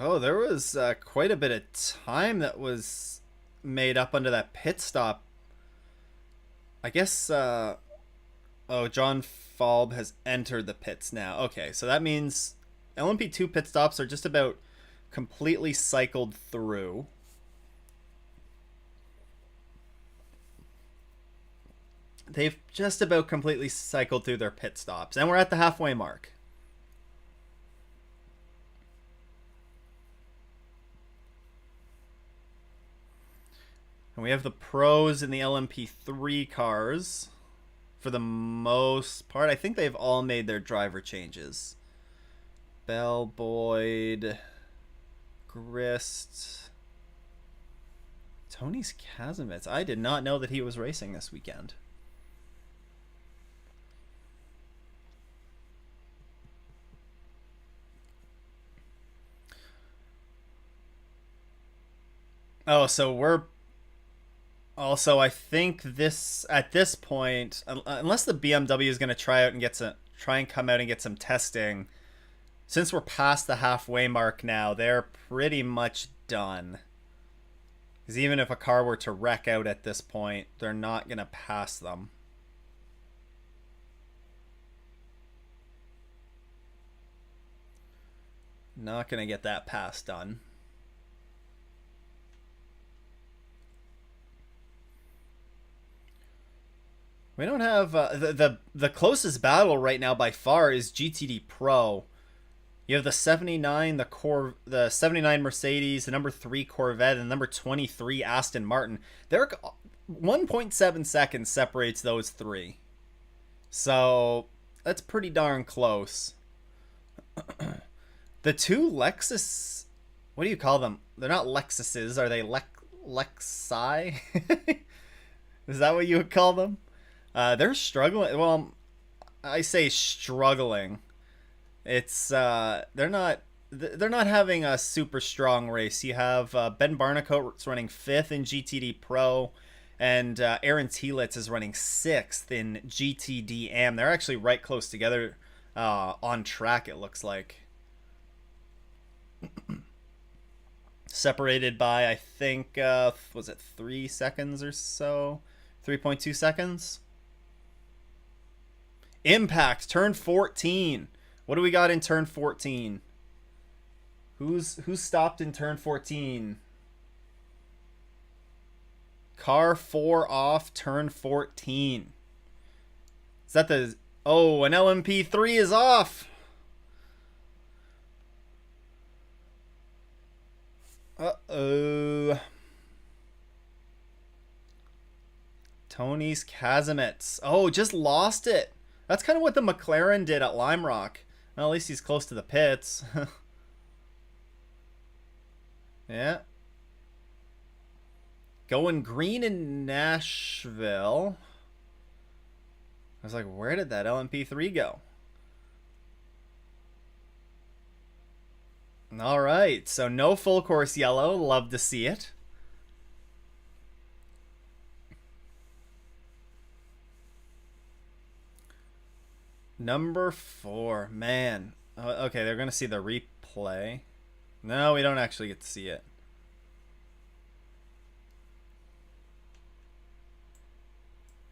Oh, there was quite a bit of time that was made up under that pit stop. I guess. Oh, John Falb has entered the pits now. Okay, so that means LMP2 pit stops are just about completely cycled through. They've just about completely cycled through their pit stops, and we're at the halfway mark. And we have the pros in the LMP3 cars. For the most part, I think they've all made their driver changes. Bell, Boyd, Grist. Tony's Kazimets. I did not know that he was racing this weekend. Oh, so we're also, I think this at this point, unless the BMW is going to try and come out and get some testing, since we're past the halfway mark now, they're pretty much done. Because even if a car were to wreck out at this point, they're not going to pass them. Not going to get that pass done. We don't have the closest battle right now by far is GTD Pro. You have the 79, the 79 Mercedes, the number 3 Corvette, and the number 23 Aston Martin. They're 1.7 seconds separates those three. So that's pretty darn close. The two Lexus, what do you call them? They're not Lexuses, are they Lexi? Is that what you would call them? They're struggling. Well, I say struggling. It's they're not having a super strong race. You have Ben Barnicoat's running 5th in GTD Pro, and Aaron Telitz is running 6th in GTD-AM. They're actually right close together on track, it looks like. Separated by, I think, was it 3 seconds or so? 3.2 seconds? Impact, turn 14. What do we got in turn 14? Who's stopped in turn 14? Car 4 off, turn 14. Is that the... Oh, an LMP3 is off. Uh-oh. Tony's Kazimets. Oh, just lost it. That's kind of what the McLaren did at Lime Rock. Well, at least he's close to the pits. Yeah. Going green in Nashville. I was like, where did that LMP3 go? All right, so no full course yellow. Love to see it. Number 4, man. Okay, they're gonna see the replay. No, we don't actually get to see it.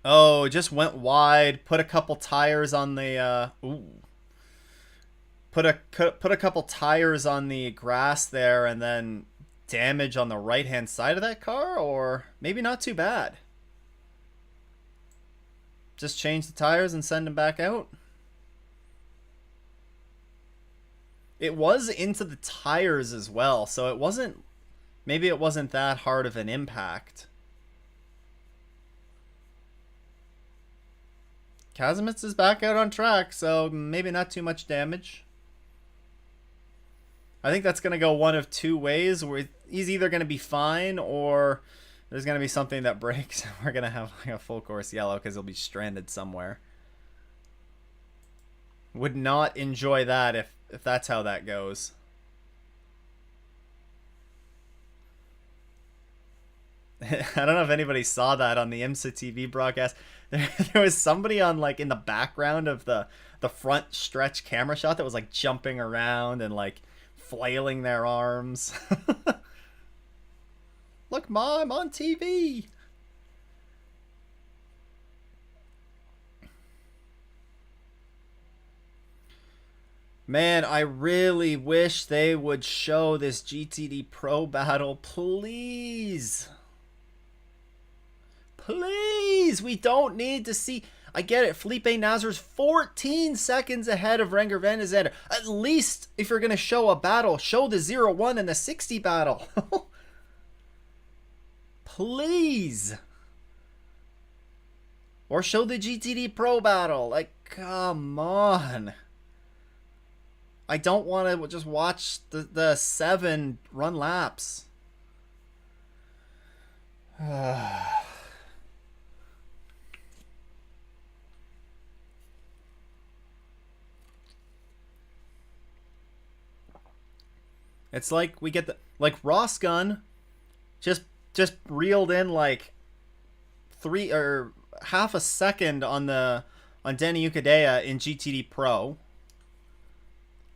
Oh, just went wide. Put a couple tires on the. Put a couple tires on the grass there, and then damage on the right hand side of that car, or maybe not too bad. Just change the tires and send them back out. It was into the tires as well, so it wasn't... Maybe it wasn't that hard of an impact. Kazimets is back out on track, so maybe not too much damage. I think that's going to go one of two ways. Where he's either going to be fine, or there's going to be something that breaks. We're going to have like a full course yellow because he'll be stranded somewhere. Would not enjoy that if that's how that goes. I don't know if anybody saw that on the Imsa TV broadcast. There was somebody on like in the background of the front stretch camera shot that was like jumping around and like flailing their arms. Look, Mom, I'm on TV. Man, I really wish they would show this GTD Pro battle, please. Please, we don't need to see... I get it, Felipe Nasr's 14 seconds ahead of Renger van der Zande. At least, if you're going to show a battle, show the 0-1 and the 60 battle. Please. Or show the GTD Pro battle. Like, come on. I don't want to just watch the 7 run laps. It's like we get the like Ross Gunn just reeled in like 3 or half a second on Danny Ukadea in GTD Pro.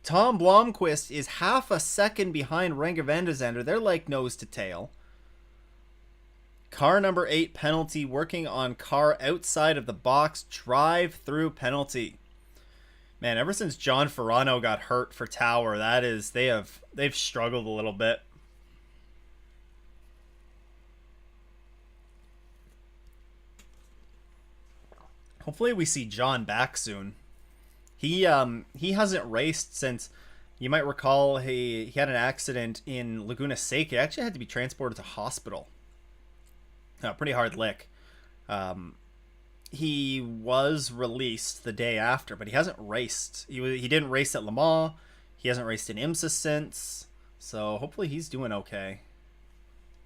Tom Blomqvist is half a second behind Renger van der Zande. They're like nose to tail. Car number 8 penalty, working on car outside of the box, drive through penalty. Man, ever since John Ferrano got hurt for Tower, they've struggled a little bit. Hopefully we see John back soon. He hasn't raced since, you might recall, he had an accident in Laguna Seca. He actually had to be transported to hospital. Pretty hard lick. He was released the day after, but he hasn't raced. He didn't race at Le Mans. He hasn't raced in Imsa since. So hopefully he's doing okay.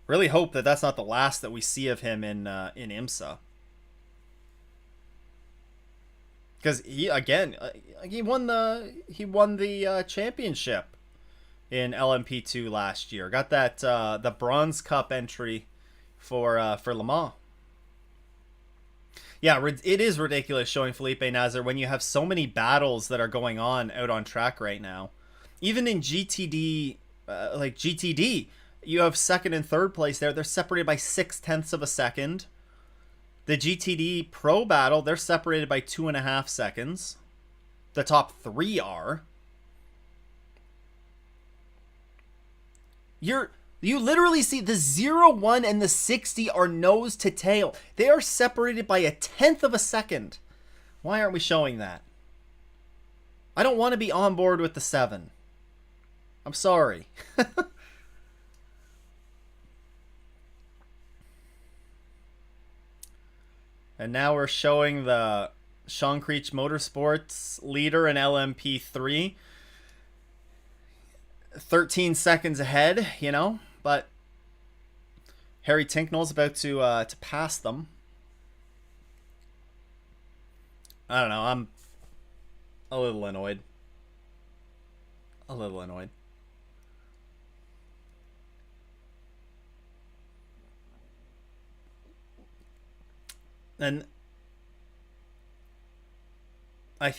Really hope that that's not the last that we see of him in Imsa. Because he won the championship in LMP2 last year. Got that the Bronze Cup entry for Le Mans. Yeah, it is ridiculous showing Felipe Nasr when you have so many battles that are going on out on track right now. Even in GTD, GTD, you have second and third place there. They're separated by 0.6 of a second. The GTD Pro battle, they're separated by 2.5 seconds. The top 3 are. You literally see the 0-1 and the 60 are nose to tail. They are separated by 1/10 of a second. Why aren't we showing that? I don't want to be on board with the 7. I'm sorry. And now we're showing the Sean Creech Motorsports leader in LMP3. 13 seconds ahead, you know, but Harry Tinknell's about to pass them. I don't know, I'm a little annoyed. A little annoyed. And I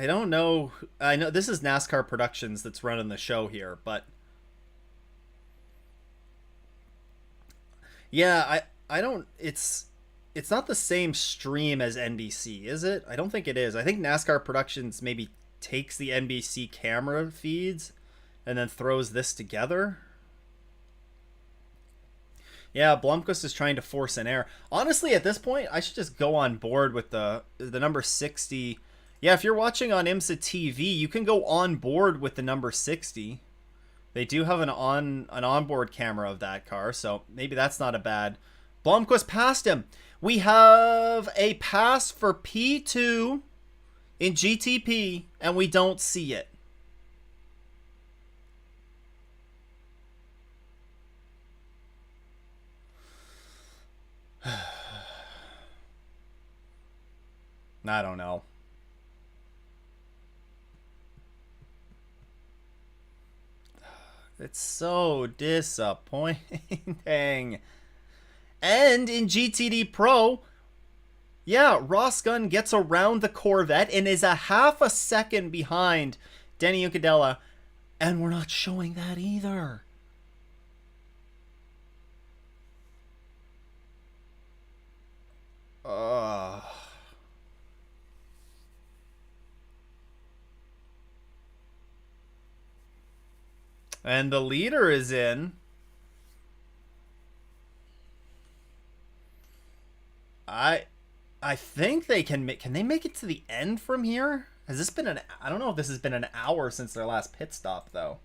don't know. I know this is NASCAR Productions that's running the show here, but yeah, I don't. It's not the same stream as NBC, is it? I don't think it is. I think NASCAR Productions maybe takes the NBC camera feeds and then throws this together. Yeah, Blomqvist is trying to force an error. Honestly, at this point, I should just go on board with the number 60. Yeah, if you're watching on IMSA TV, you can go on board with the number 60. They do have an onboard camera of that car, so maybe that's not a bad. Blomqvist passed him. We have a pass for P2 in GTP, and we don't see it. I don't know. It's so disappointing. And in GTD Pro, yeah, Ross Gunn gets around the Corvette and is a half a second behind Denny Ukadela, and we're not showing that either. And the leader is in. I think they can they make it to the end from here? Has this been I don't know if this has been an hour since their last pit stop though.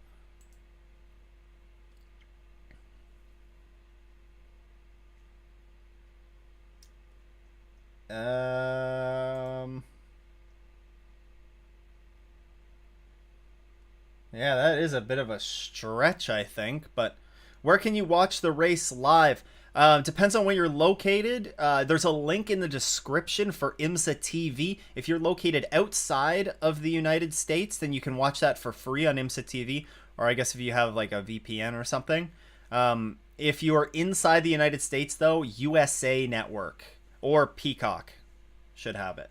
Yeah, that is a bit of a stretch, I think. But where can you watch the race live? Depends on where you're located. There's a link in the description for Imsa TV. If you're located outside of the United States, then you can watch that for free on Imsa TV. Or I guess if you have like a VPN or something. If you are inside the United States, though, USA Network or Peacock should have it.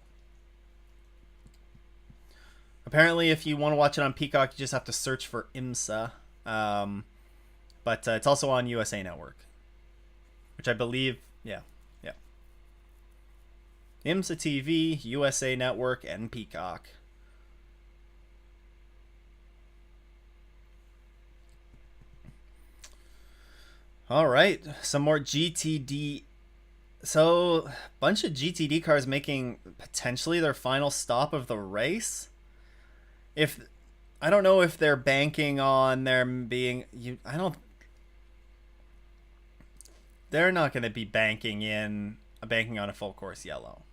Apparently, if you want to watch it on Peacock, you just have to search for IMSA. But it's also on USA Network, which I believe, yeah, yeah. IMSA TV, USA Network, and Peacock. All right, some more GTD. So, bunch of GTD cars making potentially their final stop of the race. If I don't know if they're banking on them being I don't they're not going to be banking on a full course yellow.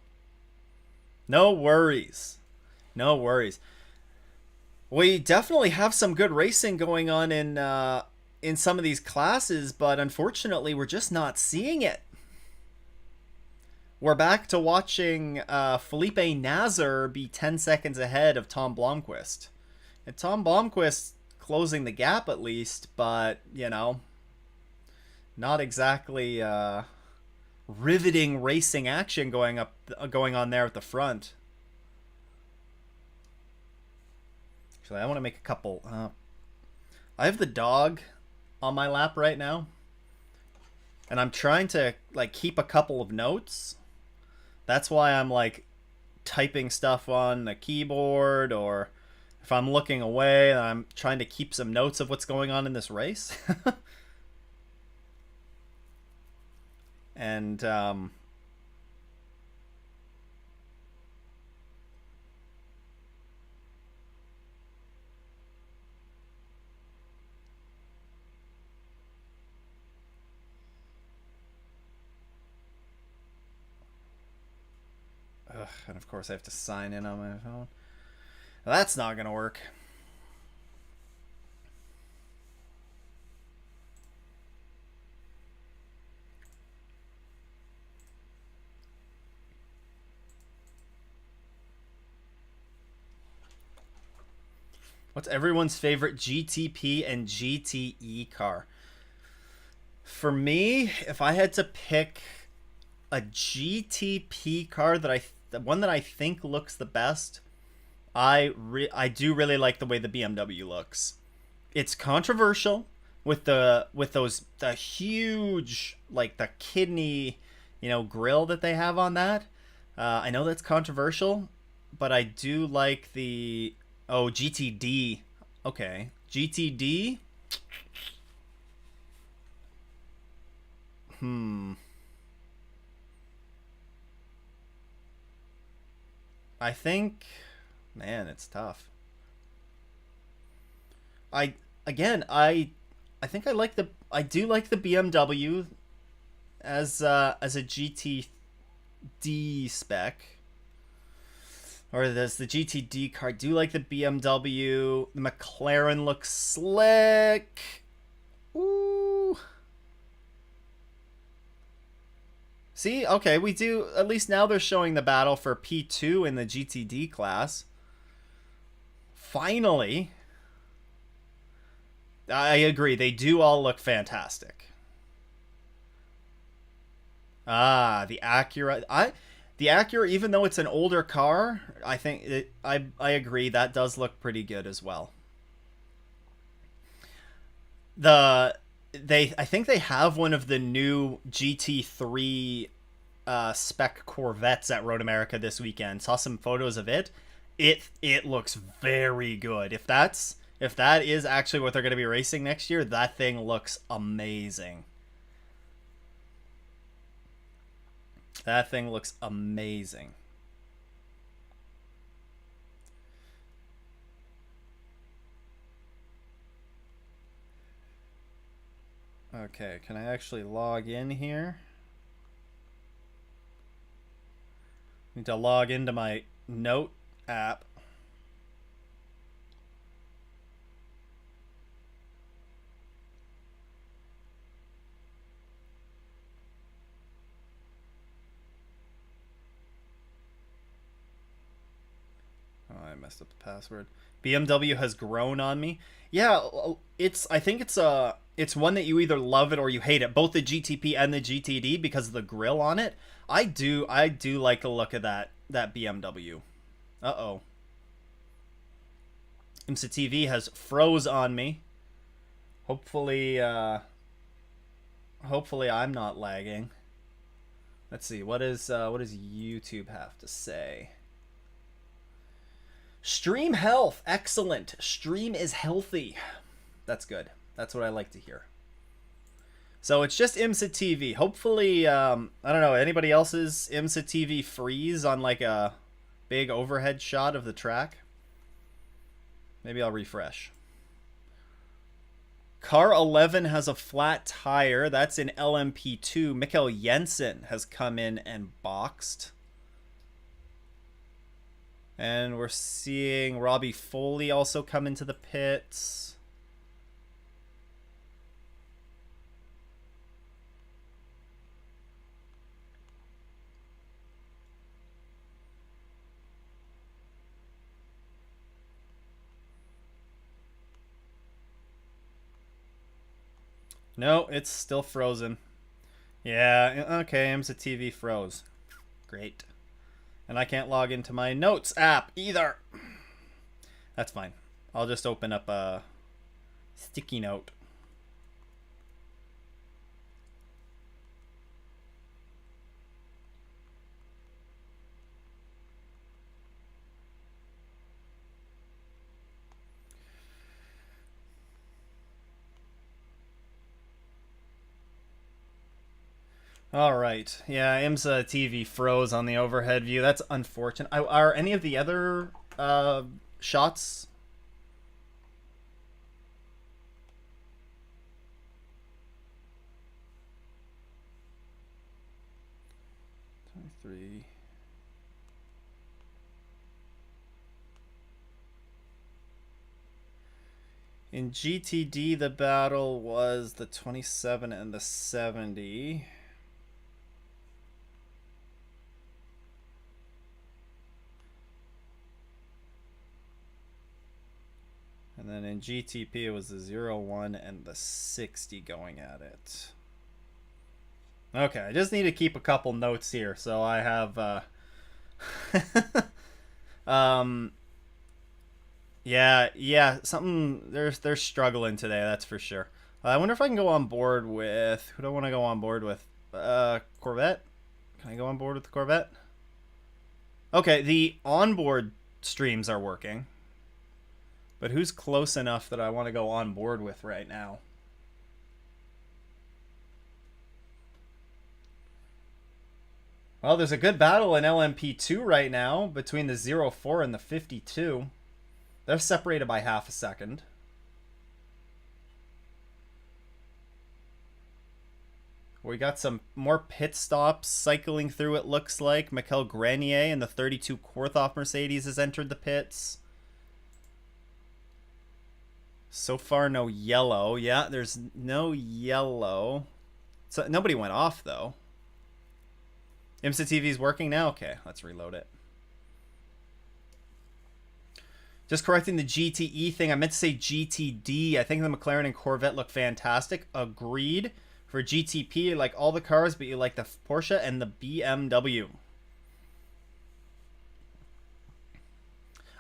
No worries. No worries. We definitely have some good racing going on in some of these classes, but unfortunately we're just not seeing it. We're back to watching Felipe Nasr be 10 seconds ahead of Tom Blomqvist. And Tom Blomqvist closing the gap at least, but, you know, not exactly riveting racing action going on there at the front. Actually, I want to make a couple. I have the dog on my lap right now, and I'm trying to like keep a couple of notes. That's why I'm like typing stuff on the keyboard, or if I'm looking away, I'm trying to keep some notes of what's going on in this race. And and of course I have to sign in on my phone. Well, that's not gonna work. What's everyone's favorite GTP and GTE car? For me, if I had to pick a GTP car the one that I think looks the best, I do really like the way the BMW looks. It's controversial with the huge like the kidney, grill that they have on that. I know that's controversial, but I do like the GTD. Okay, GTD. I think, man, it's tough. I again, I think I do like the BMW as a GTD spec, or there's the GTD car. I do like the BMW. The McLaren looks slick. Ooh. See, okay, we do. At least now they're showing the battle for P2 in the GTD class. Finally. I agree. They do all look fantastic. The Acura. The Acura, even though it's an older car, I think I agree that does look pretty good as well. I think they have one of the new GT3 spec Corvettes at Road America this weekend. Saw some photos of it. It looks very good. If that is actually what they're going to be racing next year, that thing looks amazing. That thing looks amazing. Okay, can I actually log in here? Need to log into my Note app. messed up the password. BMW has grown on me. Yeah, I think it's one that you either love it or you hate it. Both the GTP and the GTD because of the grill on it. I do like the look of that BMW. Uh-oh. Imsa TV has froze on me. Hopefully I'm not lagging. Let's see, what does YouTube have to say? Stream health, excellent. Stream is healthy. That's good. That's what I like to hear. So it's just Imsa TV. Hopefully, I don't know, anybody else's Imsa TV freeze on like a big overhead shot of the track? Maybe I'll refresh. Car 11 has a flat tire. That's in LMP2. Mikkel Jensen has come in and boxed. And we're seeing Robbie Foley also come into the pits. No, it's still frozen. Yeah, okay, Imsa TV froze. Great. And I can't log into my notes app either. That's fine. I'll just open up a sticky note. All right. Yeah, Imsa TV froze on the overhead view. That's unfortunate. Are any of the other shots? Three. In GTD, the battle was the 27 and the 70. And then in GTP, it was the 01 and the 60 going at it. Okay, I just need to keep a couple notes here. So I have... Yeah, something... They're struggling today, that's for sure. I wonder if I can go on board with... Who do I want to go on board with? Corvette? Can I go on board with the Corvette? Okay, the onboard streams are working. But who's close enough that I want to go on board with right now? Well, there's a good battle in LMP2 right now between the 04 and the 52. They're separated by half a second. We got some more pit stops cycling through, it looks like. Michael Grenier in the 32 Korthoff Mercedes has entered the pits. So far, no yellow. Yeah, there's no yellow. So nobody went off, though. Imsa TV's working now? Okay, let's reload it. Just correcting the GTE thing. I meant to say GTD. I think the McLaren and Corvette look fantastic. Agreed. For GTP, you like all the cars, but you like the Porsche and the BMW.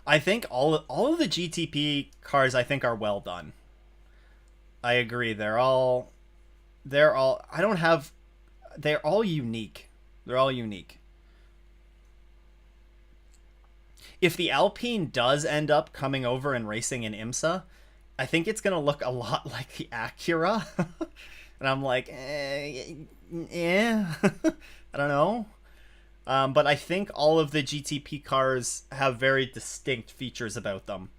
I think all of the GTP cars I think are well done. I agree. They're all they're all unique. They're all unique. If the Alpine does end up coming over and racing in Imsa, I think it's going to look a lot like the Acura. And I'm like, I don't know. But I think all of the GTP cars have very distinct features about them.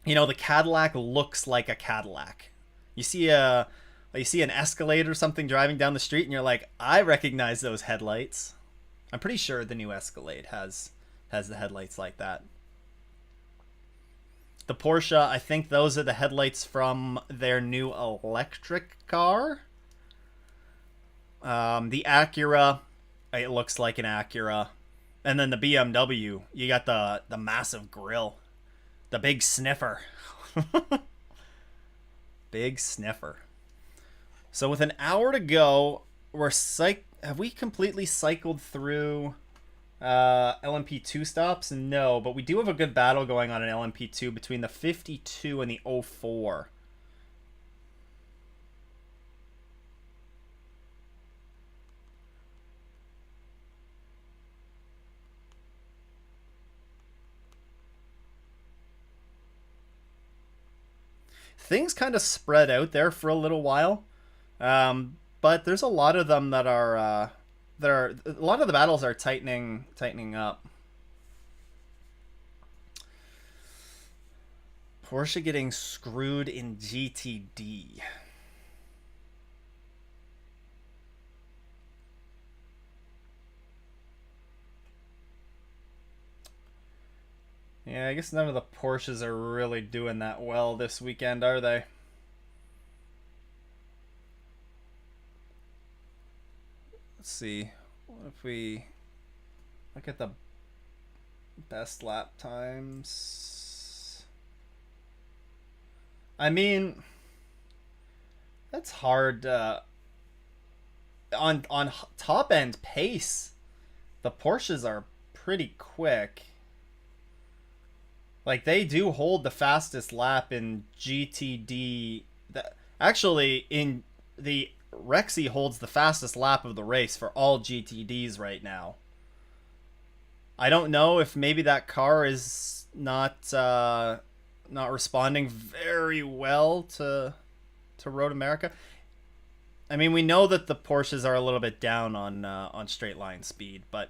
You know, the Cadillac looks like a Cadillac. You see an Escalade or something driving down the street, and you're like, I recognize those headlights. I'm pretty sure the new Escalade has the headlights like that. The Porsche, I think those are the headlights from their new electric car. The Acura, it looks like an Acura. And then the BMW, you got the massive grill, the big sniffer. Big sniffer. So with an hour to go, have we completely cycled through LMP2 stops? No, but we do have a good battle going on in LMP2 between the 52 and the 04. Things kind of spread out there for a little while, but there's a lot of them that are a lot of the battles are tightening up. Porsche getting screwed in GTD. Yeah, I guess none of the Porsches are really doing that well this weekend, are they? Let's see. What if we look at the best lap times? I mean, that's hard. On top end pace, the Porsches are pretty quick. Like, they do hold the fastest lap in GTD. Actually, in the Rexy holds the fastest lap of the race for all GTDs right now. I don't know if maybe that car is not responding very well to Road America. I mean, we know that the Porsches are a little bit down on straight line speed, but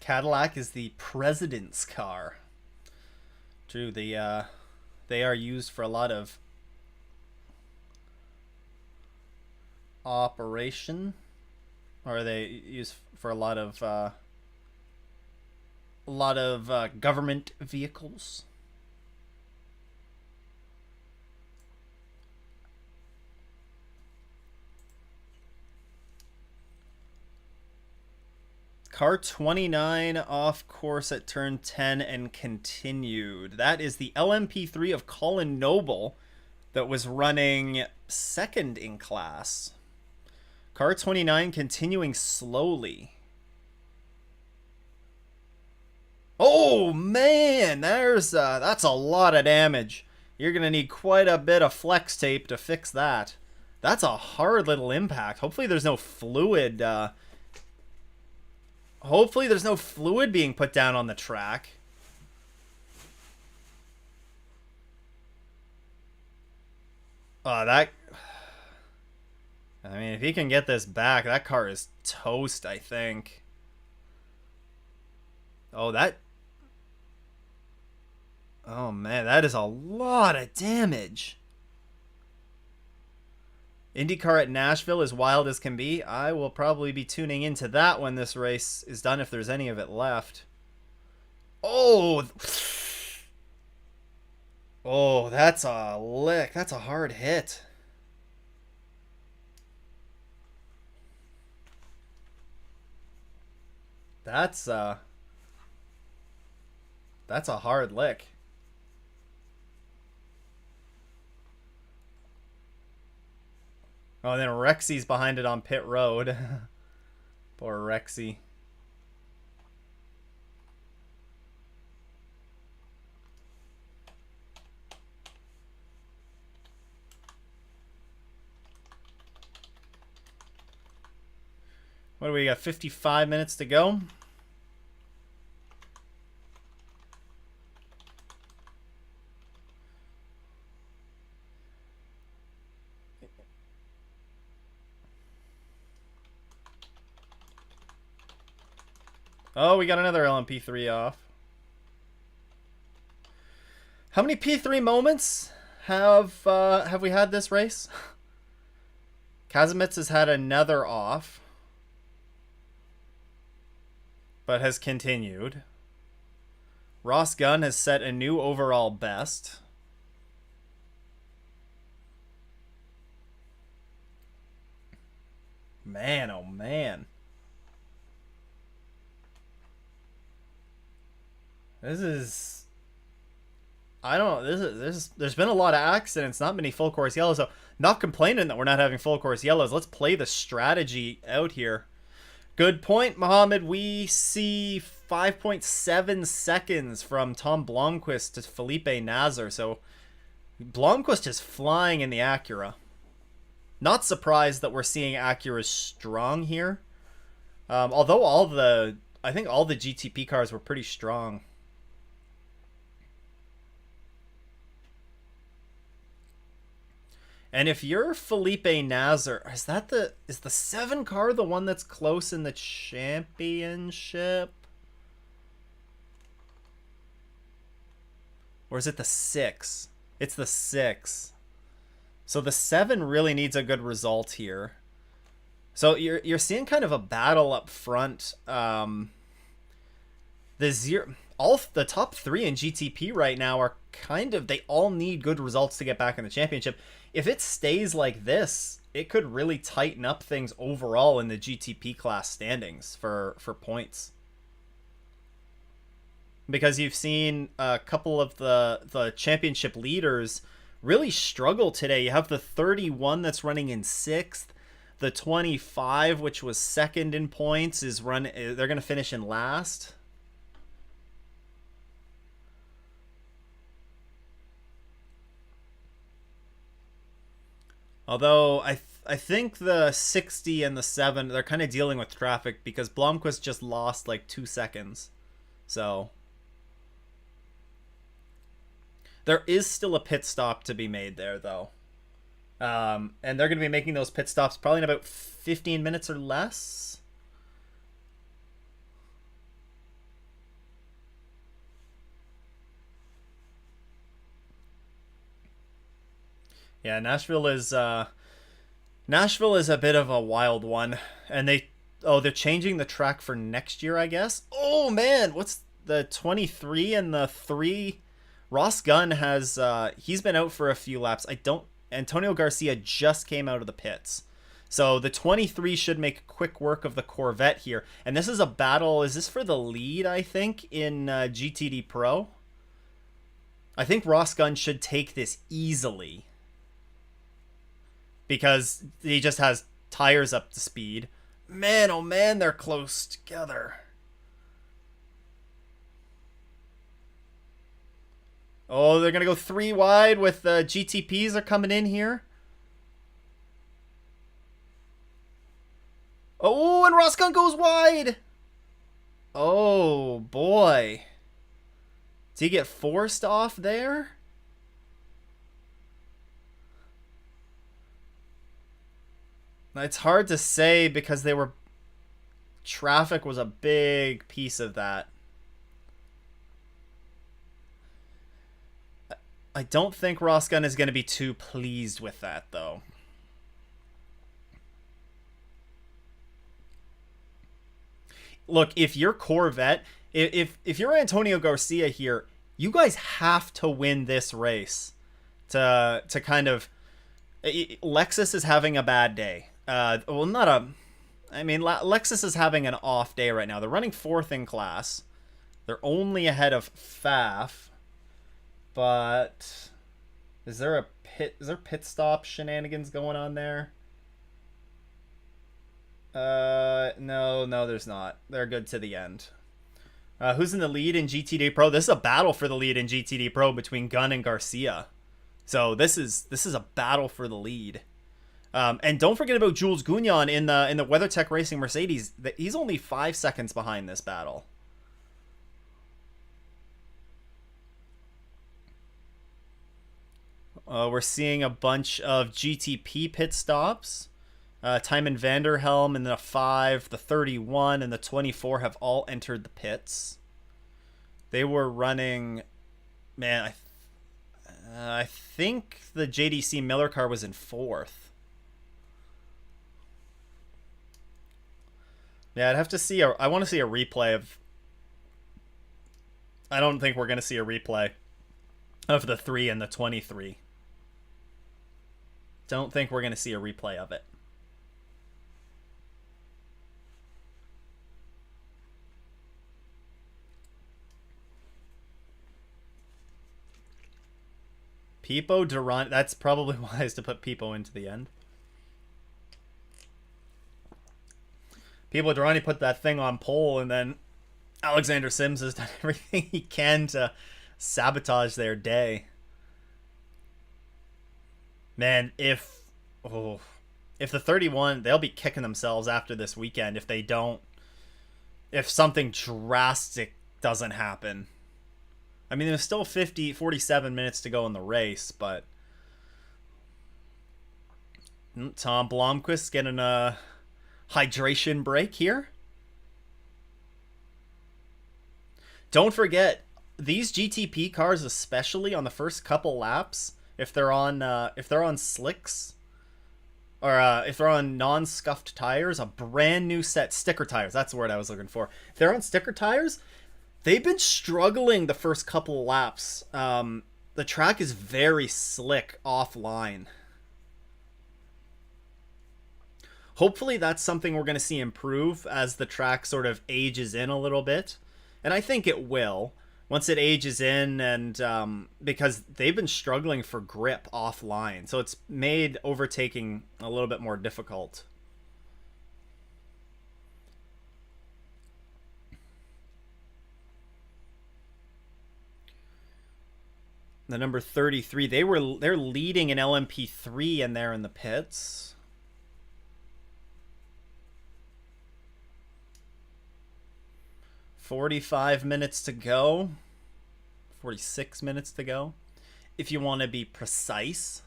Cadillac is the president's car. True, they are used for a lot of operation, or they used for a lot of government vehicles. Car 29 off course at turn 10 and continued. That is the LMP3 of Colin Noble that was running second in class. Car 29 continuing slowly. Oh man, that's a lot of damage. You're gonna need quite a bit of flex tape to fix that. That's a hard little impact. Hopefully there's no fluid being put down on the track. I mean, if he can get this back, that car is toast, I think. Oh, oh man, that is a lot of damage. IndyCar at Nashville, as wild as can be. I will probably be tuning into that when this race is done, if there's any of it left. Oh, that's a lick. That's a hard hit. That's a hard lick. Oh, and then Rexy's behind it on pit road. Poor Rexy. What do we got? 55 minutes to go. Oh, we got another LMP3 off. How many P3 moments have we had this race? Kazimits has had another off. but has continued. Ross Gunn has set a new overall best. Man, oh man. This is... I don't know. There's been a lot of accidents, not many full course yellows. So not complaining that we're not having full course yellows. Let's play the strategy out here. Good point, Mohammed. We see 5.7 seconds from Tom Blomqvist to Felipe Nasr. So Blomqvist is flying in the Acura. Not surprised that we're seeing Acura strong here. Although I think all the GTP cars were pretty strong. And if you're Felipe Nasr, is the 7 car the one that's close in the championship? Or is it the 6? It's the 6. So the 7 really needs a good result here. So you're seeing kind of a battle up front. All the top 3 in GTP right now are they all need good results to get back in the championship. If it stays like this, it could really tighten up things overall in the GTP class standings for points. Because you've seen a couple of the championship leaders really struggle today. You have the 31 that's running in 6th. The 25, which was 2nd in points, they're going to finish in last. Although I think the 60 and the 7, they're kind of dealing with traffic because Blomqvist just lost like 2 seconds. So there is still a pit stop to be made there, though. And they're going to be making those pit stops probably in about 15 minutes or less. Yeah, Nashville is a bit of a wild one, and they're changing the track for next year, I guess. Oh man, what's the 23 and the 3? Ross Gunn has he's been out for a few laps. Antonio Garcia just came out of the pits. So the 23 should make quick work of the Corvette here. And this is a battle. Is this for the lead, I think, in GTD Pro? I think Ross Gunn should take this easily, because he just has tires up to speed. Man, oh man, they're close together. Oh, they're going to go 3 wide with the GTPs are coming in here. Oh, and Ross Gunn goes wide. Oh, boy. Did he get forced off there? It's hard to say because traffic was a big piece of that. I don't think Ross Gunn is going to be too pleased with that, though. Look, if you're Corvette, if you're Antonio Garcia here, you guys have to win this race to kind of... Lexus is having a bad day. Lexus is having an off day right now. They're running 4th in class. They're only ahead of Faf. But is there pit stop shenanigans going on there? No, there's not. They're good to the end. Who's in the lead in GTD Pro? This is a battle for the lead in GTD Pro between Gunn and Garcia. So this is a battle for the lead. And don't forget about Jules Gounon in the WeatherTech Racing Mercedes. He's only 5 seconds behind this battle. We're seeing a bunch of GTP pit stops. Timon Vanderhelm in the 5, the 31, and the 24 have all entered the pits. They were running... Man, I think the JDC Miller car was in 4th. Yeah, I'd have to see I want to see a replay of. I don't think we're gonna see a replay of the 3 and the 23. Don't think we're gonna see a replay of it. Pipo Durant. That's probably wise to put Pipo into the end. Pipo Durrani put that thing on pole, and then Alexander Sims has done everything he can to sabotage their day. Man, if the 31, they'll be kicking themselves after this weekend if they don't. If something drastic doesn't happen. I mean, there's still 47 minutes to go in the race, but Tom Blomqvist getting a hydration break here. Don't forget, these GTP cars, especially on the first couple laps, if they're on slicks or if they're on non-scuffed tires, a brand new set sticker tires. That's the word I was looking for. If they're on sticker tires, they've been struggling the first couple of laps. The track is very slick offline. Hopefully that's something we're going to see improve as the track sort of ages in a little bit. And I think it will once it ages in, and because they've been struggling for grip offline. So it's made overtaking a little bit more difficult. The number 33, they're leading in LMP3 and they're in the pits. $45 minutes to go. 46 minutes to go, if you want to be precise.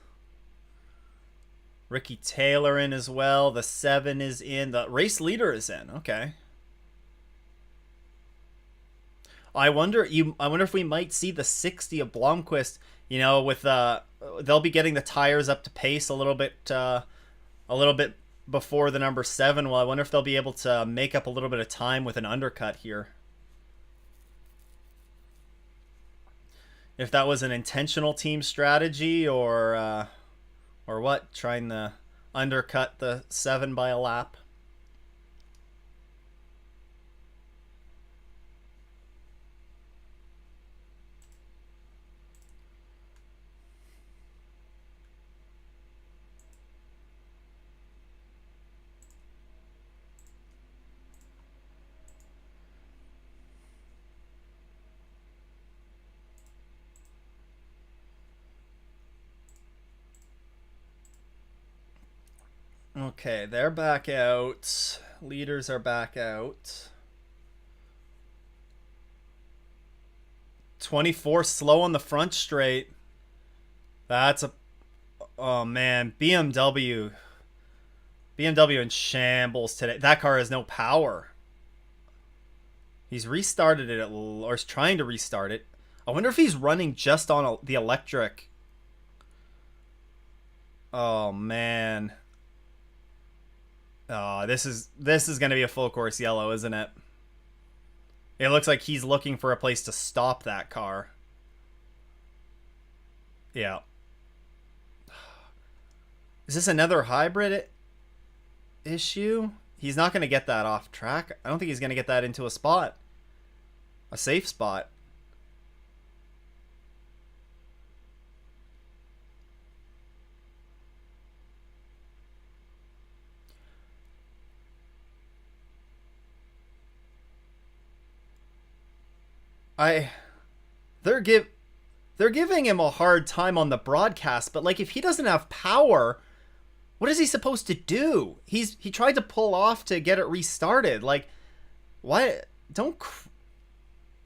Ricky Taylor in as well. The 7 is in. The race leader is in. Okay. I wonder if we might see the 60 of Blomqvist, you know, with they'll be getting the tires up to pace a little bit before the number 7. Well, I wonder if they'll be able to make up a little bit of time with an undercut here. If that was an intentional team strategy or what, trying to undercut the 7 by a lap. Okay, they're back out. Leaders are back out. 24 slow on the front straight. That's a... Oh, man. BMW in shambles today. That car has no power. He's restarted it, or is trying to restart it. I wonder if he's running just on the electric. Oh, man. Oh, this is going to be a full course yellow, isn't it? It looks like he's looking for a place to stop that car. Yeah. Is this another hybrid issue? He's not going to get that off track. I don't think he's going to get that into a spot. A safe spot. They're giving him a hard time on the broadcast, but like if he doesn't have power, what is he supposed to do? He tried to pull off to get it restarted. Like, why don't...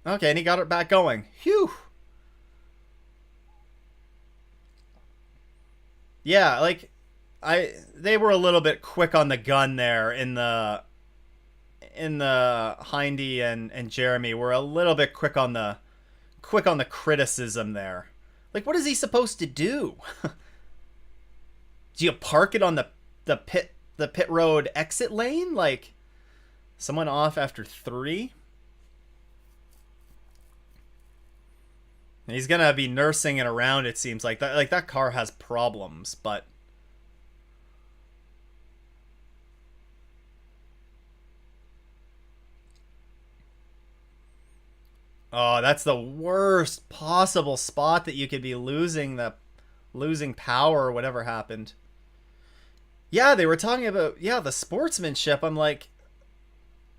Okay, and he got it back going. Phew. Yeah, like they were a little bit quick on the gun there in the Hindy and Jeremy were a little bit quick on the criticism there. Like, what is he supposed to do? Do you park it on the pit road exit lane? Like, Someone off after 3. He's gonna be nursing it around. It seems like that. Like that car has problems, but oh, that's the worst possible spot that you could be losing power or whatever happened. Yeah, they were talking about the sportsmanship. I'm like,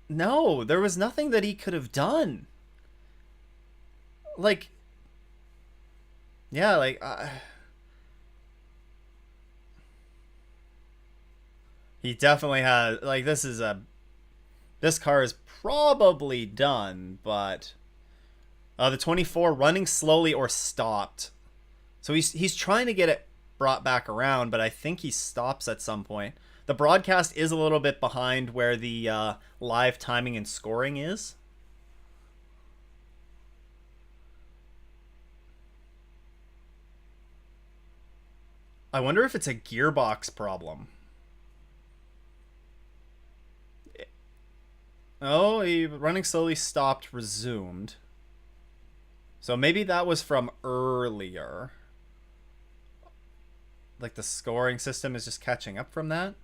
no, there was nothing that he could have done. Like, yeah, like he definitely has. Like, this car is probably done, but the 24 running slowly or stopped. So he's trying to get it brought back around, but I think he stops at some point. The broadcast is a little bit behind where the live timing and scoring is. I wonder if it's a gearbox problem. Oh, he running slowly stopped, resumed. So maybe that was from earlier. Like the scoring system is just catching up from that.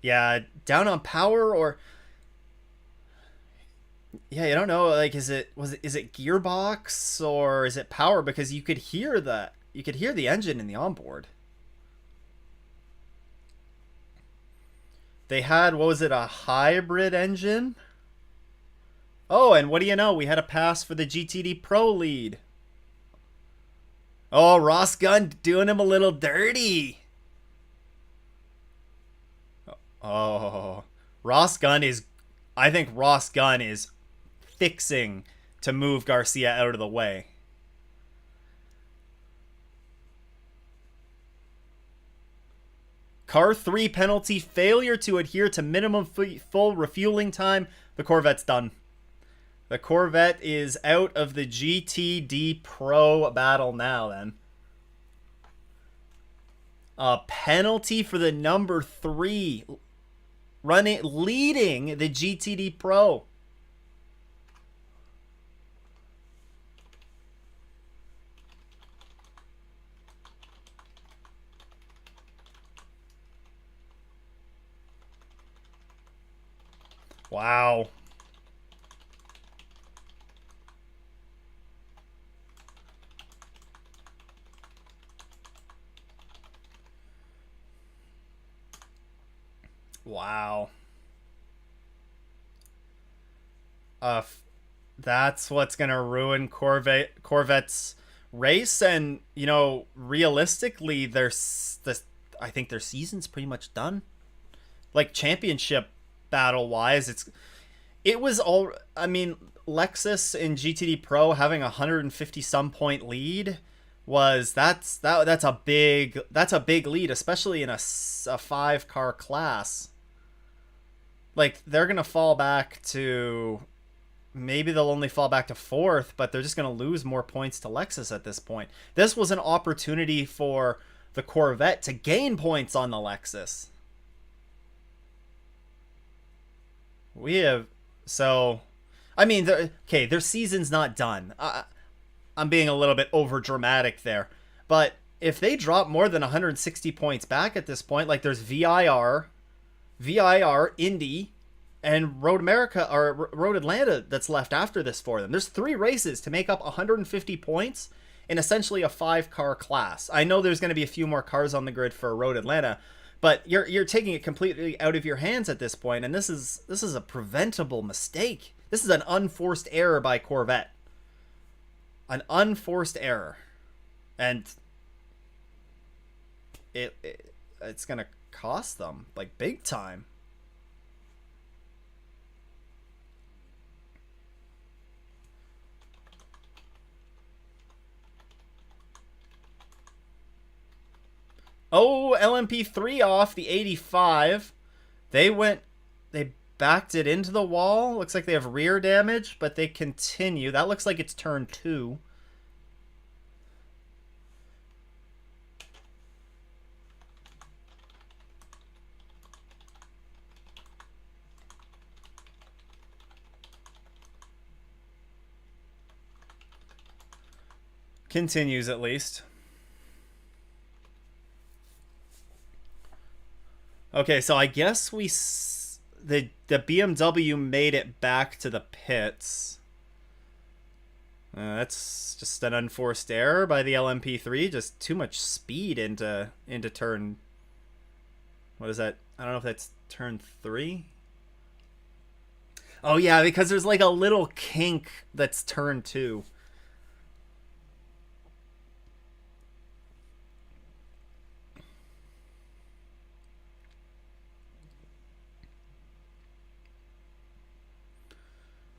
Yeah, down on power or yeah, you don't know. Like, is it gearbox or is it power? Because you could hear the engine in the onboard. They had, what was it, a hybrid engine? Oh, and what do you know? We had a pass for the GTD Pro lead. Oh, Ross Gunn doing him a little dirty. Oh, Ross Gunn is. I think Ross Gunn is fixing to move Garcia out of the way. Car 3 penalty, failure to adhere to minimum full refueling time. The Corvette's done. The Corvette is out of the GTD Pro battle now, then. A penalty for the number 3 leading the GTD Pro. Wow. Wow. That's what's gonna ruin Corvette's race, and realistically, I think their season's pretty much done. Like championship battle wise, it was all. I mean, Lexus in GTD Pro having a 150 some point lead that's a big lead, especially in a 5 car class. Like they're gonna fall back to maybe they'll only fall back to 4th, but they're just gonna lose more points to Lexus at this point. This was an opportunity for the Corvette to gain points on the Lexus. We have so, I mean, their season's not done. I'm being a little bit over dramatic there, but if they drop more than 160 points back at this point, like there's VIR, Indy, and Road America or Road Atlanta that's left after this for them. There's 3 races to make up 150 points in essentially a 5-car class. I know there's going to be a few more cars on the grid for Road Atlanta, but you're taking it completely out of your hands at this point, and this is a preventable mistake. This is an unforced error by Corvette. An unforced error. And it's going to cost them, like, big time. Oh, LMP3 off the 85. They backed it into the wall. Looks like they have rear damage, but they continue. That looks like it's turn 2. Continues at least. Okay, so I guess the BMW made it back to the pits. That's just an unforced error by the LMP3. Just too much speed into turn. What is that? I don't know if that's turn 3. Oh yeah, because there's like a little kink that's turn 2.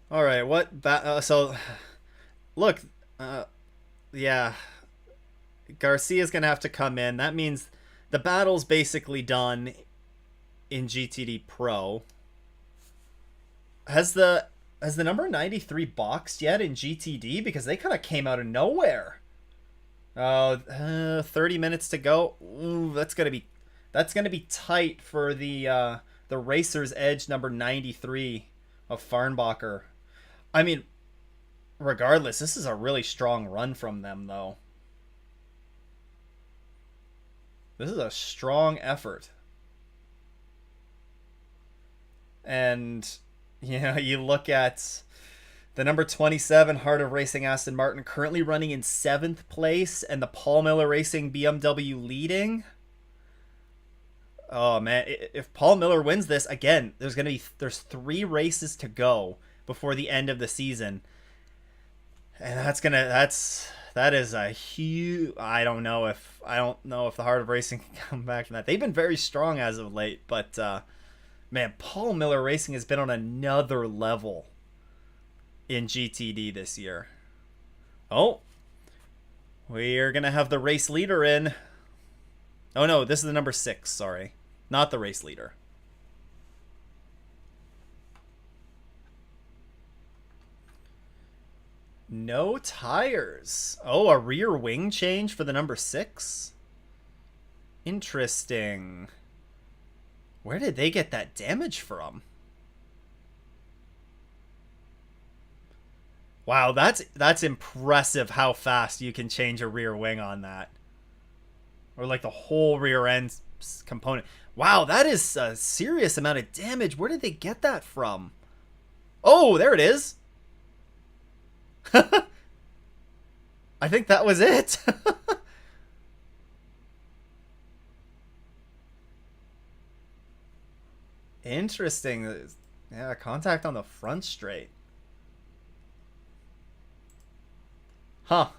All right, what? So, look, uh, yeah, Garcia's gonna have to come in. That means the battle's basically done in GTD Pro. Has the number 93 boxed yet in GTD? Because they kind of came out of nowhere. Oh, 30 minutes to go. Ooh, that's gonna be tight for the Racer's Edge number 93 of Farnbacher. I mean, regardless, this is a really strong run from them, though. This is a strong effort. And, you know, you look at the number 27 Heart of Racing Aston Martin currently running in 7th place, and the Paul Miller Racing BMW leading. Oh man, if Paul Miller wins this again, there's 3 races to go before the end of the season. And that is a huge. I don't know if the Heart of Racing can come back from that. They've been very strong as of late, but man, Paul Miller Racing has been on another level in GTD this year. Oh, we are gonna have the race leader in. Oh no, this is the number 6. Sorry, not the race leader. No tires. Oh, a rear wing change for the number 6? Interesting. Where did they get that damage from? Wow, that's impressive how fast you can change a rear wing on that. Or like the whole rear end component. Wow, that is a serious amount of damage. Where did they get that from? Oh, there it is. I think that was it. Interesting. Yeah, contact on the front straight. Huh.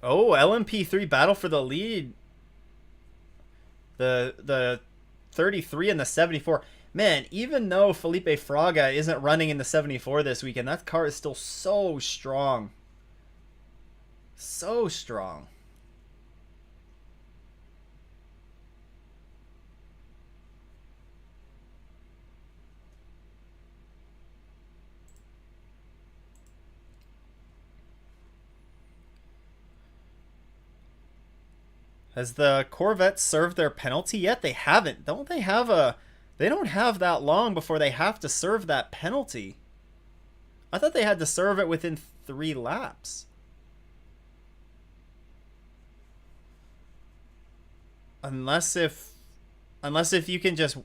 Oh, LMP3 battle for the lead. The 33 and the 74. Man, even though Felipe Fraga isn't running in the 74 this weekend, that car is still so strong. So strong. Has the Corvette served their penalty yet? They haven't. Don't they have a... They don't have that long before they have to serve that penalty. I thought they had to serve it within 3 laps. Unless if you can just... Oh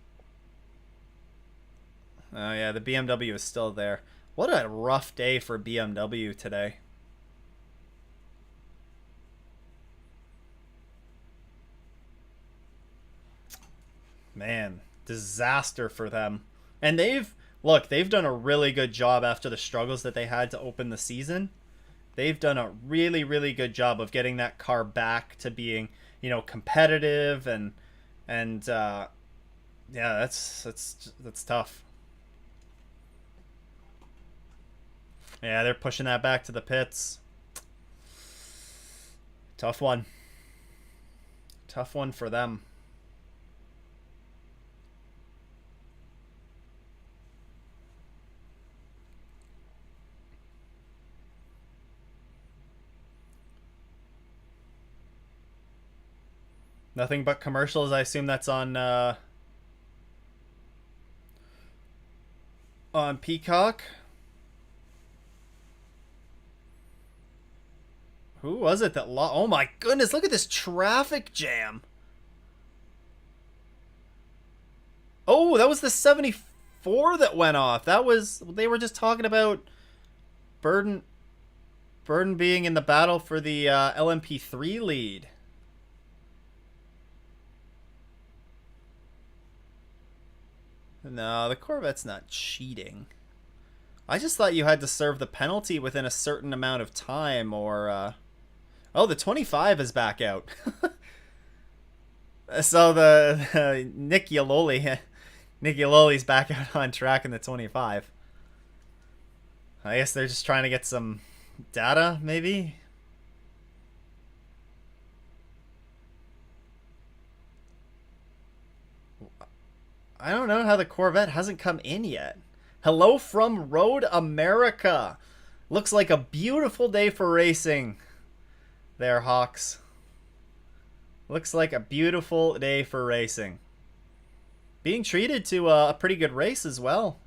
yeah, the BMW is still there. What a rough day for BMW today. Man, disaster for them. And they've done a really good job after the struggles that they had to open the season. They've done a really, really good job of getting that car back to being, you know, competitive and yeah, that's tough. Yeah, they're pushing that back to the pits. Tough one. Tough one for them. Nothing but commercials. I assume that's on Peacock. Who was it that lost? Oh my goodness, look at this traffic jam. Oh, that was the 74 that went off. That was, they were just talking about Burden being in the battle for the LMP3 lead. No, the Corvette's not cheating. I just thought you had to serve the penalty within a certain amount of time, or oh, the 25 is back out. So the Nick Yaloli's back out on track in the 25. I guess they're just trying to get some data, maybe. I don't know how the Corvette hasn't come in yet. Hello from Road America. Looks like a beautiful day for racing there, Hawks. Looks like a beautiful day for racing. Being treated to a pretty good race as well.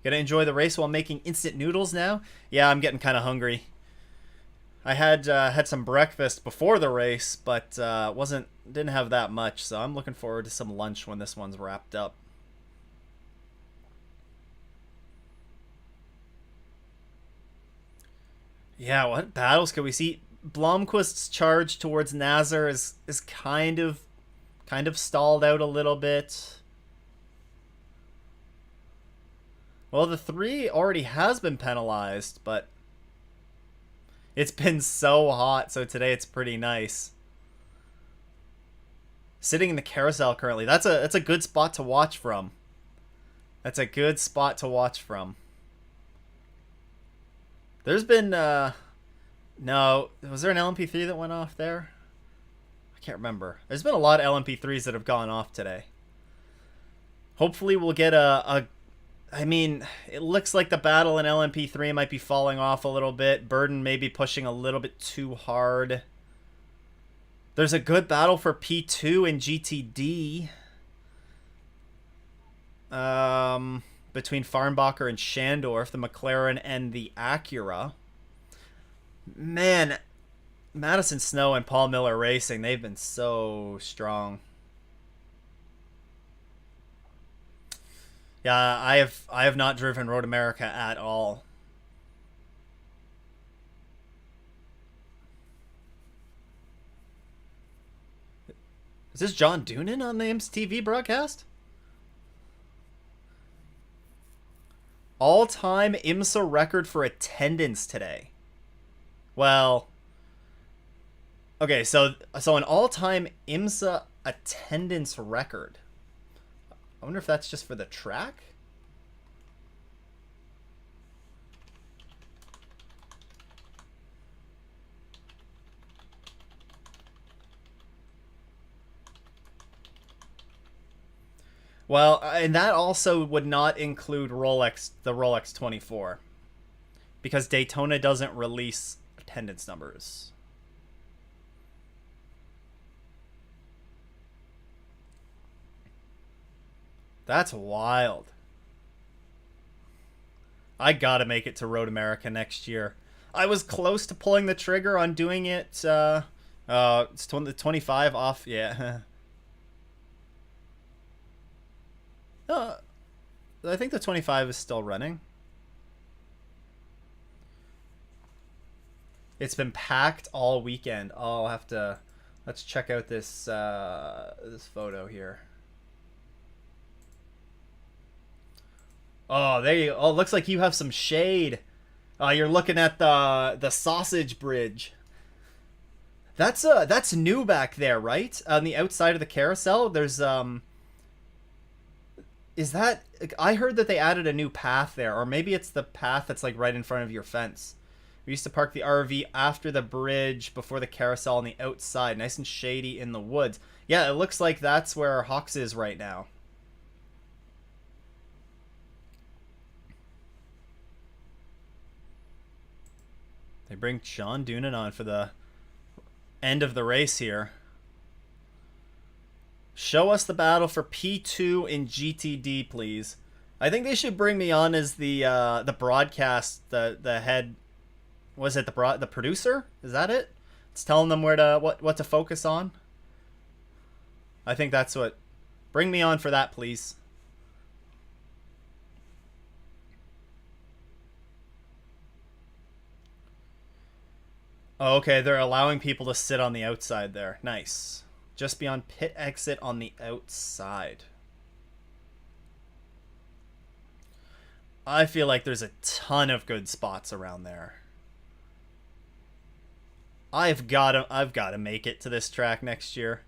Gonna enjoy the race while making instant noodles now? Yeah, I'm getting kind of hungry. I had some breakfast before the race, but didn't have that much, so I'm looking forward to some lunch when this one's wrapped up. Yeah, what battles could we see? Blomqvist's charge towards Nazar is kind of stalled out a little bit. Well, the 3 already has been penalized, but it's been so hot, so today it's pretty nice. Sitting in the carousel currently. That's a good spot to watch from. That's a good spot to watch from. There's been no, was there an LMP3 that went off there? I can't remember. There's been a lot of LMP3s that have gone off today. Hopefully we'll get I mean, it looks like the battle in LMP3 might be falling off a little bit. Burden may be pushing a little bit too hard. There's a good battle for P2 in GTD. Between Farnbacher and Schandorf, the McLaren and the Acura. Man, Madison Snow and Paul Miller Racing, they've been so strong. Yeah, I have not driven Road America at all. Is this John Doonan on the Imsa TV broadcast? All-time Imsa record for attendance today. Well, okay, so an all-time Imsa attendance record. I wonder if that's just for the track? Well, and that also would not include the Rolex 24. Because Daytona doesn't release attendance numbers. That's wild. I gotta make it to Road America next year. I was close to pulling the trigger on doing it. It's 25 off. Yeah. I think the 25 is still running. It's been packed all weekend. Oh, I'll have to... Let's check out this this photo here. Oh, there you go. Oh, looks like you have some shade. You're looking at the sausage bridge. That's new back there, right? On the outside of the carousel, there's is that... I heard that they added a new path there, or maybe it's the path that's like right in front of your fence. We used to park the RV after the bridge, before the carousel on the outside, nice and shady in the woods. Yeah, it looks like that's where Hawks is right now. They bring John Doonan on for the end of the race here. Show us the battle for P2 in GTD, please. I think they should bring me on as the broadcast, the head. Was it the producer? Is that it? It's telling them what to focus on. I think that's what. Bring me on for that, please. Oh, okay, they're allowing people to sit on the outside there. Nice. Just beyond pit exit on the outside. I feel like there's a ton of good spots around there. I've got to make it to this track next year.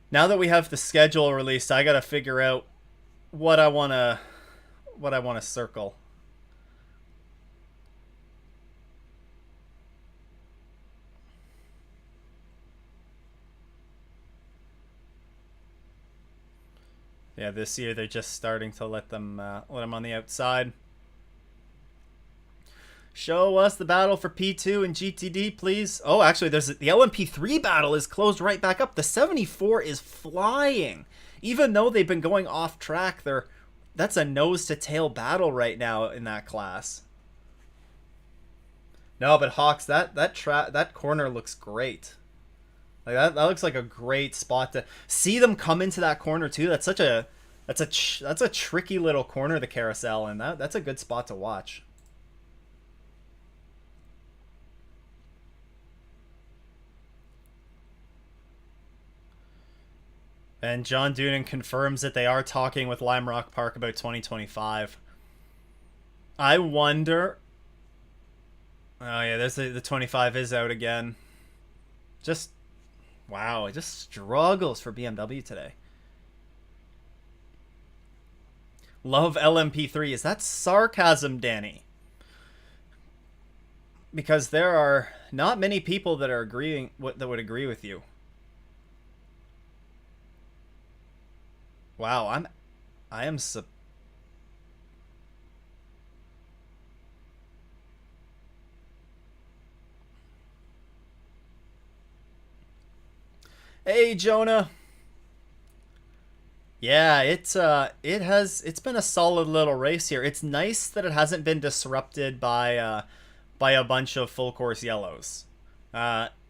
Now that we have the schedule released, I got to figure out what I want to circle. Yeah, this year they're just starting to let them on the outside. Show us the battle for P2 and GTD, please. Oh, actually, there's the LMP3 battle is closed right back up. The 74 is flying. Even though they've been going off track, that's a nose-to-tail battle right now in that class. No, but Hawks, that corner looks great. Like that looks like a great spot to see them come into that corner too. That's a tricky little corner, the carousel, and that's a good spot to watch. And John Doonan confirms that they are talking with Lime Rock Park about 2025. I wonder. Oh yeah, there's the 25 is out again. Just wow, it just struggles for BMW today. Love LMP3. Is that sarcasm, Danny? Because there are not many people that are agreeing that would agree with you. Wow, I am Hey, Jonah. Yeah, it's been a solid little race here. It's nice that it hasn't been disrupted by a bunch of full course yellows.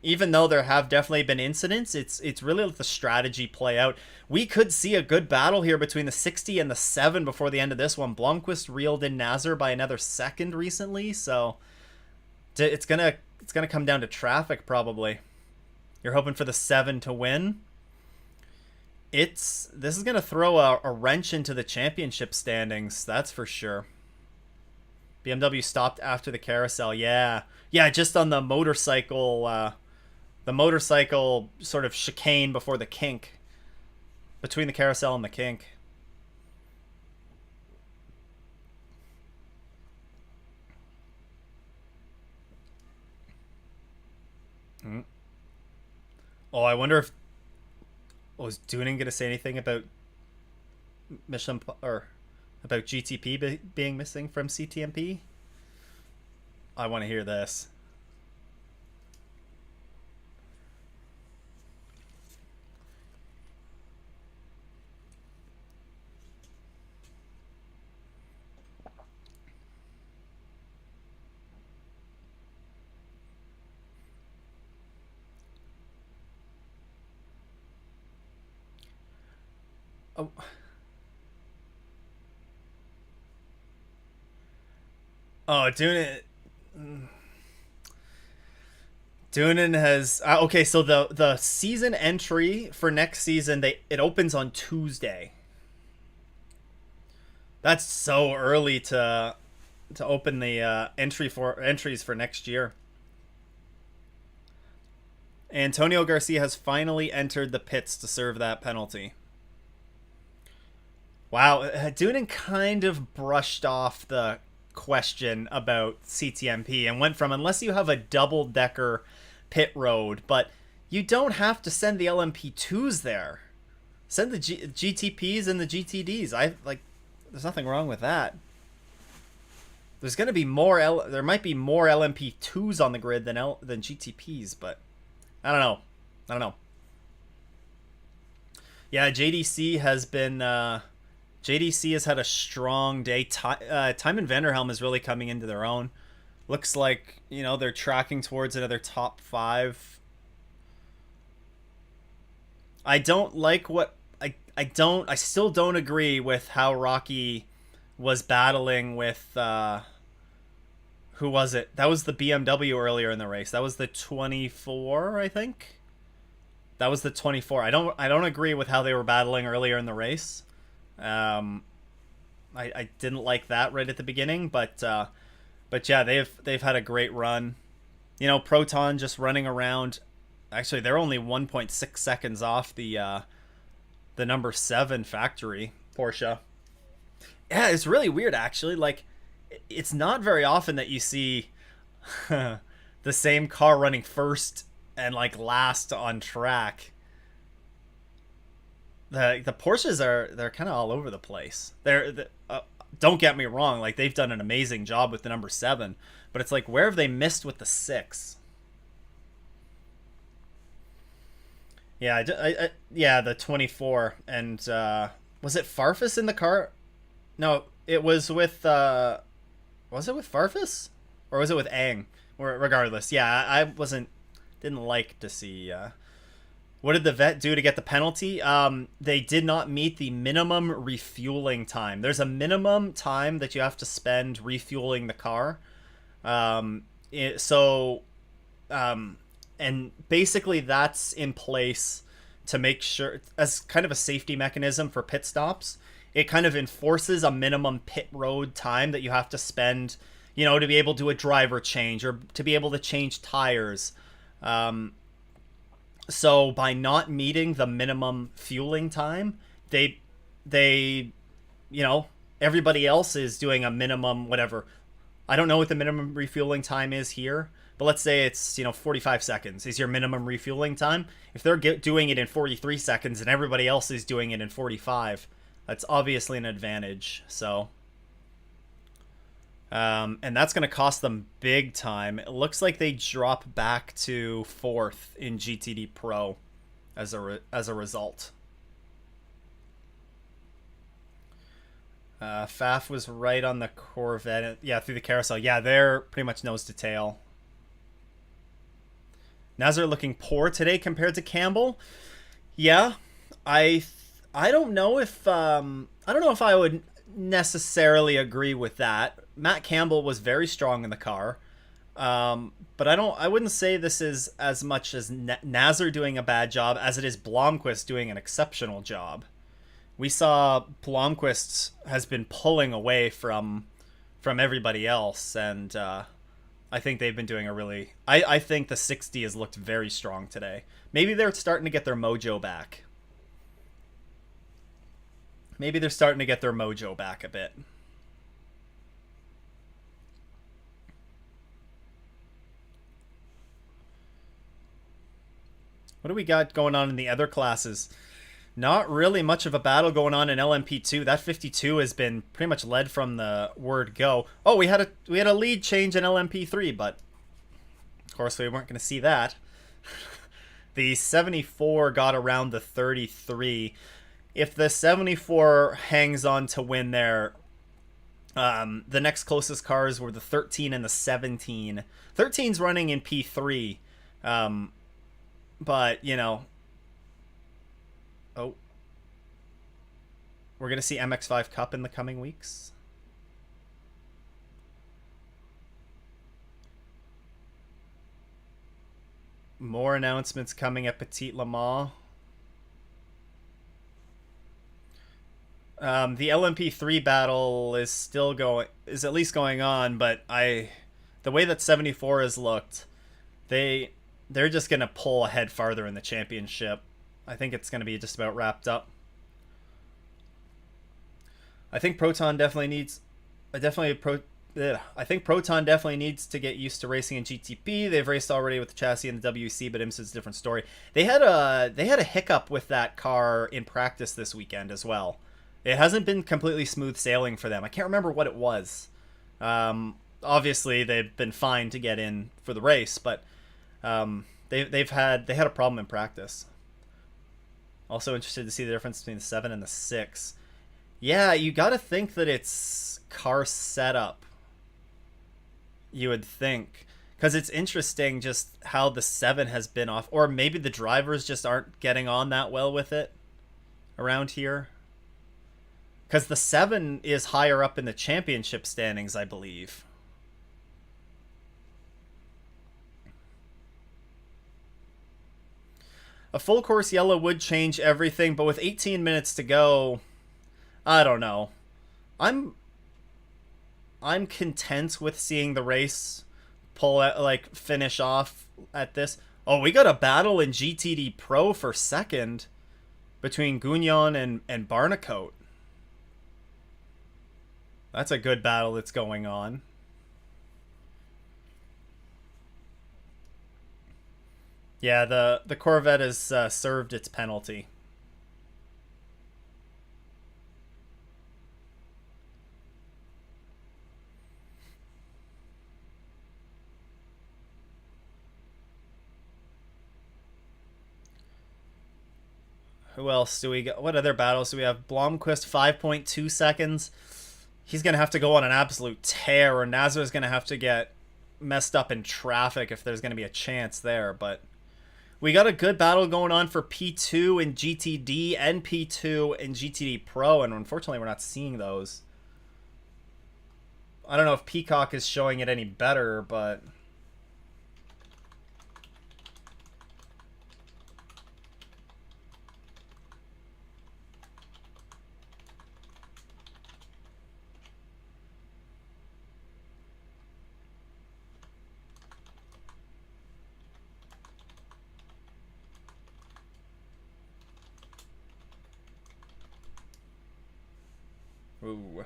Even though there have definitely been incidents, it's really let the strategy play out. We could see a good battle here between the 60 and the 7 before the end of this one. Blomqvist reeled in Nazar by another second recently, so it's gonna come down to traffic probably. You're hoping for the 7 to win. This is gonna throw a wrench into the championship standings, that's for sure. BMW stopped after the carousel. Yeah, just on the motorcycle sort of chicane before the kink, between the carousel and the kink. Oh, I wonder if was Doonan gonna say anything about Michelin or about GTP being missing from CTMP? I want to hear this. Oh. Oh, Doonan has okay. So the season entry for next season it opens on Tuesday. That's so early to open the entries for next year. Antonio Garcia has finally entered the pits to serve that penalty. Wow, Doonan kind of brushed off the question about CTMP and went from unless you have a double-decker pit road, but you don't have to send the LMP2s there. Send the GTPs and the GTDs. There's nothing wrong with that. There's going to be there might be more LMP2s on the grid than GTPs, but I don't know. Yeah, JDC has had a strong day. Time and Vanderhelm is really coming into their own. Looks like, they're tracking towards another top five. I don't like what I still don't agree with how Rocky was battling with who was it? That was the BMW earlier in the race. That was the 24, I think. That was the 24. I don't agree with how they were battling earlier in the race. Um, I didn't like that right at the beginning, but yeah, they've had a great run. Proton just running around. Actually, they're only 1.6 seconds off the number 7 factory Porsche. Yeah, it's really weird actually. Like, it's not very often that you see the same car running first and like last on track. The Porsches they're kind of all over the place. Don't get me wrong, like they've done an amazing job with the number 7, but it's like, where have they missed with the 6? Yeah, yeah, the 24. And was it Farfus in the car? No, it was with was it with Farfus or was it with Aang? Or regardless, yeah, I didn't like to see what did the vet do to get the penalty? They did not meet the minimum refueling time. There's a minimum time that you have to spend refueling the car. Um, it, so and basically that's in place to make sure, as kind of a safety mechanism for pit stops. It kind of enforces a minimum pit road time that you have to spend, to be able to do a driver change or to be able to change tires. So by not meeting the minimum fueling time, they everybody else is doing a minimum whatever. I don't know what the minimum refueling time is here, but let's say it's 45 seconds is your minimum refueling time. If they're doing it in 43 seconds and everybody else is doing it in 45, that's obviously an advantage. So and that's going to cost them big time. It looks like they drop back to 4th in GTD Pro as a result. Faf was right on the Corvette. Yeah, through the carousel. Yeah, they're pretty much nose to tail. Nazar looking poor today compared to Campbell. Yeah, I don't know if I would necessarily agree with that. Matt Campbell was very strong in the car, but I wouldn't say this is as much as Nazar doing a bad job as it is Blomqvist doing an exceptional job. We saw Blomqvist has been pulling away from everybody else, and I think they've been doing a really. I think the 60 has looked very strong today. Maybe they're starting to get their mojo back. Maybe they're starting to get their mojo back a bit. What do we got going on in the other classes? Not really much of a battle going on in LMP2. That 52 has been pretty much led from the word go. Oh, we had a lead change in LMP3, but of course we weren't going to see that. The 74 got around the 33. If the 74 hangs on to win there, the next closest cars were the 13 and the 17. 13's running in P3, but oh, we're gonna see MX5 Cup in the coming weeks. More announcements coming at Petit Le Mans. The LMP3 battle is at least going on, but the way that 74 has looked, they're just gonna pull ahead farther in the championship. I think it's gonna be just about wrapped up. I think Proton definitely needs. I think Proton definitely needs to get used to racing in GTP. They've raced already with the chassis and the WC, but Imsa's a different story. They had a hiccup with that car in practice this weekend as well. It hasn't been completely smooth sailing for them. I can't remember what it was. Obviously, they've been fine to get in for the race, but they had a problem in practice. Also interested to see the difference between the 7 and the 6. Yeah, you got to think that it's car setup. You would think. Because it's interesting just how the 7 has been off. Or maybe the drivers just aren't getting on that well with it around here. Because the 7 is higher up in the championship standings, I believe. A full course yellow would change everything, but with 18 minutes to go, I don't know. I'm content with seeing the race finish off at this. Oh, we got a battle in GTD Pro for second between Gugnon and Barnacote. That's a good battle that's going on. Yeah, the Corvette has served its penalty. Who else do we got? What other battles do we have? Blomqvist, 5.2 seconds. He's going to have to go on an absolute tear, or Nazar's going to have to get messed up in traffic if there's going to be a chance there. But we got a good battle going on for P2 in GTD and P2 in GTD Pro, and unfortunately we're not seeing those. I don't know if Peacock is showing it any better, but... Ooh.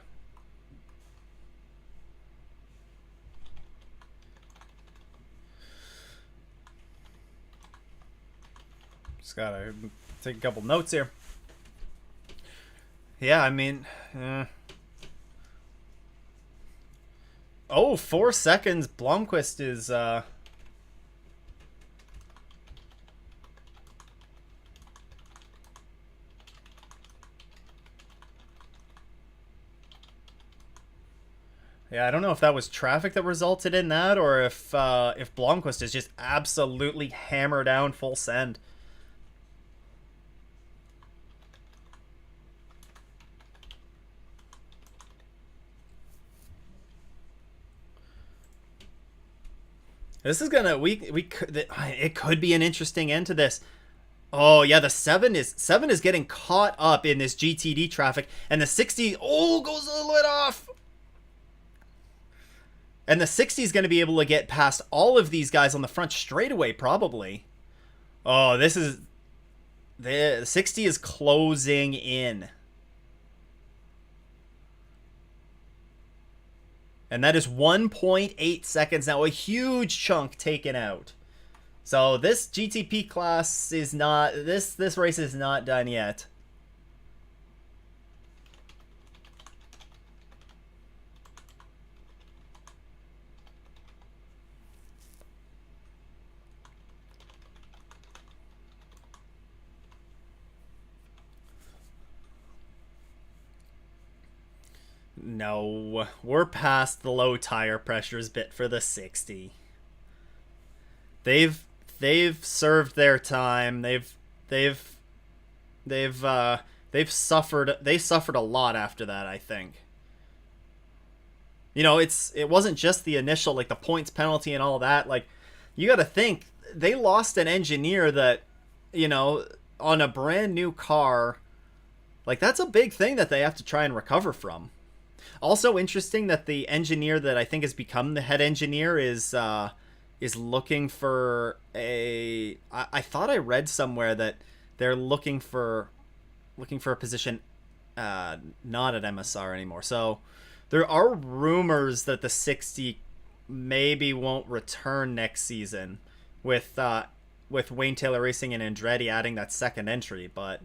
Just gotta take a couple notes here. Yeah, I mean... Oh, 4 seconds. Blomqvist is... Yeah, I don't know if that was traffic that resulted in that, or if Blomqvist is just absolutely hammer down full send. This is gonna it could be an interesting end to this. Oh yeah, the 7 is getting caught up in this GTD traffic, and the 60 goes a little bit off. And the 60 is going to be able to get past all of these guys on the front straightaway, probably. Oh, the 60 is closing in. And that is 1.8 seconds now, a huge chunk taken out. So this GTP class is not, this race is not done yet. No, we're past the low tire pressures bit for the 60. They've served their time. They've suffered a lot after that, I think. You know, it wasn't just the initial, like, the points penalty and all that. Like, you got to think, they lost an engineer that, you know, on a brand new car, like, that's a big thing that they have to try and recover from. Also interesting that the engineer that I think has become the head engineer is looking for a... I thought I read somewhere that they're looking for a position not at MSR anymore. So there are rumors that the 60 maybe won't return next season with Wayne Taylor Racing and Andretti adding that second entry, but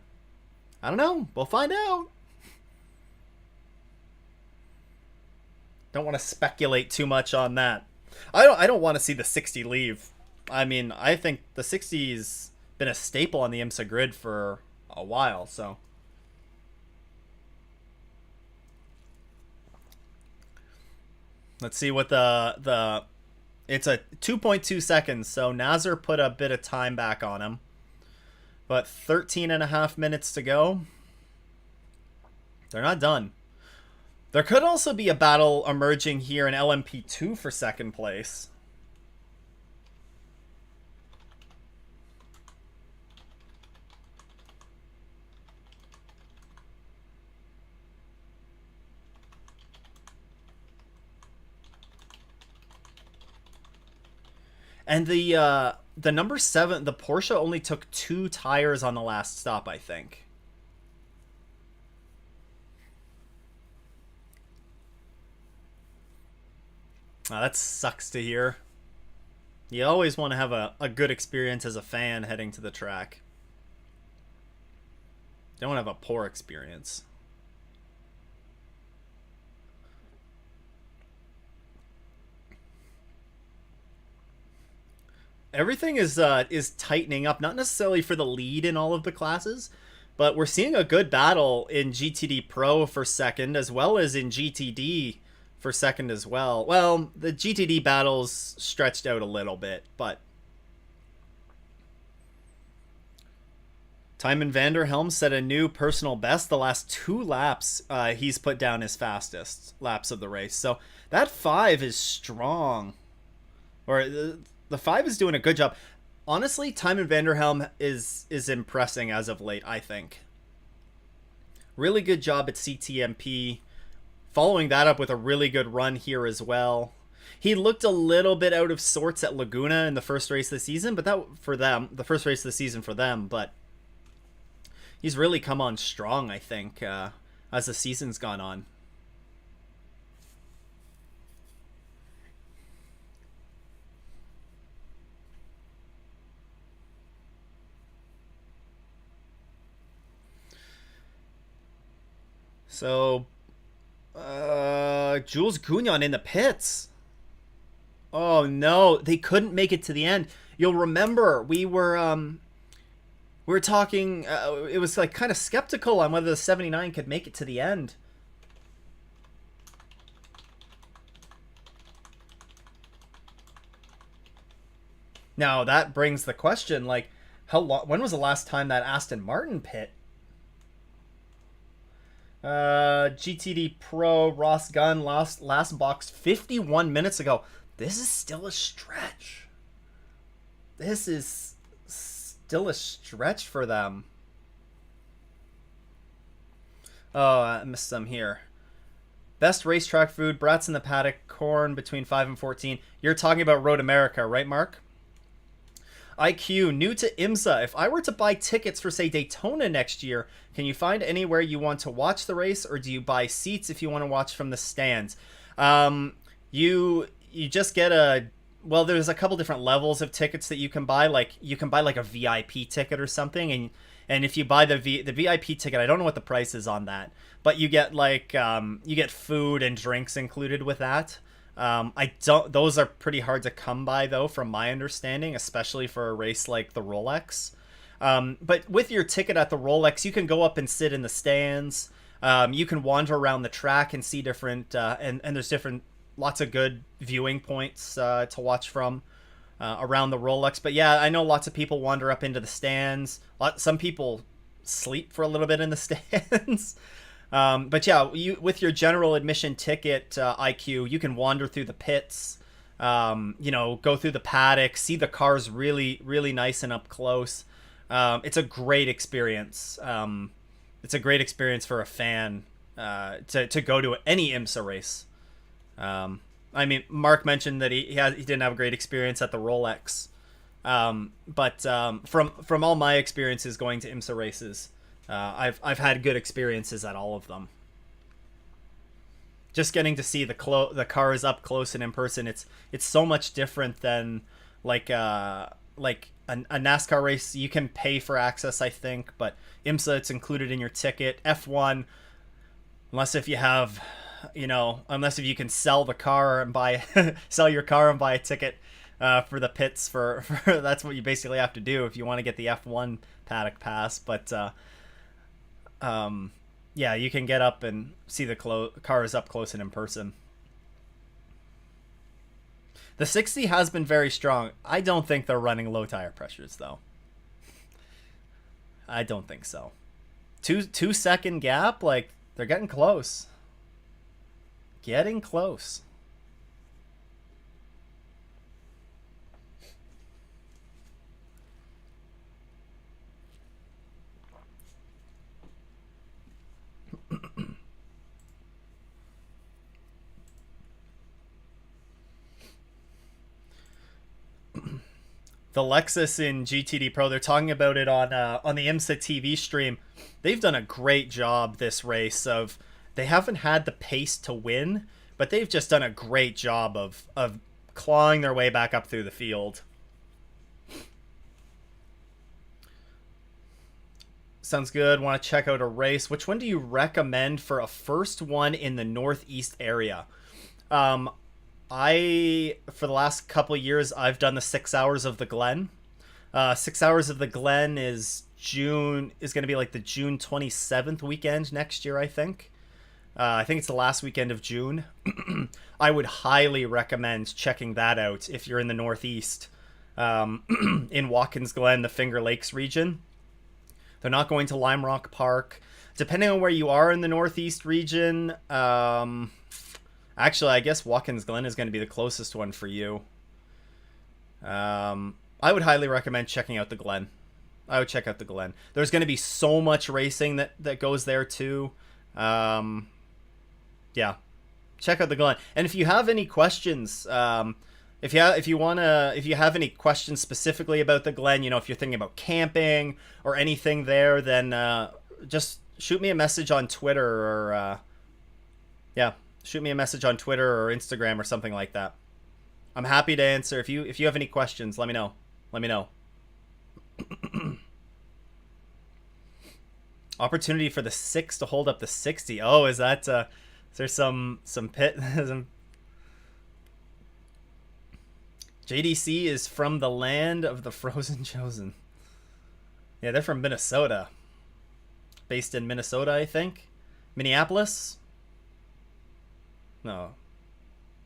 I don't know. We'll find out. Don't want to speculate too much on that. I don't want to see the 60 leave. I mean, I think the 60's been a staple on the IMSA grid for a while. So let's see what the it's a 2.2 seconds. So Nazar put a bit of time back on him, but 13 and a half minutes to go. They're not done. There could also be a battle emerging here in LMP2 for second place. And the number 7, the Porsche only took 2 tires on the last stop, I think. Oh, that sucks to hear. You always want to have a good experience as a fan heading to the track. You don't want to have a poor experience. Everything is tightening up, not necessarily for the lead in all of the classes, but we're seeing a good battle in GTD Pro for second, as well as in GTD for second as well. Well, the GTD battles stretched out a little bit, but Tymon Vanderhelm set a new personal best. The last 2 laps, he's put down his fastest laps of the race. So that 5 is strong. Or the 5 is doing a good job. Honestly, Tymon Vanderhelm is impressing as of late, I think. Really good job at CTMP. Following that up with a really good run here as well. He looked a little bit out of sorts at Laguna in the first race of the season, but that for them, the first race of the season for them, but he's really come on strong, I think, as the season's gone on. So, Jules Gounon in the pits. Oh no, they couldn't make it to the end. You'll remember we were talking. It was like kind of skeptical on whether the 79 could make it to the end. Now that brings the question: like, how long? When was the last time that Aston Martin pit? GTD Pro Ross Gunn last box 51 minutes ago. This is still a stretch. This is still a stretch for them. Oh, I missed some here. Best racetrack food, brats in the paddock, corn between 5 and 14. You're talking about Road America, right, Mark? IQ, new to Imsa. If I were to buy tickets for, say, Daytona next year, can you find anywhere you want to watch the race, or do you buy seats if you want to watch from the stands? You just get a... Well, there's a couple different levels of tickets that you can buy. Like, you can buy, like, a VIP ticket or something, and if you buy the VIP ticket, I don't know what the price is on that, but you get, like, you get food and drinks included with that. Those are pretty hard to come by though, from my understanding, especially for a race like the Rolex. But with your ticket at the Rolex, you can go up and sit in the stands. You can wander around the track and see different, and there's lots of good viewing points to watch from around the Rolex. But yeah, I know lots of people wander up into the stands. Some people sleep for a little bit in the stands. But yeah, with your general admission ticket, IQ, you can wander through the pits, go through the paddock, see the cars really, really nice and up close. It's a great experience. It's a great experience for a fan to go to any IMSA race. I mean, Mark mentioned that he didn't have a great experience at the Rolex, but from all my experiences going to IMSA races, I've had good experiences at all of them. Just getting to see the cars up close and in person, it's so much different than like a NASCAR race. You can pay for access, I think, but IMSA, it's included in your ticket. F1, unless if you can sell the car and sell your car and buy a ticket for the pits for that's what you basically have to do if you want to get the F1 paddock pass. But Yeah, you can get up and see the cars up close and in person. The 60 has been very strong. I don't think they're running low tire pressures though. I don't think so. 2 second gap, like they're getting close. Getting close. The Lexus in GTD Pro, they're talking about it on the Imsa TV stream. They've done a great job this race of they haven't had the pace to win, but they've just done a great job of clawing their way back up through the field. Sounds good. Want to check out a race. Which one do you recommend for a first one in the Northeast area? Um, I for the last couple of years I've done the 6 hours of the Glen. 6 hours of the Glen is going to be like the June 27th weekend next year, I think. I think it's the last weekend of June. I would highly recommend checking that out if you're in the Northeast, in Watkins Glen, the Finger Lakes region. They're not going to Lime Rock Park. Depending on where you are in the Northeast region, actually, I guess Watkins Glen is going to be the closest one for you. I would highly recommend checking out the Glen. I would check out the Glen. There's going to be so much racing that goes there too. Yeah, check out the Glen. And if you have any questions, if you have any questions specifically about the Glen, if you're thinking about camping or anything there, then just shoot me a message on Twitter or yeah, shoot me a message on Twitter or Instagram or something like that. I'm happy to answer. If you have any questions, let me know. Let me know. Opportunity for the 6 to hold up the 60. Oh, is that is there some pit some JDC is from the land of the frozen chosen. Yeah, they're from Minnesota. Based in Minnesota, I think. Minneapolis? No.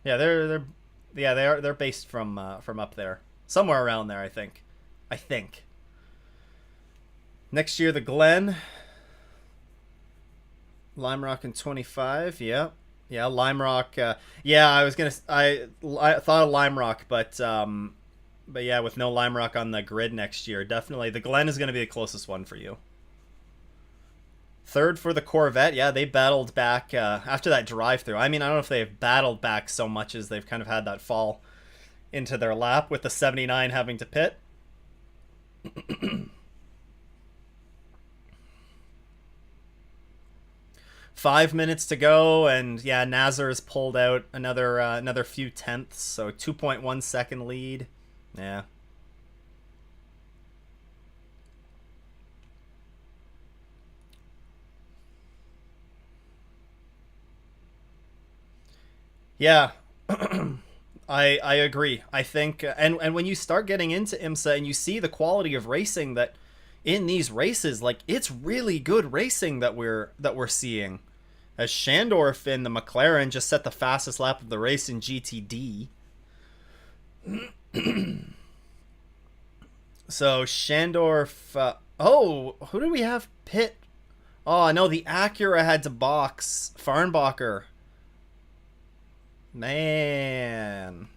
Yeah, they're based from up there. Somewhere around there, I think. Next year the Glen. Lime Rock in 25, yeah. Yeah, Lime Rock. Yeah, I thought of Lime Rock, but yeah, with no Lime Rock on the grid next year, definitely the Glen is going to be the closest one for you. Third for the Corvette. Yeah, they battled back after that drive-through. I mean, I don't know if they've battled back so much as they've kind of had that fall into their lap with the 79 having to pit. 5 minutes to go, and yeah, Nazar has pulled out another few tenths, so 2.1 second lead. Yeah. Yeah. I agree. I think and when you start getting into IMSA and you see the quality of racing that in these races, like it's really good racing that we're seeing. As Shandorf in the McLaren just set the fastest lap of the race in GTD. So Shandorf, oh, who do we have pit? Oh, no, the Acura had to box Farnbacher. Man.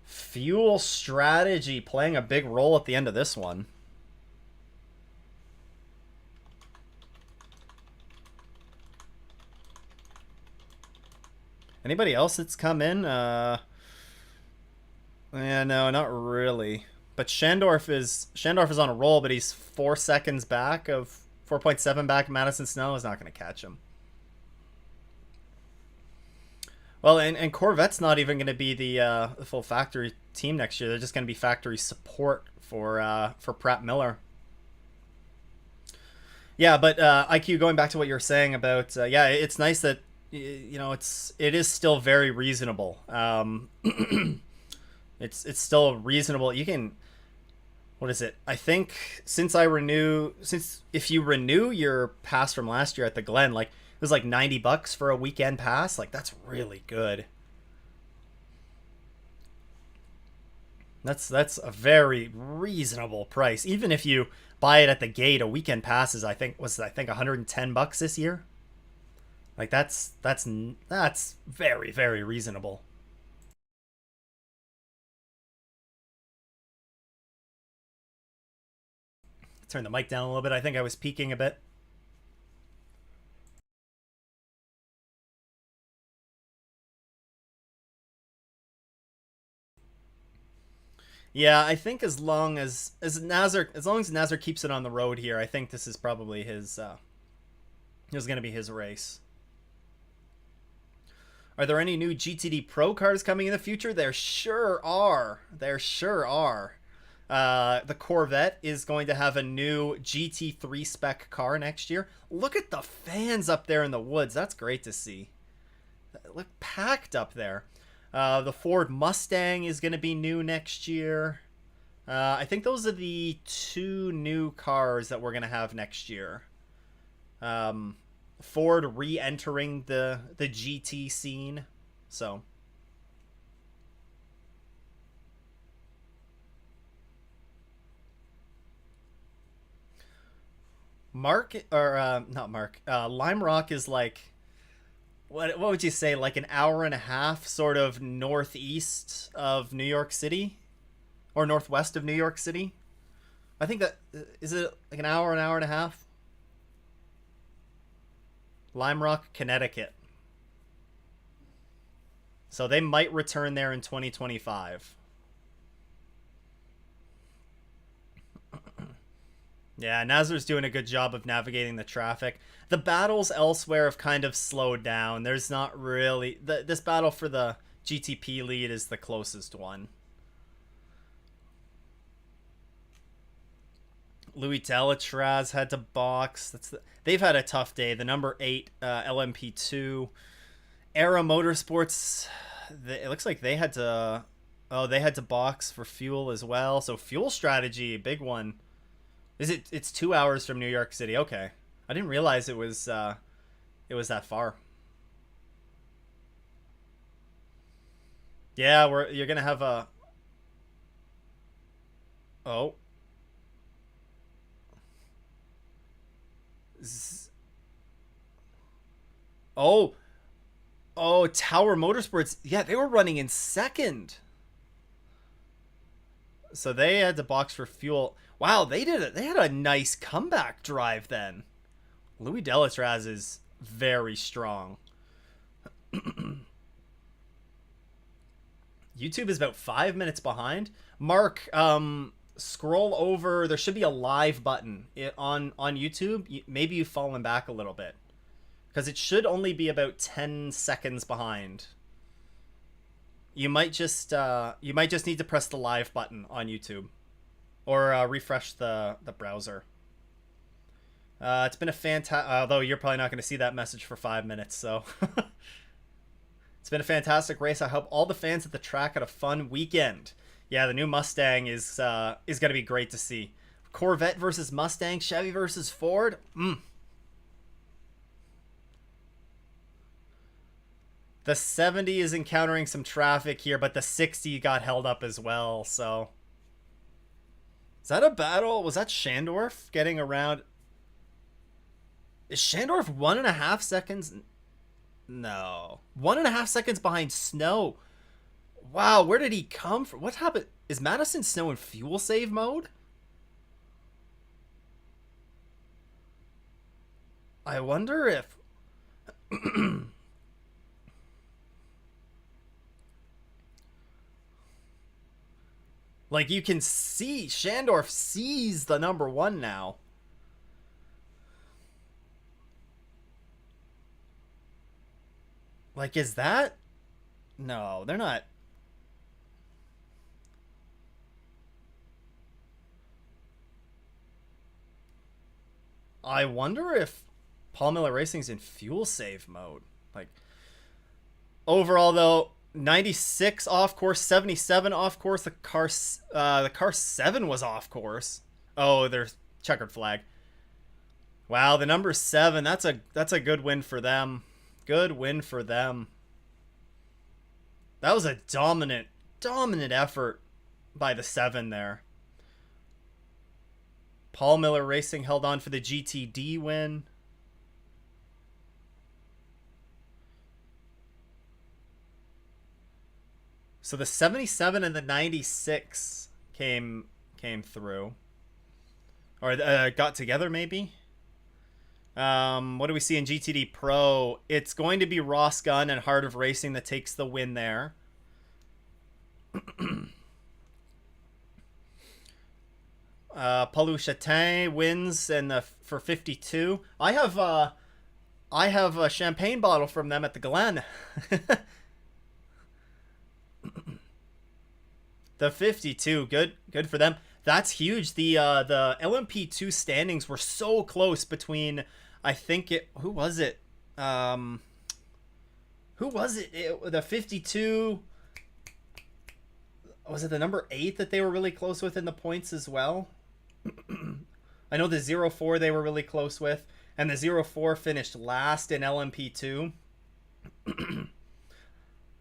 Fuel strategy playing a big role at the end of this one. Anybody else that's come in? Yeah, no, not really. But Shandorf is on a roll, but he's 4 seconds back of 4.7 back. Madison Snow is not going to catch him. Well, and Corvette's not even going to be the full factory team next year. They're just going to be factory support for Pratt Miller. Yeah, but IQ, going back to what you were saying about yeah, it's nice that it is still very reasonable. It's still reasonable. You can what is it? I think since if you renew your pass from last year at the Glen, like it was like $90 for a weekend pass. Like that's really good. That's a very reasonable price. Even if you buy it at the gate, a weekend pass is I think $110 this year. Like that's very very reasonable. Turn the mic down a little bit. I think I was peaking a bit. Yeah, I think as long as Nazar keeps it on the road here, I think this is probably his going to be his race. Are there any new GTD Pro cars coming in the future? There sure are. There sure are. The Corvette is going to have a new GT3 spec car next year. Look at the fans up there in the woods. That's great to see. Look packed up there. The Ford Mustang is going to be new next year. I think those are the two new cars that we're going to have next year. Ford re-entering the GT scene. So Mark or not Mark. Lime Rock is like what would you say, like an hour and a half sort of northeast of New York City or northwest of New York City. I think that is it like an hour and a half. Lime Rock, Connecticut. So they might return there in 2025. Yeah, Nazar's doing a good job of navigating the traffic. The battles elsewhere have kind of slowed down. There's not really this battle for the GTP lead is the closest one. Louis Delatraz had to box. They've had a tough day. The number 8 LMP2 Era Motorsports. It looks like they had to. Oh, they had to box for fuel as well. So fuel strategy, big one. Is it? It's 2 hours from New York City. Okay, I didn't realize it was that far. Yeah, you're gonna have a. Oh. Oh. Oh, Tower Motorsports. Yeah, they were running in second. So they had to box for fuel. Wow, they did it. They had a nice comeback drive then. Louis Delatraz is very strong. YouTube is about 5 minutes behind. Mark, scroll over. There should be a live button on YouTube. Maybe you've fallen back a little bit because it should only be about 10 seconds behind. You might just need to press the live button on YouTube or refresh the browser. It's been a fantastic. Although you're probably not going to see that message for 5 minutes, so it's been a fantastic race. I hope all the fans at the track had a fun weekend. Yeah, the new Mustang is going to be great to see. Corvette versus Mustang, Chevy versus Ford. The 70 is encountering some traffic here, but the 60 got held up as well. So is that a battle? Was that Shandorf getting around? Is Shandorf 1.5 seconds? No. 1.5 seconds behind Snow. Wow, where did he come from? What happened? Is Madison Snow in fuel save mode? I wonder if... like, you can see Shandorf sees the number 1 now. Like, is that... No, they're not... I wonder if Paul Miller Racing's in fuel save mode. Like, overall, though, 96 off course, 77 off course. The car 7 was off course. Oh, there's checkered flag. Wow, the number 7. That's a good win for them. Good win for them. That was a dominant effort by the 7 there. Paul Miller Racing held on for the GTD win. So the 77 and the 96 came through. Or got together, maybe? What do we see in GTD Pro? It's going to be Ross Gunn and Heart of Racing that takes the win there. Paul Chatin wins for 52. I have a champagne bottle from them at the Glen. The 52, good for them. That's huge. The LMP2 standings were so close between, I think who was it? The 52, was it the number 8 that they were really close with in the points as well? I know the 04 they were really close with, and the 04 finished last in LMP2.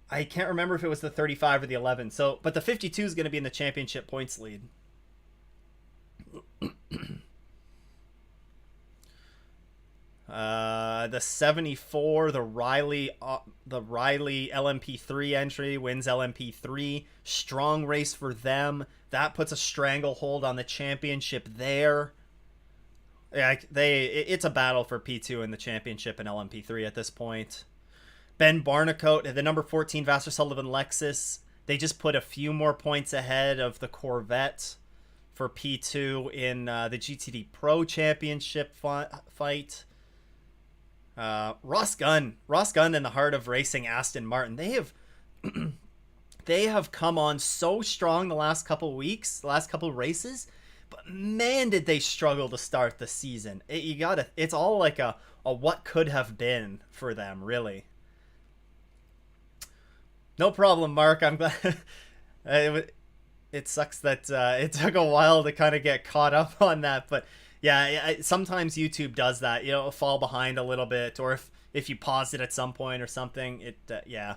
I can't remember if it was the 35 or the 11. So, but the 52 is going to be in the championship points lead. The 74, the Riley LMP3 entry wins LMP3. Strong race for them. That puts a stranglehold on the championship there. Yeah, it's a battle for P2 in the championship and LMP3 at this point. Ben Barnicoat, the number 14 Vassar Sullivan Lexus, they just put a few more points ahead of the Corvette for P2 in the GTD Pro Championship fight. Ross Gunn in the Heart of Racing Aston Martin, they have come on so strong the last couple weeks, the last couple races, but man, did they struggle to start the season. It's all like a what could have been for them, really. No problem, Mark. I'm glad. It sucks that it took a while to kind of get caught up on that, but yeah, sometimes YouTube does that. It'll fall behind a little bit, or if you pause it at some point or something, yeah.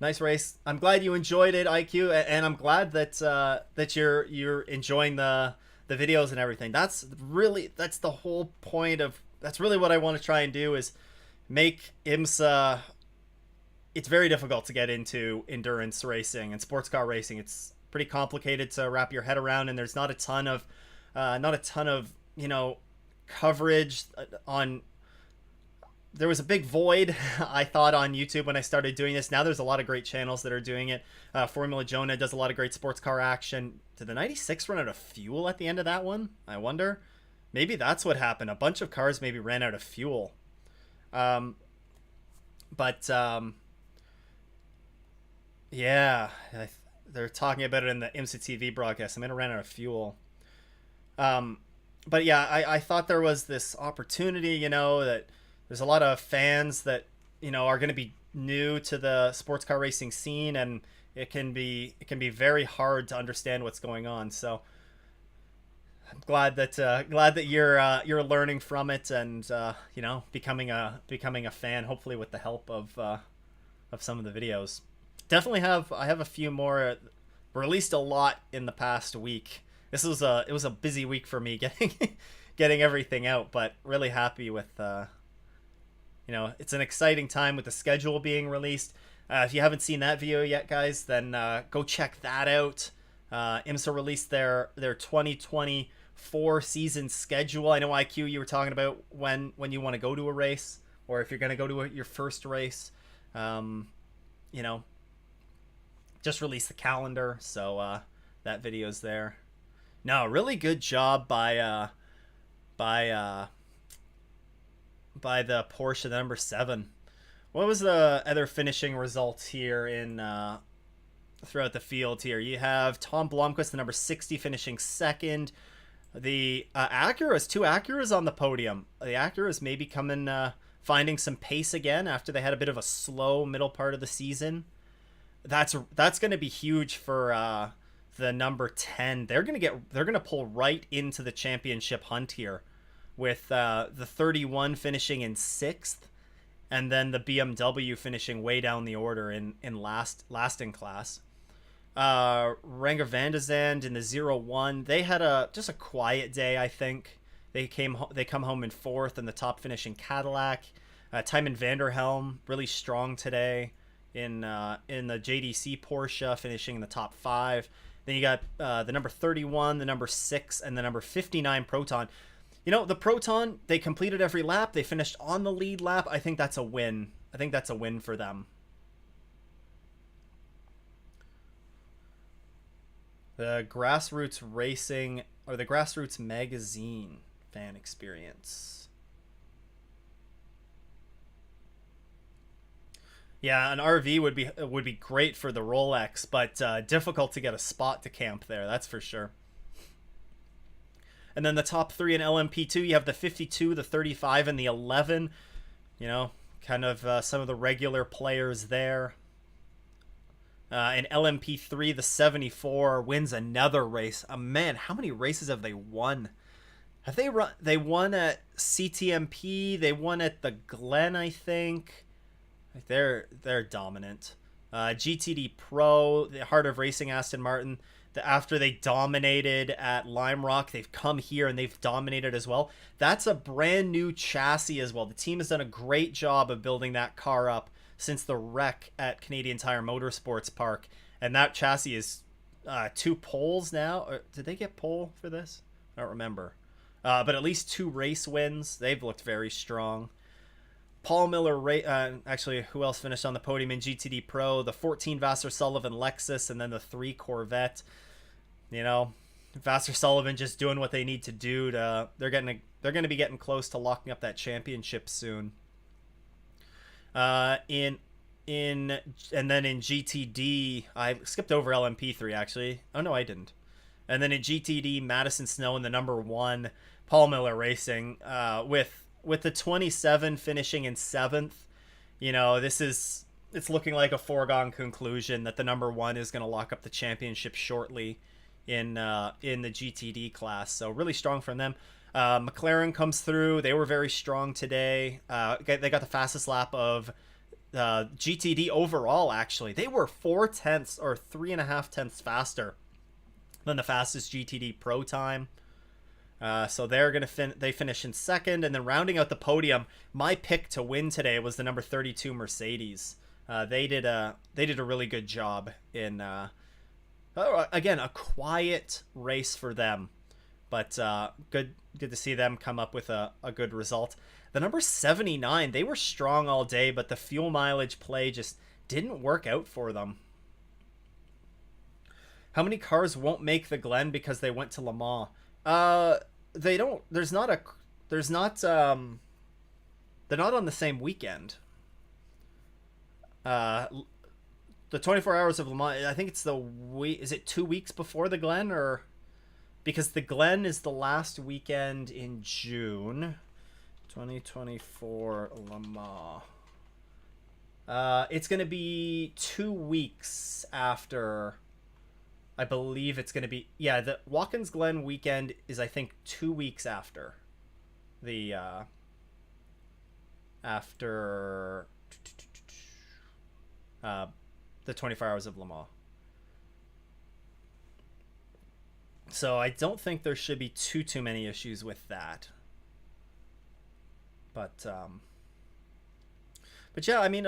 Nice race. I'm glad you enjoyed it, IQ, and I'm glad that you're enjoying the videos and everything. That's the whole point of. That's really what I want to try and do is make Imsa. It's very difficult to get into endurance racing and sports car racing. It's pretty complicated to wrap your head around, and there's not a ton of coverage on. There was a big void, I thought, on YouTube when I started doing this. Now there's a lot of great channels that are doing it. Formula Jonah does a lot of great sports car action. Did the 96 run out of fuel at the end of that one? I wonder. Maybe that's what happened. A bunch of cars maybe ran out of fuel. Yeah, they're talking about it in the IMSA TV broadcast. I mean, it ran out of fuel. But yeah, I thought there was this opportunity, that there's a lot of fans that, are going to be new to the sports car racing scene, and it can be very hard to understand what's going on. So I'm glad that you're learning from it and becoming a fan, hopefully with the help of some of the videos. Definitely I have a few more. Released a lot in the past week. It was a busy week for me getting everything out, but really happy with it's an exciting time with the schedule being released. If you haven't seen that video yet, guys, then go check that out. IMSA released their 2024 season schedule. I know, IQ, you were talking about when you want to go to a race, or if you're going to go to your first race. Just released the calendar, so that video's there. No, really good job by the Porsche, the number 7. What was the other finishing results here in throughout the field here? You have Tom Blomqvist, the number 60, finishing second. The Acuras, 2 Acuras on the podium. The Acuras maybe coming finding some pace again after they had a bit of a slow middle part of the season. That's going to be huge for the number 10. They're going to pull right into the championship hunt here, with the 31 finishing in 6th, and then the BMW finishing way down the order in last in class. Ranger van de Zand in the 0-1. They had just a quiet day, I think. They come home in 4th, and the top finishing Cadillac. Tijmen Vanderhelm really strong today in the JDC Porsche, finishing in the top 5. Then you got the number 31, the number 6, and the number 59 Proton. You know, the Proton, they completed every lap. They finished on the lead lap. I think that's a win. I think that's a win for them. The Grassroots Racing, or the Grassroots Magazine fan experience. Yeah, an RV would be great for the Rolex, but difficult to get a spot to camp there, that's for sure. And then the top 3 in LMP2, you have the 52, the 35, and the 11. You know, kind of some of the regular players there. In LMP3, the 74 wins another race. Man, how many races have they won? Have they run? They won at CTMP. They won at the Glen, I think. They're dominant. GTD Pro, the Heart of Racing Aston Martin. After they dominated at Lime Rock, they've come here and they've dominated as well. That's a brand new chassis as well. The team has done a great job of building that car up since the wreck at Canadian Tire Motorsports Park. And that chassis is 2 poles now. Or did they get pole for this? I don't remember. But at least 2 race wins. They've looked very strong. Paul Miller, actually, who else finished on the podium in GTD Pro? The 14 Vassar Sullivan Lexus, and then the 3 Corvette. You know, Vassar Sullivan just doing what they need to do to. They're going to be getting close to locking up that championship soon. And then in GTD, I skipped over LMP3 actually. Oh no, I didn't. And then in GTD, Madison Snow in the number 1, Paul Miller Racing, with the 27 finishing in 7th. You know, it's looking like a foregone conclusion that the number 1 is going to lock up the championship shortly in the GTD class. So really strong from them. McLaren comes through. They were very strong today. They got the fastest lap of GTD overall, actually. They were 4 tenths or 3.5 tenths faster than the fastest GTD Pro time. So they're gonna they finish in 2nd, and then rounding out the podium, my pick to win today was the number 32 Mercedes. They did a really good job in again, a quiet race for them, but good to see them come up with a good result. The number 79, they were strong all day, but the fuel mileage play just didn't work out for them. How many cars won't make the Glen because they went to Le Mans? They don't. They're not on the same weekend. The 24 Hours of Le Mans, I think it's is it 2 weeks before the Glen, or because the Glen is the last weekend in June. 2024 Le Mans. It's going to be 2 weeks after. I believe it's going to be, yeah, the Watkins Glen weekend is, I think, 2 weeks after the the 24 Hours of Le Mans. So I don't think there should be too many issues with that. But yeah, I mean,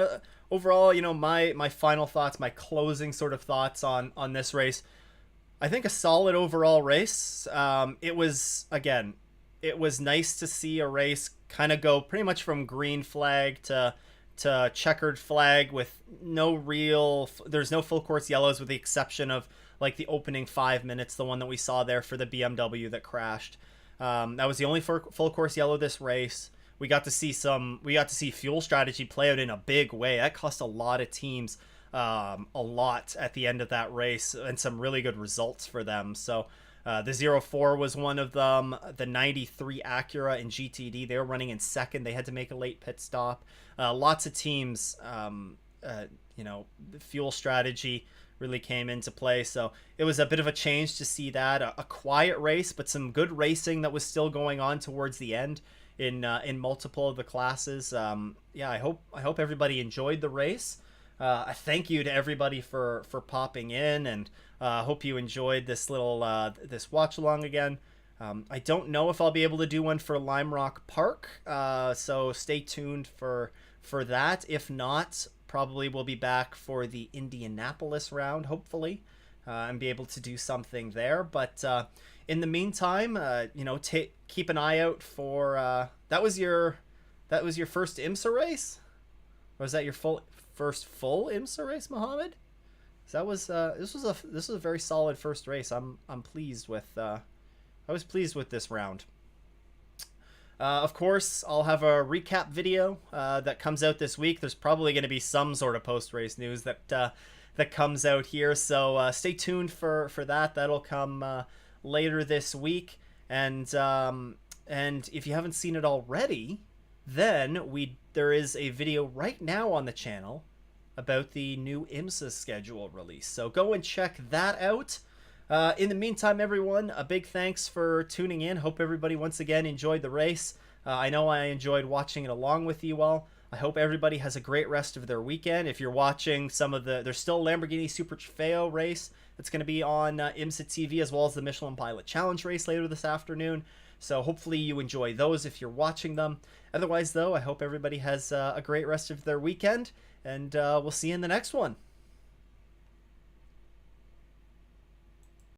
overall, you know, my final thoughts, my closing sort of thoughts on this race. I think a solid overall race. It was nice to see a race kind of go pretty much from green flag to checkered flag with there's no full course yellows, with the exception of like the opening 5 minutes, the one that we saw there for the BMW that crashed. That was the only full course yellow this race. We got to see fuel strategy play out in a big way. That cost a lot of teams a lot at the end of that race, and some really good results for them. So The 04 was one of them. The 93 Acura in GTD, they were running in second. They had to make a late pit stop. Lots of teams, the fuel strategy really came into play. So it was a bit of a change to see that. A quiet race, but some good racing that was still going on towards the end in multiple of the classes. I hope everybody enjoyed the race. A thank you to everybody for popping in, and hope you enjoyed this little this watch along again. I don't know if I'll be able to do one for Lime Rock Park, so stay tuned for that. If not, probably we'll be back for the Indianapolis round, hopefully, and be able to do something there. But in the meantime, keep an eye out for that was your first IMSA race, or was that your first full IMSA race, Mohammed? So that was this was a very solid first race. I'm pleased with I was pleased with this round. Of course, I'll have a recap video that comes out this week. There's probably going to be some sort of post-race news that comes out here, so stay tuned for that. That'll come later this week. And if you haven't seen it already, then there is a video right now on the channel about the new IMSA schedule release. So go and check that out. In the meantime, everyone, a big thanks for tuning in. Hope everybody once again enjoyed the race. I know I enjoyed watching it along with you all. I hope everybody has a great rest of their weekend. If you're watching there's still a Lamborghini Super Trofeo race that's going to be on IMSA TV, as well as the Michelin Pilot Challenge race later this afternoon. So hopefully you enjoy those if you're watching them. Otherwise, though, I hope everybody has a great rest of their weekend, and we'll see you in the next one.